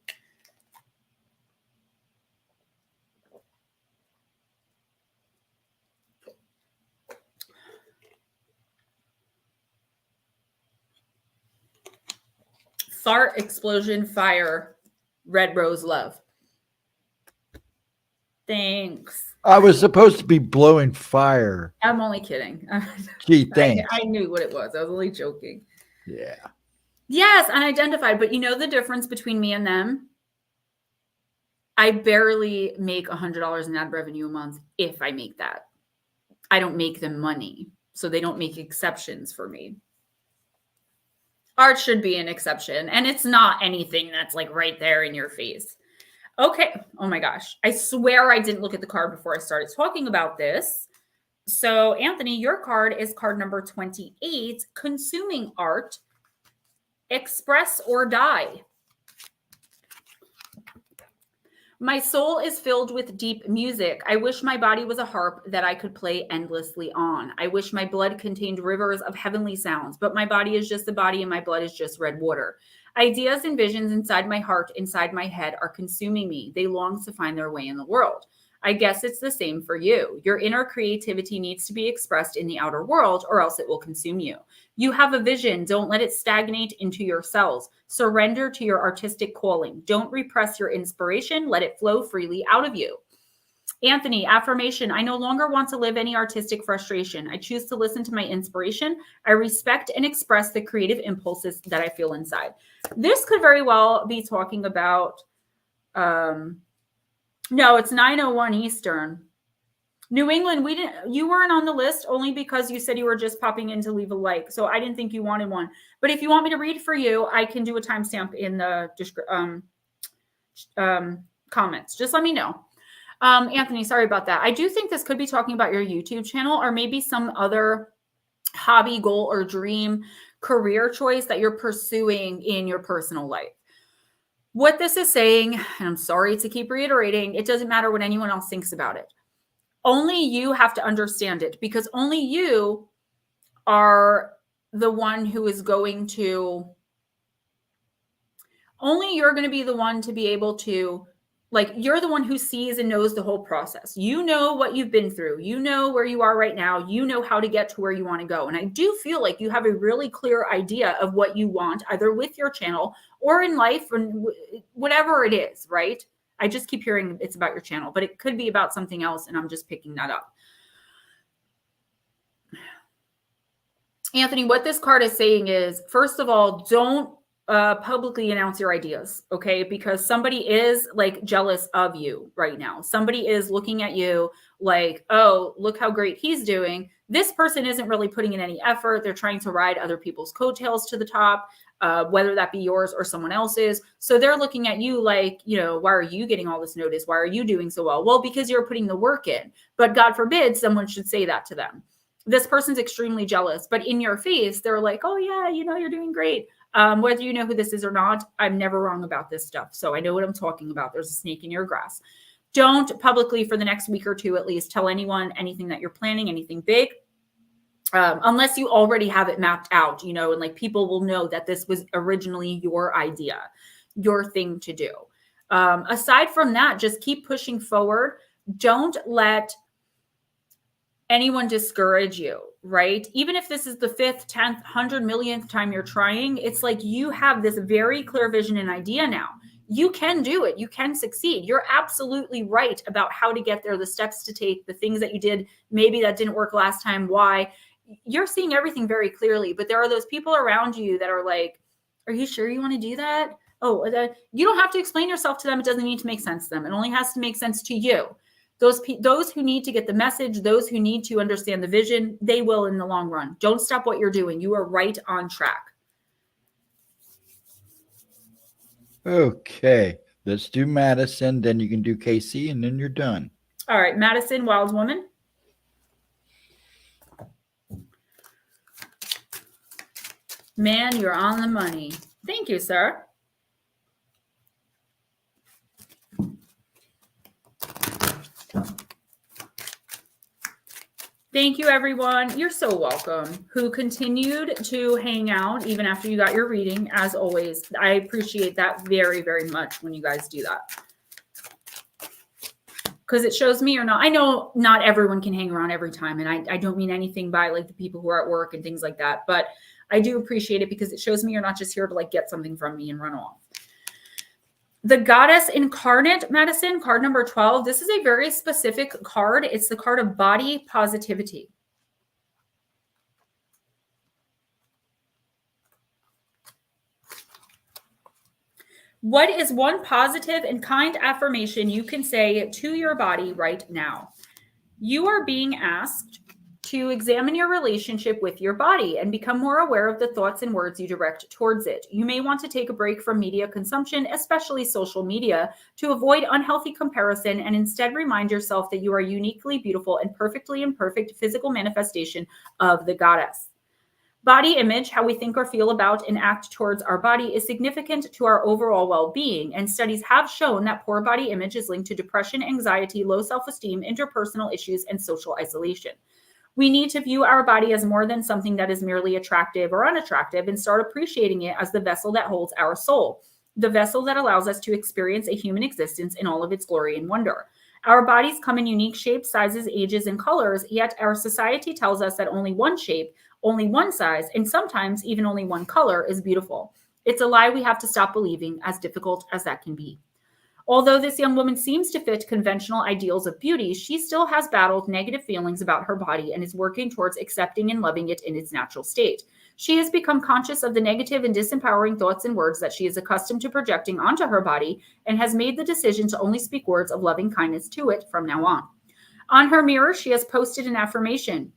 Fart, explosion, fire, red rose, love. Thanks. I was supposed to be blowing fire. I'm only kidding. Gee, thanks. I knew what it was. I was only joking. Yeah. Yes, unidentified. But you know the difference between me and them? I barely make $100 in ad revenue a month if I make that. I don't make them money. So they don't make exceptions for me. Art should be an exception. And it's not anything that's like right there in your face. Okay. Oh my gosh. I swear I didn't look at the card before I started talking about this. So Anthony, your card is card number 28, consuming art, express or die. My soul is filled with deep music. I wish my body was a harp that I could play endlessly on. I wish my blood contained rivers of heavenly sounds, but my body is just a body and my blood is just red water. Ideas and visions inside my heart, inside my head are consuming me. They long to find their way in the world. I guess it's the same for you. Your inner creativity needs to be expressed in the outer world or else it will consume you. You have a vision. Don't let it stagnate into your cells. Surrender to your artistic calling. Don't repress your inspiration. Let it flow freely out of you. Anthony, affirmation. I no longer want to live any artistic frustration. I choose to listen to my inspiration. I respect and express the creative impulses that I feel inside. This could very well be talking about, no, it's 9:01 Eastern. New England, you weren't on the list only because you said you were just popping in to leave a like. So I didn't think you wanted one. But if you want me to read for you, I can do a timestamp in the comments. Just let me know. Anthony, sorry about that. I do think this could be talking about your YouTube channel or maybe some other hobby, goal, or dream career choice that you're pursuing in your personal life. What this is saying, and I'm sorry to keep reiterating, it doesn't matter what anyone else thinks about it. Only you have to understand it because only you are the one who is going to, only you're going to be the one to be able to, like, you're the one who sees and knows the whole process. You know what you've been through. You know where you are right now. You know how to get to where you want to go. And I do feel like you have a really clear idea of what you want, either with your channel or in life or whatever it is, right? I just keep hearing it's about your channel, but it could be about something else, and I'm just picking that up. Anthony, what this card is saying is, first of all, don't publicly announce your ideas, okay? Because somebody is like jealous of you right now. Somebody is looking at you like, oh, look how great he's doing. This person isn't really putting in any effort. They're trying to ride other people's coattails to the top, whether that be yours or someone else's. So they're looking at you like, you know, why are you getting all this notice? Why are you doing so well? Well, because you're putting the work in. But God forbid someone should say that to them. This person's extremely jealous, but in your face, they're like, oh yeah, you know, you're doing great. Whether you know who this is or not, I'm never wrong about this stuff. So I know what I'm talking about. There's a snake in your grass. Don't publicly, for the next week or two at least, tell anyone anything that you're planning, anything big, unless you already have it mapped out, you know, and like people will know that this was originally your idea, your thing to do. Aside from that, just keep pushing forward. Don't let anyone discourage you, right? Even if this is the 5th, 10th, 100 millionth time you're trying, it's like you have this very clear vision and idea now. You can do it. You can succeed. You're absolutely right about how to get there, the steps to take, the things that you did, maybe that didn't work last time, why. You're seeing everything very clearly, but there are those people around you that are like, are you sure you want to do that? You don't have to explain yourself to them. It doesn't need to make sense to them. It only has to make sense to you. Those who need to get the message, those who need to understand the vision, they will in the long run. Don't stop what you're doing. You are right on track. Okay, let's do Madison. Then you can do KC, and then you're done. All right, Madison, wild woman. Man, you're on the money. Thank you, sir. Thank you, everyone. You're so welcome. Who continued to hang out even after you got your reading, as always. I appreciate that very, very much when you guys do that. Because it shows me you're not. I know not everyone can hang around every time, and I don't mean anything by like the people who are at work and things like that, but I do appreciate it because it shows me you're not just here to like get something from me and run off. The Goddess Incarnate, Madison, card number 12. This is a very specific card. It's the card of body positivity. What is one positive and kind affirmation you can say to your body right now? You are being asked to examine your relationship with your body and become more aware of the thoughts and words you direct towards it. You may want to take a break from media consumption, especially social media, to avoid unhealthy comparison and instead remind yourself that you are uniquely beautiful and perfectly imperfect physical manifestation of the goddess. Body image, how we think or feel about and act towards our body, is significant to our overall well-being, and studies have shown that poor body image is linked to depression, anxiety, low self-esteem, interpersonal issues, and social isolation. We need to view our body as more than something that is merely attractive or unattractive and start appreciating it as the vessel that holds our soul, the vessel that allows us to experience a human existence in all of its glory and wonder. Our bodies come in unique shapes, sizes, ages, and colors, yet our society tells us that only one shape, only one size, and sometimes even only one color is beautiful. It's a lie we have to stop believing, as difficult as that can be. Although this young woman seems to fit conventional ideals of beauty, she still has battled negative feelings about her body and is working towards accepting and loving it in its natural state. She has become conscious of the negative and disempowering thoughts and words that she is accustomed to projecting onto her body and has made the decision to only speak words of loving kindness to it from now on. On her mirror, she has posted an affirmation.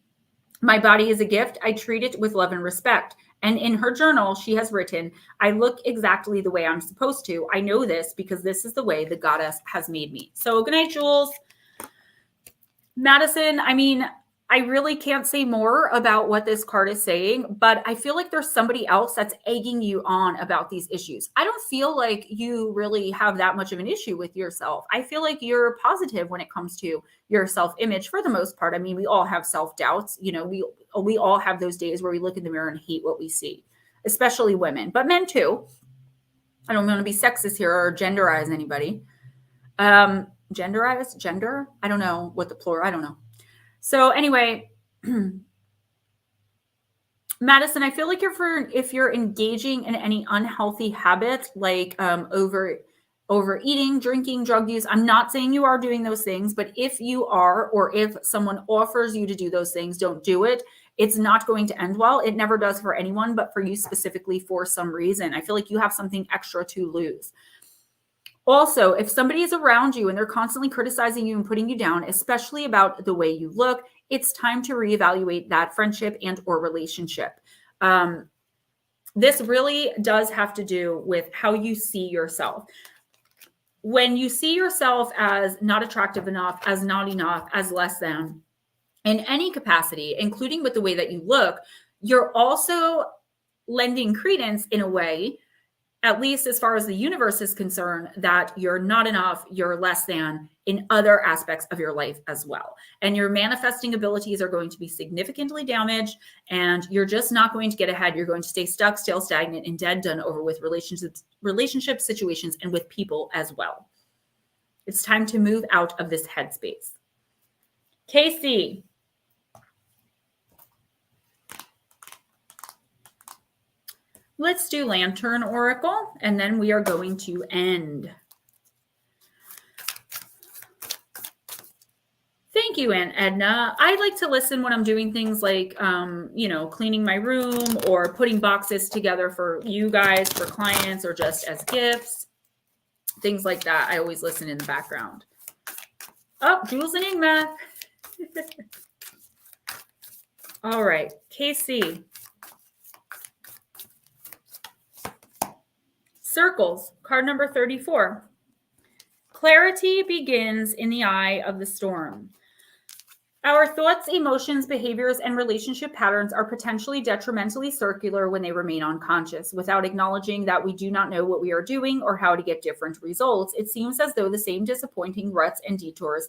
My body is a gift. I treat it with love and respect. And in her journal, she has written, I look exactly the way I'm supposed to. I know this because this is the way the goddess has made me. So good night, Jules. Madison, I mean, I really can't say more about what this card is saying, but I feel like there's somebody else that's egging you on about these issues. I don't feel like you really have that much of an issue with yourself. I feel like you're positive when it comes to your self-image for the most part. I mean, we all have self-doubts. You know, we all have those days where we look in the mirror and hate what we see, especially women, but men too. I don't want to be sexist here or genderize anybody. Genderize? Gender? I don't know what the plural, I don't know. So anyway, Madison, I feel like if you're engaging in any unhealthy habits like overeating, drinking, drug use, I'm not saying you are doing those things, but if you are, or if someone offers you to do those things, don't do it. It's not going to end well. It never does for anyone, but for you specifically for some reason. I feel like you have something extra to lose. Also, if somebody is around you and they're constantly criticizing you and putting you down, especially about the way you look, it's time to reevaluate that friendship and or relationship. This really does have to do with how you see yourself. When you see yourself as not attractive enough, as not enough, as less than, in any capacity, including with the way that you look, you're also lending credence in a way, at least as far as the universe is concerned, that you're not enough, you're less than in other aspects of your life as well. And your manifesting abilities are going to be significantly damaged, and you're just not going to get ahead. You're going to stay stuck, still stagnant, and dead, done over with relationship situations and with people as well. It's time to move out of this headspace. Casey. Let's do Lantern Oracle, and then we are going to end. Thank Thank you, Aunt Edna. I like to listen when I'm doing things like, cleaning my room or putting boxes together for you guys, for clients, or just as gifts. Things like that. I always listen in the background. Oh, Jules and Enigma. All right, KC. Circles, card number 34. Clarity begins in the eye of the storm. Our thoughts, emotions, behaviors, and relationship patterns are potentially detrimentally circular when they remain unconscious. Without acknowledging that we do not know what we are doing or how to get different results, it seems as though the same disappointments, ruts, and detours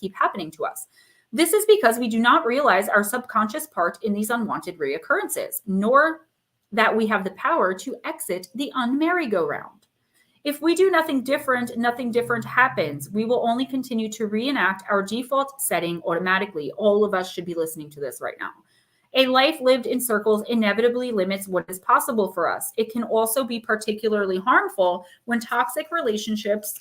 keep happening to us. This is because we do not realize our subconscious part in these unwanted reoccurrences, nor that we have the power to exit the un-merry-go-round. If we do nothing different happens. We will only continue to reenact our default setting automatically. All of us should be listening to this right now. A life lived in circles inevitably limits what is possible for us. It can also be particularly harmful when toxic relationships,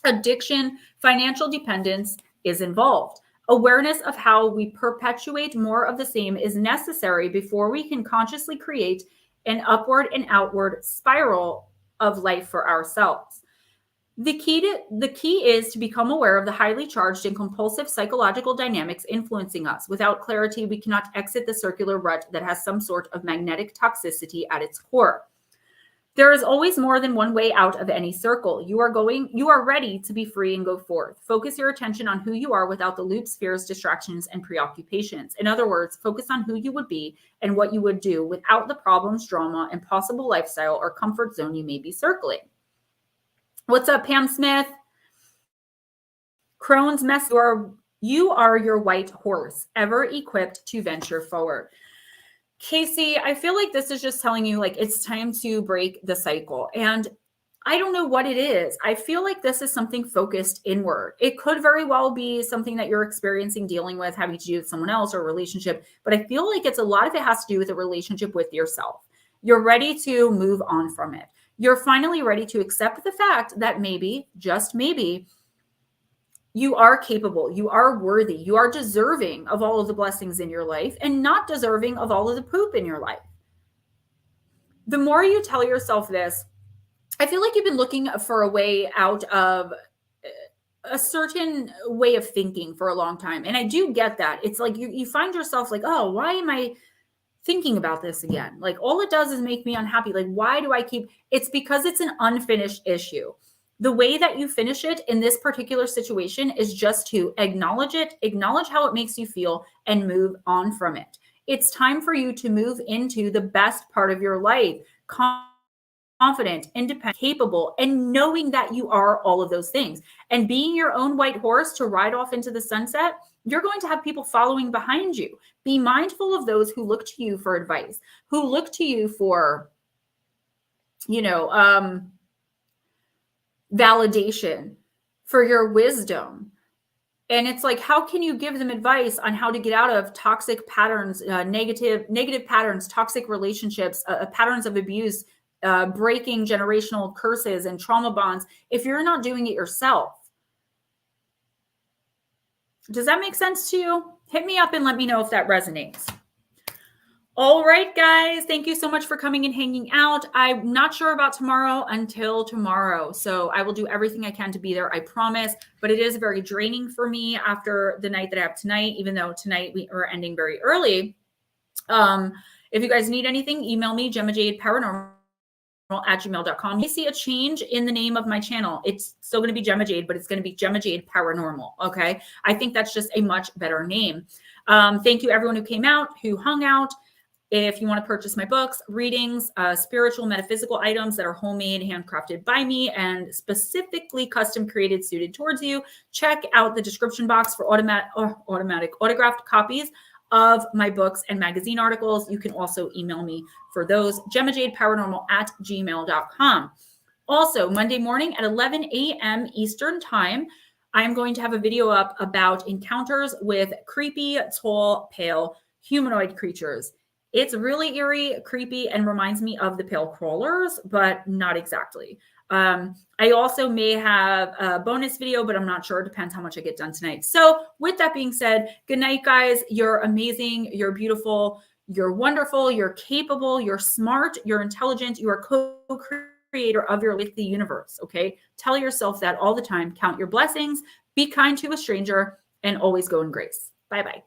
addiction, financial dependence is involved. Awareness of how we perpetuate more of the same is necessary before we can consciously create an upward and outward spiral of life for ourselves. The key is to become aware of the highly charged and compulsive psychological dynamics influencing us. Without clarity, we cannot exit the circular rut that has some sort of magnetic toxicity at its core. There is always more than one way out of any circle. You are ready to be free and go forth. Focus your attention on who you are without the loops, fears, distractions, and preoccupations. In other words, focus on who you would be and what you would do without the problems, drama, and possible lifestyle or comfort zone you may be circling. What's up, Pam Smith? Crohn's mess. You are your white horse, ever equipped to venture forward. Casey, I feel like this is just telling you like it's time to break the cycle. And I don't know what it is. I feel like this is something focused inward. It could very well be something that you're experiencing, dealing with, having to do with someone else or a relationship. But I feel like it's a lot of it has to do with a relationship with yourself. You're ready to move on from it. You're finally ready to accept the fact that maybe, just maybe, you are capable, you are worthy, you are deserving of all of the blessings in your life and not deserving of all of the poop in your life. The more you tell yourself this, I feel like you've been looking for a way out of a certain way of thinking for a long time. And I do get that. It's like you find yourself like, oh, why am I thinking about this again? Like all it does is make me unhappy. Like, why do I keep? It's because it's an unfinished issue. The way that you finish it in this particular situation is just to acknowledge it, acknowledge how it makes you feel, and move on from it. It's time for you to move into the best part of your life, confident, independent, capable, and knowing that you are all of those things. And being your own white horse to ride off into the sunset, you're going to have people following behind you. Be mindful of those who look to you for advice, who look to you for, validation, for your wisdom. And it's like, how can you give them advice on how to get out of toxic patterns, negative patterns, toxic relationships, patterns of abuse, breaking generational curses and trauma bonds if you're not doing it yourself? Does that make sense to you? Hit me up and let me know if that resonates. All right, guys, thank you so much for coming and hanging out. I'm not sure about tomorrow until tomorrow, so I will do everything I can to be there, I promise. But it is very draining for me after the night that I have tonight, even though tonight we are ending very early. If you guys need anything, email me, GemmaJadeParanormal@gmail.com. You see a change in the name of my channel. It's still going to be Gemma Jade, but it's going to be Gemma Jade Paranormal. Okay. I think that's just a much better name. Thank you everyone who came out, who hung out. If you want to purchase my books, readings, spiritual, metaphysical items that are homemade, handcrafted by me, and specifically custom created, suited towards you, check out the description box for automatic autographed copies of my books and magazine articles. You can also email me for those, GemmaJadeParanormal@gmail.com. Also, Monday morning at 11 a.m. Eastern Time, I'm going to have a video up about encounters with creepy, tall, pale humanoid creatures. It's really eerie, creepy, and reminds me of the pale crawlers, but not exactly. I also may have a bonus video, but I'm not sure. It depends how much I get done tonight. So with that being said, good night, guys. You're amazing. You're beautiful. You're wonderful. You're capable. You're smart. You're intelligent. You are co-creator of your life, the universe. Okay. Tell yourself that all the time. Count your blessings. Be kind to a stranger and always go in grace. Bye-bye.